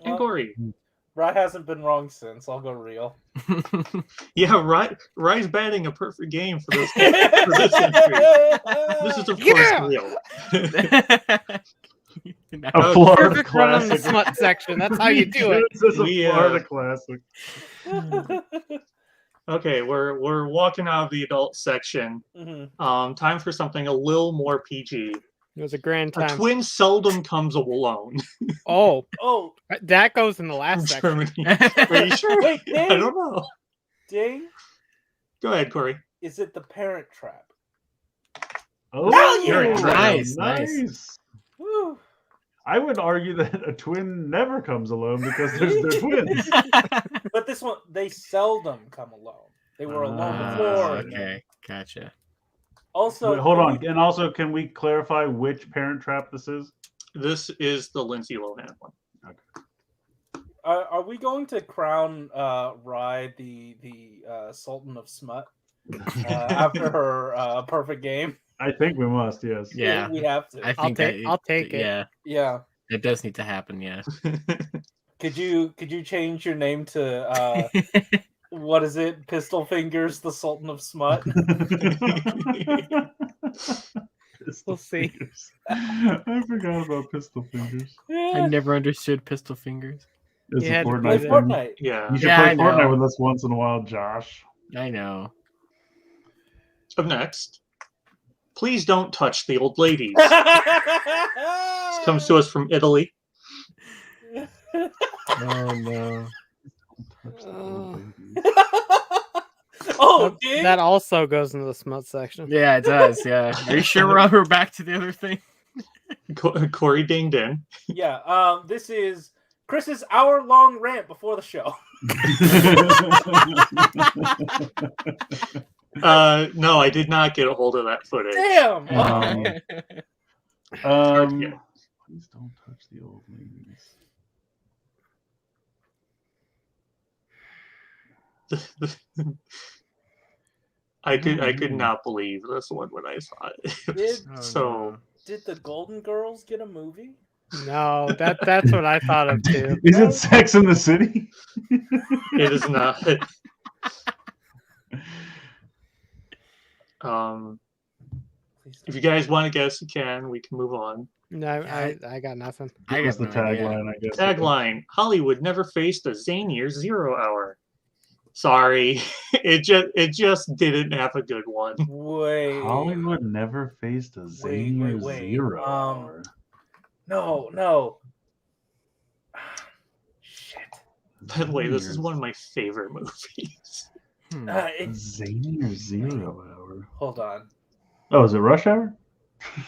And Corey. Rye hasn't been wrong since. I'll go real. Yeah, Rye's batting a perfect game for this entry. This is, of course, real. A Florida Perfect run on the classic. smut section. That's how you do it. This is a We, Florida classic. Okay, we're walking out of the adult section. Mhm. Time for something a little more PG. It was a grand A time. twin seldom comes alone. Oh, Oh, that goes in the From last section. Germany. Are you sure? Wait, I Dave. don't know. ding. Go ahead, Corey. Is it the Parent Trap? Oh, You're nice, nice. nice. Woo. I would argue that a twin never comes alone because they're twins. But this one, they seldom come alone. They were alone Ah, before. Okay, gotcha. Also, Wait, hold can on. we- And also, can we clarify which Parent Trap this is? This is the Lindsay Lohan one. Are we going to crown Rye the Sultan of Smut after her perfect game? I think we must, yes. Yeah. We have to. I think I'll take it. Yeah, Yeah. it does need to happen. Yeah. Could you change your name to what is it? Pistol Fingers, the Sultan of Smut. We'll see. Fingers. I forgot about Pistol Fingers. I never understood pistol fingers. It's You a had to Play Fortnite thing. Fortnite. Yeah. You should Yeah, play I know. Fortnite with us once in a while, Josh. I know. Up next, please don't touch the old ladies. This comes to us from Italy. Oh no. Oh, dang. That also goes into the smut section. Yeah, it does. Yeah. Are you sure we're back to the other thing? Corey dinged in. Yeah. This is Chris's hour-long rant before the show. No, I did not get a hold of that footage. Damn. Yeah. Please don't touch the old ladies. I could not believe this one when I saw it. It was Did- Oh, so no. Did the Golden Girls get a movie? No, that's what I thought of too. Is it Sex in the City? it is not. If you guys want to guess, you can. We can move on. No, I got nothing. I That was got the no idea. tagline, I guess. Tagline: Hollywood never faced a zanier 0 hour. Sorry, it just didn't have a good one. Wait. Hollywood never faced a zany or zero hour. No. Shit. By the way, this is one of my favorite movies. Zany or zero hour. Hold on. Oh, is it Rush Hour?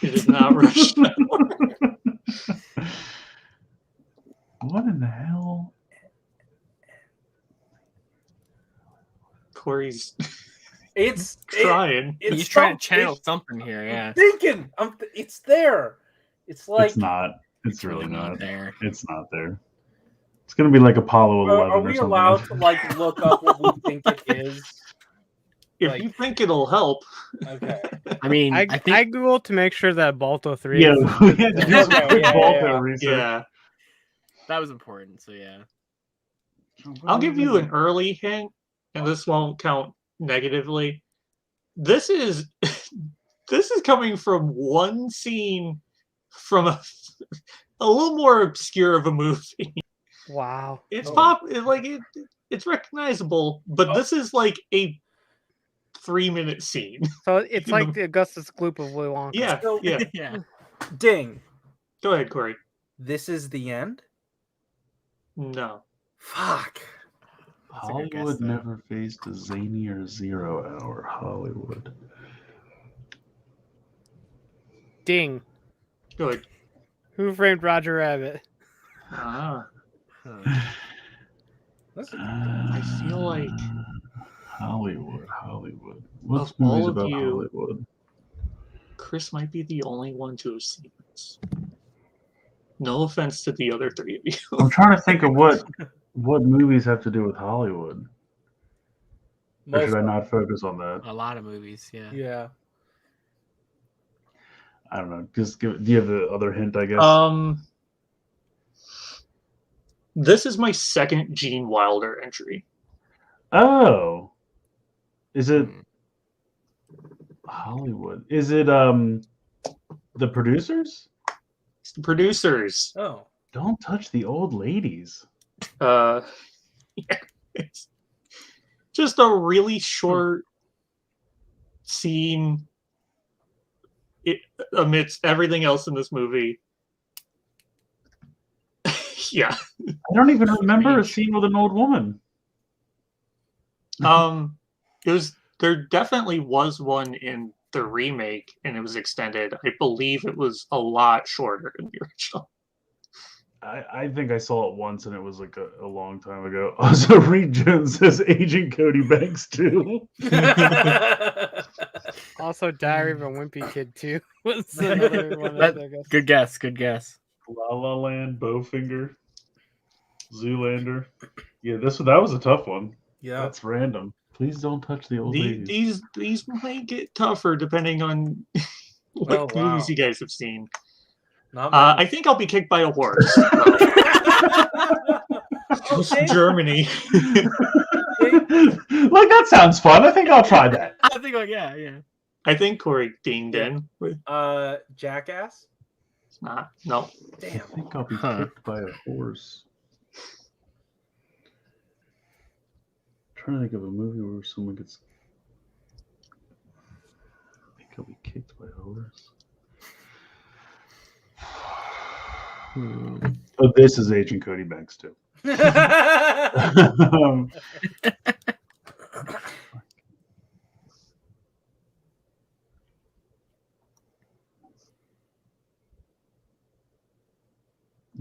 It is not Rush Hour. What in the hell? Corey's It's trying. He's trying to channel something here. Yeah, thinking. It's there. It's like It's not. It's really not. there. It's not there. It's gonna be like Apollo 11 Are we or something. allowed to like look up what we think it is? If you think it'll help. Okay. I mean, I think googled to make sure that Balto 3 Yeah, exists. we had to do some Okay, quick yeah, Balto yeah. research. Yeah. that was important. So yeah. I'll give you an early hint, and this won't count negatively. This is coming from one scene from a little more obscure of a movie. Wow. It's Oh. it's recognizable, but this is like a 3-minute scene. So it's like the Augustus Gloop of Willy Wonka. Yeah, So- yeah. Yeah. Ding. Go ahead, Corey. This is the end? No. Fuck. That's a good guess, Hollywood though. never faced a zany or zero hour. Hollywood. Ding. Go ahead. Who Framed Roger Rabbit? Ah, I feel like- Hollywood. What's Of all movies of about you- Hollywood? Chris might be the only one to have seen this. No offense to the other three of you. I'm trying to think of what movies have to do with Hollywood. Or should I not focus on that? A lot of movies. Yeah. Yeah. I don't know. Just do you have the other hint? I guess. This is my second Gene Wilder entry. Oh, is it Hmm. Hollywood? Is it the producers? It's the producers. Oh. Don't touch the old ladies. Yeah, it's just a really short scene amidst everything else in this movie. Yeah. I don't even remember a scene with an old woman. There definitely was one in the remake, and it was extended. I believe it was a lot shorter than the original. I think I saw it once, and it was like a long time ago. Also, Reed Jones says Agent Cody Banks too. Also, Diary of a Wimpy Kid 2 was another one. I guess. Good guess. Good guess. La La Land, Bowfinger, Zoolander. Yeah, that was a tough one. Yeah. That's random. Please don't touch the old ladies. These might get tougher depending on what movies you guys have seen. I think I'll be kicked by a horse. Germany. Like, that sounds fun. I think I'll try that. I think. Yeah. I think Corey dinged in. Jackass? It's not. No. Damn. I think I'll be kicked by a horse. I'm trying to think of a movie where someone gets. I think I'll be kicked by a horse. Oh, this is Agent Cody Banks too.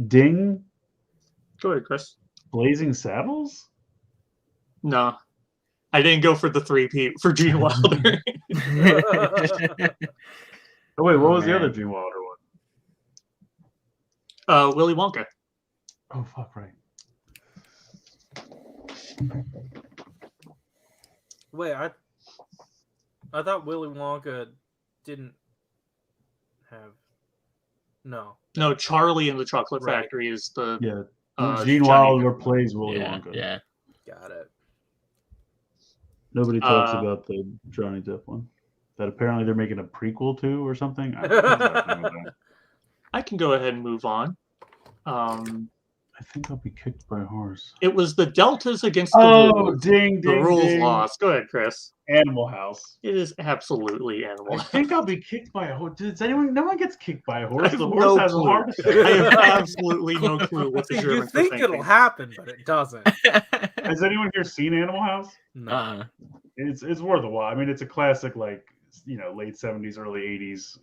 Ding. Go ahead, Chris. Blazing Saddles? No. I didn't go for the 3P for Gene Wilder. Oh wait, what was the man. other Gene Wilder one? Willy Wonka. Oh fuck, right. Wait, I thought Willy Wonka didn't have. No. No, Charlie and the Chocolate Right. Factory is the Yeah. Johnny Gene Wilder plays Willy Yeah. Wonka. Yeah. Got it. Nobody talks about the Johnny Depp one. That apparently they're making a prequel to or something. I don't know what's happening with that. I can go ahead and move on. I think I'll be kicked by a horse. It was the deltas against the rules. Ding, The ding, rules ding. lost. Go ahead, Chris. Animal House. It is absolutely Animal I House. think I'll be kicked by a horse. Does anyone? No one gets kicked by a I horse. have The horse no has clue. a heart attack. I have absolutely no clue what the You Germans are think thinking. it'll happen, but it doesn't. Has anyone here seen Animal House? No. It's worth a while. I mean, it's a classic, like, late 70s, early 80s,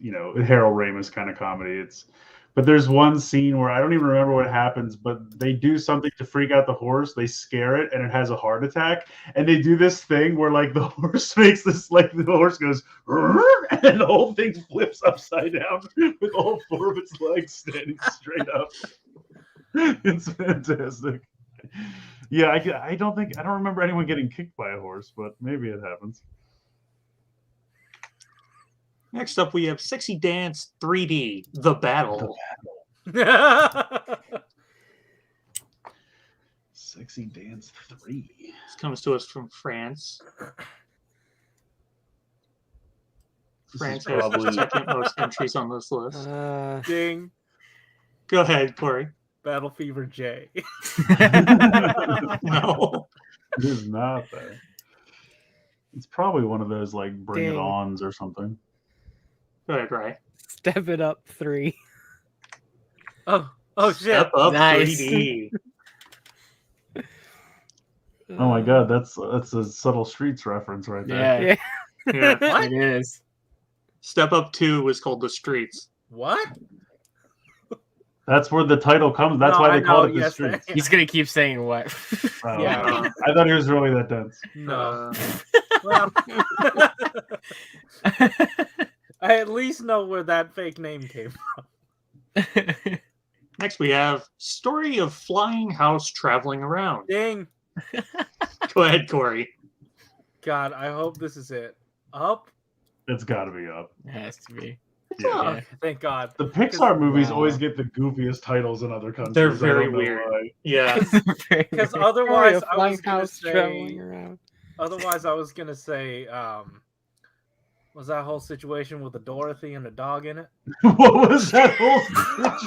Harold Ramis kind of comedy. But there's one scene where I don't even remember what happens, but they do something to freak out the horse. They scare it, and it has a heart attack. And they do this thing where, like, the horse makes this, like, the horse goes, and the whole thing flips upside down with all four of its legs standing straight up. It's fantastic. Yeah, I don't remember anyone getting kicked by a horse, but maybe it happens. Next up, we have Sexy Dance 3D, The Battle. Sexy Dance 3. This comes to us from France. France has the second most entries on this list. Ding. Go ahead, Corey. Battle Fever J. No. It is not that. It's probably one of those, like, Bring It Ding. Ons or something. Go ahead, Ray. Step It Up 3. Oh shit. Step Up Nice. 3D. Oh my god, that's a Subtle Streets reference right there. Yeah, Yeah. Yeah. it is. Step Up 2 was called The Streets. What? That's where the title comes. That's No, why I they call know, it The yes, Streets. He's gonna keep saying what? Oh, Yeah. I thought he was really that dense. No. Uh, Well, I at least know where that fake name came from. next, we have Story of Flying House Traveling Around. Ding. Go ahead, Corey. God, I hope this is it. Up? It's got to be up. It has to be. Yeah. Oh, thank God. The Pixar movies Wow. always get the goofiest titles in other countries. They're I very don't know weird. why. Yeah. Because Story otherwise, of I Flying was gonna House traveling say. around. Otherwise, I was gonna say. Was that whole situation with the Dorothy and the dog in it? What was that whole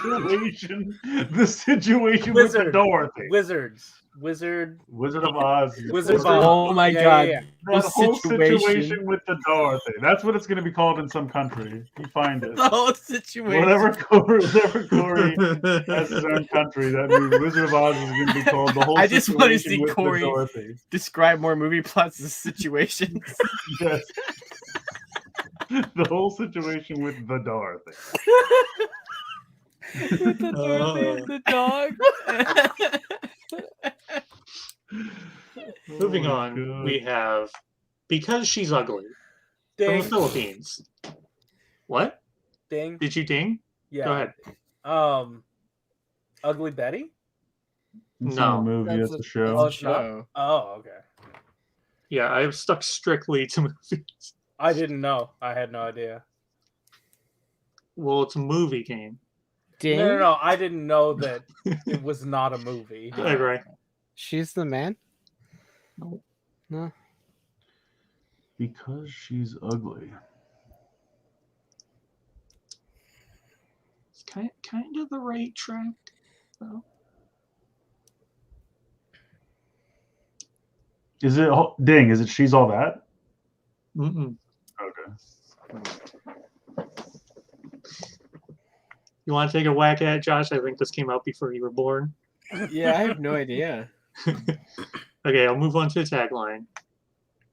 situation? The situation with the Wizard. Dorothy. Wizard. Wizard of Oz. Wizard of That Oz. Oh my Yeah, god. yeah, whole situation. situation with the Dorothy. That's what it's going to be called in some country. You find it. The whole situation. Whatever Corey has his own country, that movie Wizard of Oz is going to be called the whole I just want to situation see with the Corey Dorothy. describe more movie plots as situations. Yes. The whole situation with the Dorothy. With the Dorothy and the dog. Moving Oh my on, God. we have Because She's Ugly from Ding. the Philippines. What? Ding. Did you ding? Yeah. Go ahead. Ugly Betty. It's No. not a movie, That's it's a a- show. Oh, show. Oh, okay. Yeah, I'm stuck strictly to movies. I didn't know. I had no idea. Well, it's a movie game. Ding. No. I didn't know that it was not a movie. Go ahead, Ray. She's the man? No. No. Because she's ugly. It's kind of the right track, though. Is it Ding? Is it She's All That? Mm-mm. Okay. You want to take a whack at it, Josh? I think this came out before you were born. Yeah, I have no idea. Okay, I'll move on to the tagline.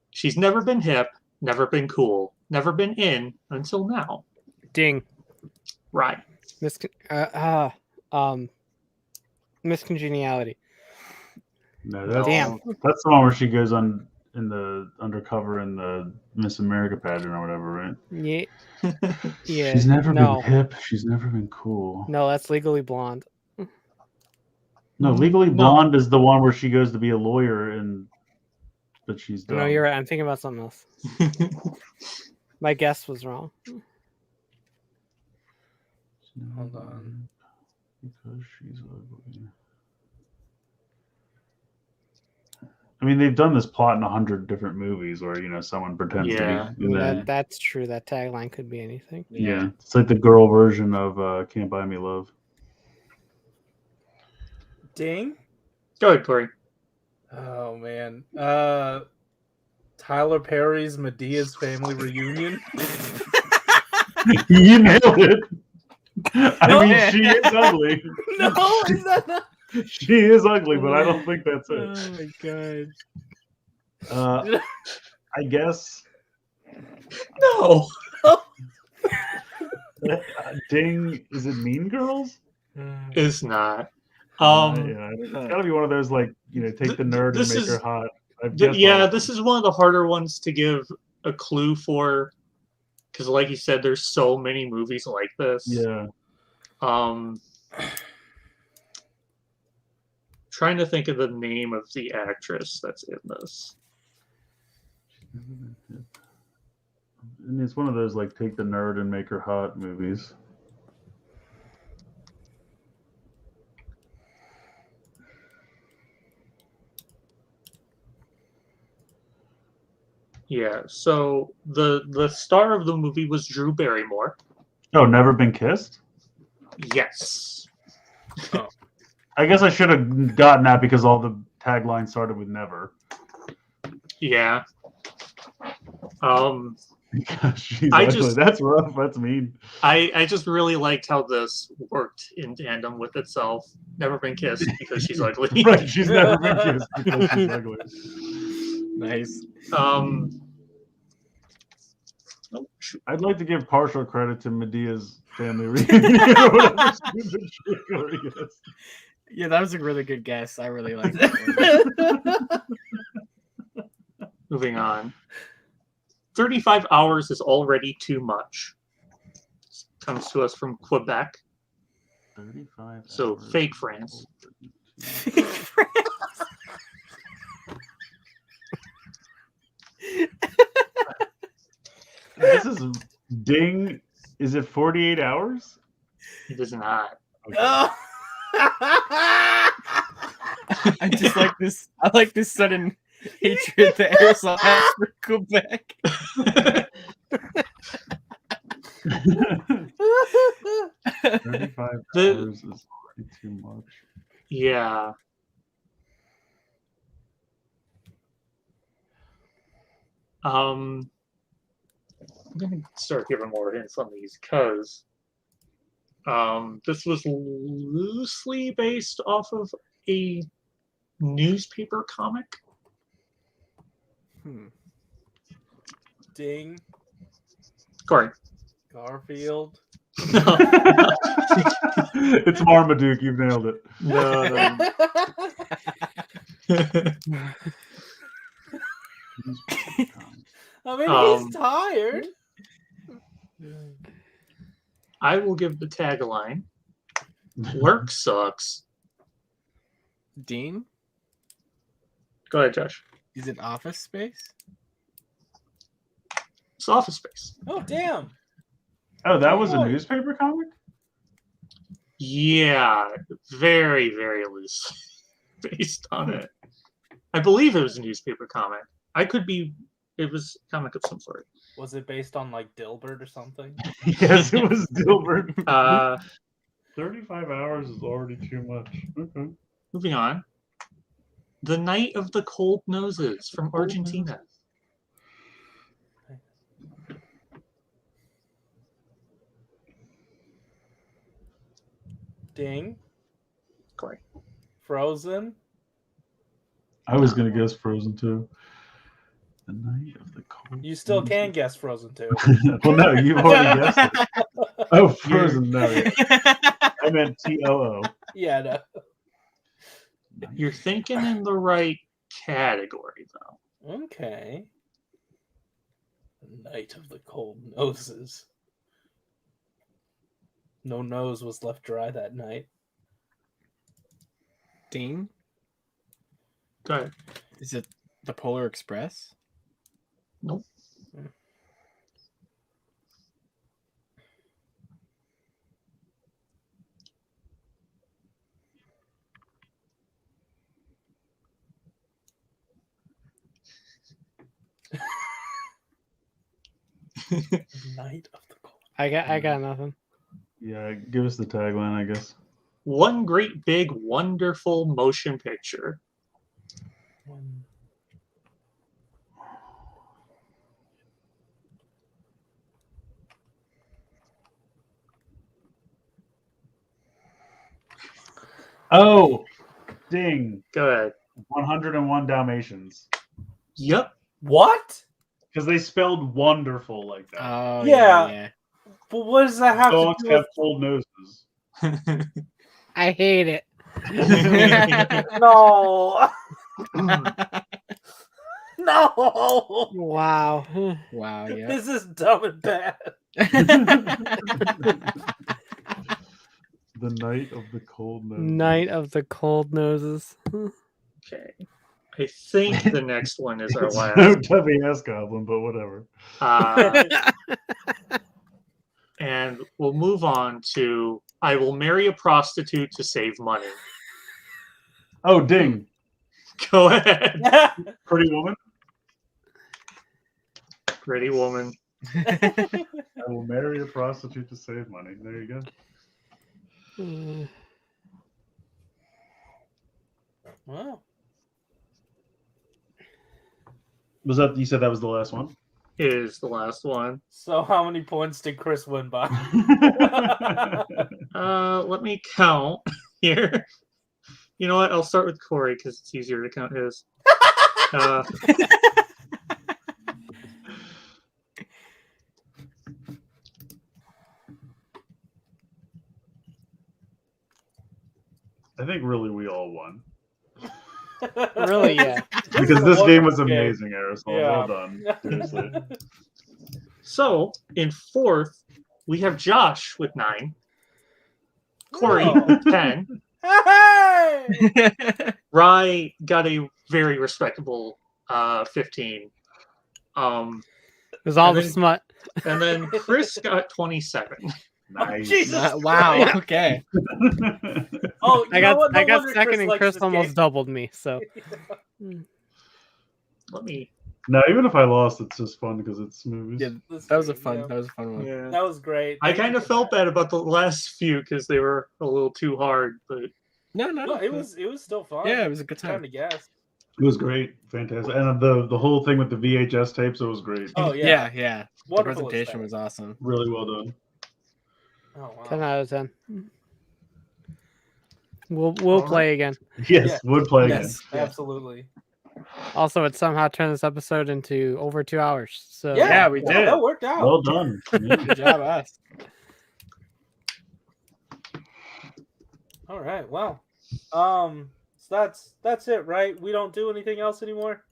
She's never been hip, never been cool, never been in until now. Ding. Right. Miscongeniality. No, that's Damn. That's the one where she goes on in the undercover in the Miss America pageant or whatever, right? Yeah. Yeah. She's never no. been hip. She's never been cool. No, that's Legally Blonde. No, Legally No. Blonde is the one where she goes to be a lawyer but she's dumb. No, you're right. I'm thinking about something else. My guess was wrong. Hold on. Because she's ugly. I mean, they've done this plot in 100 different movies where, someone pretends Yeah. to be. And then, That's true. That tagline could be anything. yeah. It's like the girl version of Can't Buy Me Love. Ding. Go ahead, Corey. Oh man. Tyler Perry's Medea's Family Reunion. You nailed it. I No. mean, she is ugly. No, is that not? She is ugly, but I don't think that's it. Oh my god. I guess. No. Ding. Is it Mean Girls? It's not. Yeah, it's gotta be one of those, like, take the nerd and this make is- her hot. I've guessed all Yeah, of this them. is one of the harder ones to give a clue for, because, like you said, there's so many movies like this. Yeah. Trying to think of the name of the actress that's in this. And it's one of those, like, take the nerd and make her hot movies. Yeah, so the star of the movie was Drew Barrymore. Oh, Never Been Kissed? Yes. I guess I should have gotten that because all the taglines started with never. Yeah. Because she's I ugly. just- That's rough. That's mean. I just really liked how this worked in tandem with itself. Never been kissed because she's ugly. Right, she's never been kissed because she's ugly. Nice. Oh, shoot. I'd like to give partial credit to Medea's Family Reunion or whatever stupid shit Corey is. Yeah, that was a really good guess. I really like that one. Moving on. 35 hours is already too much. This comes to us from Quebec. 35 So, hours. fake France. This is Ding. Is it 48 hours? It is not. Okay. Oh. I just like this. I like this sudden hatred that Aresol has for Quebec. 35 The- hours is way too much. Yeah. I'm gonna start giving more hints on these because this was loosely based off of a newspaper comic. Ding. Corey. Garfield. No, It's Marmaduke. You've nailed it. no. I mean, he's tired. I will give the tagline. Work sucks. Dean, Go ahead, Josh. is it Office Space? It's Office Space. Oh, damn. Oh, that was a Oh. newspaper comic? Yeah, very, very loose based on it. I believe it was a newspaper comic. I could be. It was a comic of some sort. Was it based on like Dilbert or something? Yes, it was Dilbert. 35 hours is already too much. Okay. Moving on. The Night of the Cold Noses from Argentina. Ding. Corey. Frozen. I was going to guess Frozen too. The Night of the Cold. You still can guess Frozen too. Well, no, you've already guessed it. Oh, Frozen, no. I meant TOO. Yeah, no. You're thinking in the right category, though. Okay. The Night of the Cold Noses. No nose was left dry that night. Dean, Go ahead. is it the Polar Express? Nope. Night of the Cold. I got nothing. Yeah, give us the tagline, I guess. One Great Big Wonderful Motion Picture. Oh, ding. Go ahead. 101 Dalmatians. Yep. What? Because they spelled wonderful like that. Oh Yeah. But what does that have Dogs to do have with... cold noses. I hate it. No. No. Wow. Wow, yeah. This is dumb and bad. The Night of the Cold Noses. Night of the Cold Noses. Okay. I think the next one is our It's last. no WS Goblin, but whatever. And we'll move on to I Will Marry a Prostitute to Save Money. Oh, ding. Go ahead. Pretty Woman. Pretty Woman. I will marry a prostitute to save money. There you go. Wow. Was that you said that was the last one? Is the last one. So how many points did Chris win by? Let me count here. You know what? I'll start with Corey because it's easier to count his. I think really we all won. Really, yeah. Because this game was amazing, Aresol. Yeah. Well done. Seriously. So in fourth, we have Josh with 9. Corey Oh. with 10. Hey! Rye got a very respectable 15. It was all And the then- smut. And then Chris got 27. Nice. Jesus. Wow, okay. Oh, I got second, and Chris almost doubled me. So Let me. No, even if I lost, it's just fun because it's movies. Yeah, that was a fun one. Yeah. That was great. I Thank you kind of for felt that. bad about the last few because they were a little too hard, but No, No, it was still fun. Yeah, it was a good Time time. to guess. It was great. Fantastic. And the whole thing with the VHS tapes, it was great. Oh yeah. Yeah. The Wonderful presentation aesthetic. was awesome. Really well done. Oh wow. 10 out of 10. We'll All play again. Yes, Yeah. would play Yes. again. Absolutely. Also, it somehow turned this episode into over 2 hours. So Yeah, we did. That worked out. Well done. Yeah. Good job, us. All right. Well, so that's it, right? We don't do anything else anymore.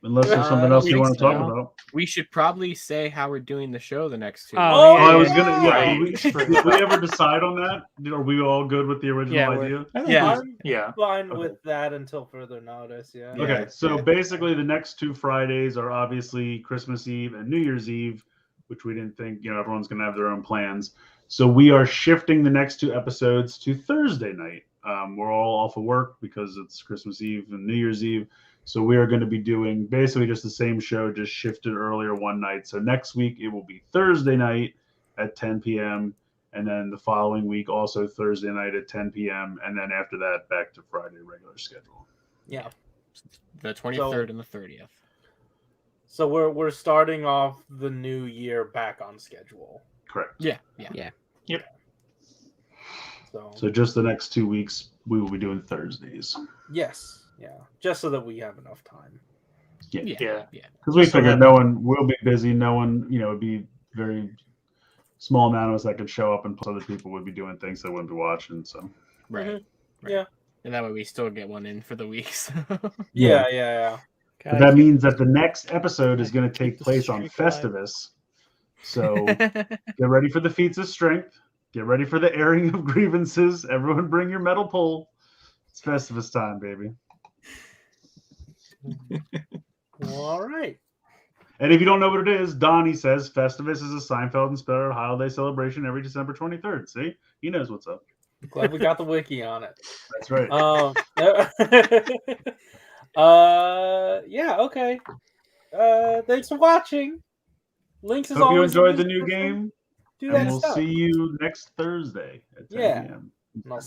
Unless there's something I else don't you want to think talk so. about. We should probably say how we're doing the show the next 2 Oh, Oh, yeah, I was yeah. gonna. Yeah, Right. did we ever decide on that? Are we all good with the original Yeah, we're- idea? Yeah. I'm yeah. fine Okay. with that until further notice. Yeah. Yeah. Okay, so yeah. basically the next 2 Fridays are obviously Christmas Eve and New Year's Eve, which we didn't think, everyone's going to have their own plans. So we are shifting the next 2 episodes to Thursday night. We're all off of work because it's Christmas Eve and New Year's Eve. So we are going to be doing basically just the same show, just shifted earlier one night. So next week it will be Thursday night at 10 p.m. And then the following week also Thursday night at 10 p.m. And then after that back to Friday regular schedule. Yeah. The 23rd and the 30th. So we're starting off the new year back on schedule. Correct. Yeah. So just the next 2 weeks, we will be doing Thursdays. Yes. Yeah. Just so that we have enough time. Yeah. Because we So figured that- no one will be busy. No one, it'd be very small amount of us that could show up, and plus other people would be doing things they wouldn't be watching. So Right. Yeah. And that way we still get one in for the weeks. Yeah. But that means that the next episode is going to take Keep the place on streak alive. Festivus. So get ready for the feats of strength. Get ready for the airing of grievances. Everyone bring your metal pole. It's Festivus time, baby. All right. And if you don't know what it is, Donnie says Festivus is a Seinfeld-inspired holiday celebration every December 23rd. See? He knows what's up. Glad we got the wiki on it. That's right. Yeah, okay. Thanks for watching. Links is Hope you always enjoyed in the new description. game. Do And that we'll stuff. see you next Thursday at 10 Yeah. p.m. And I'll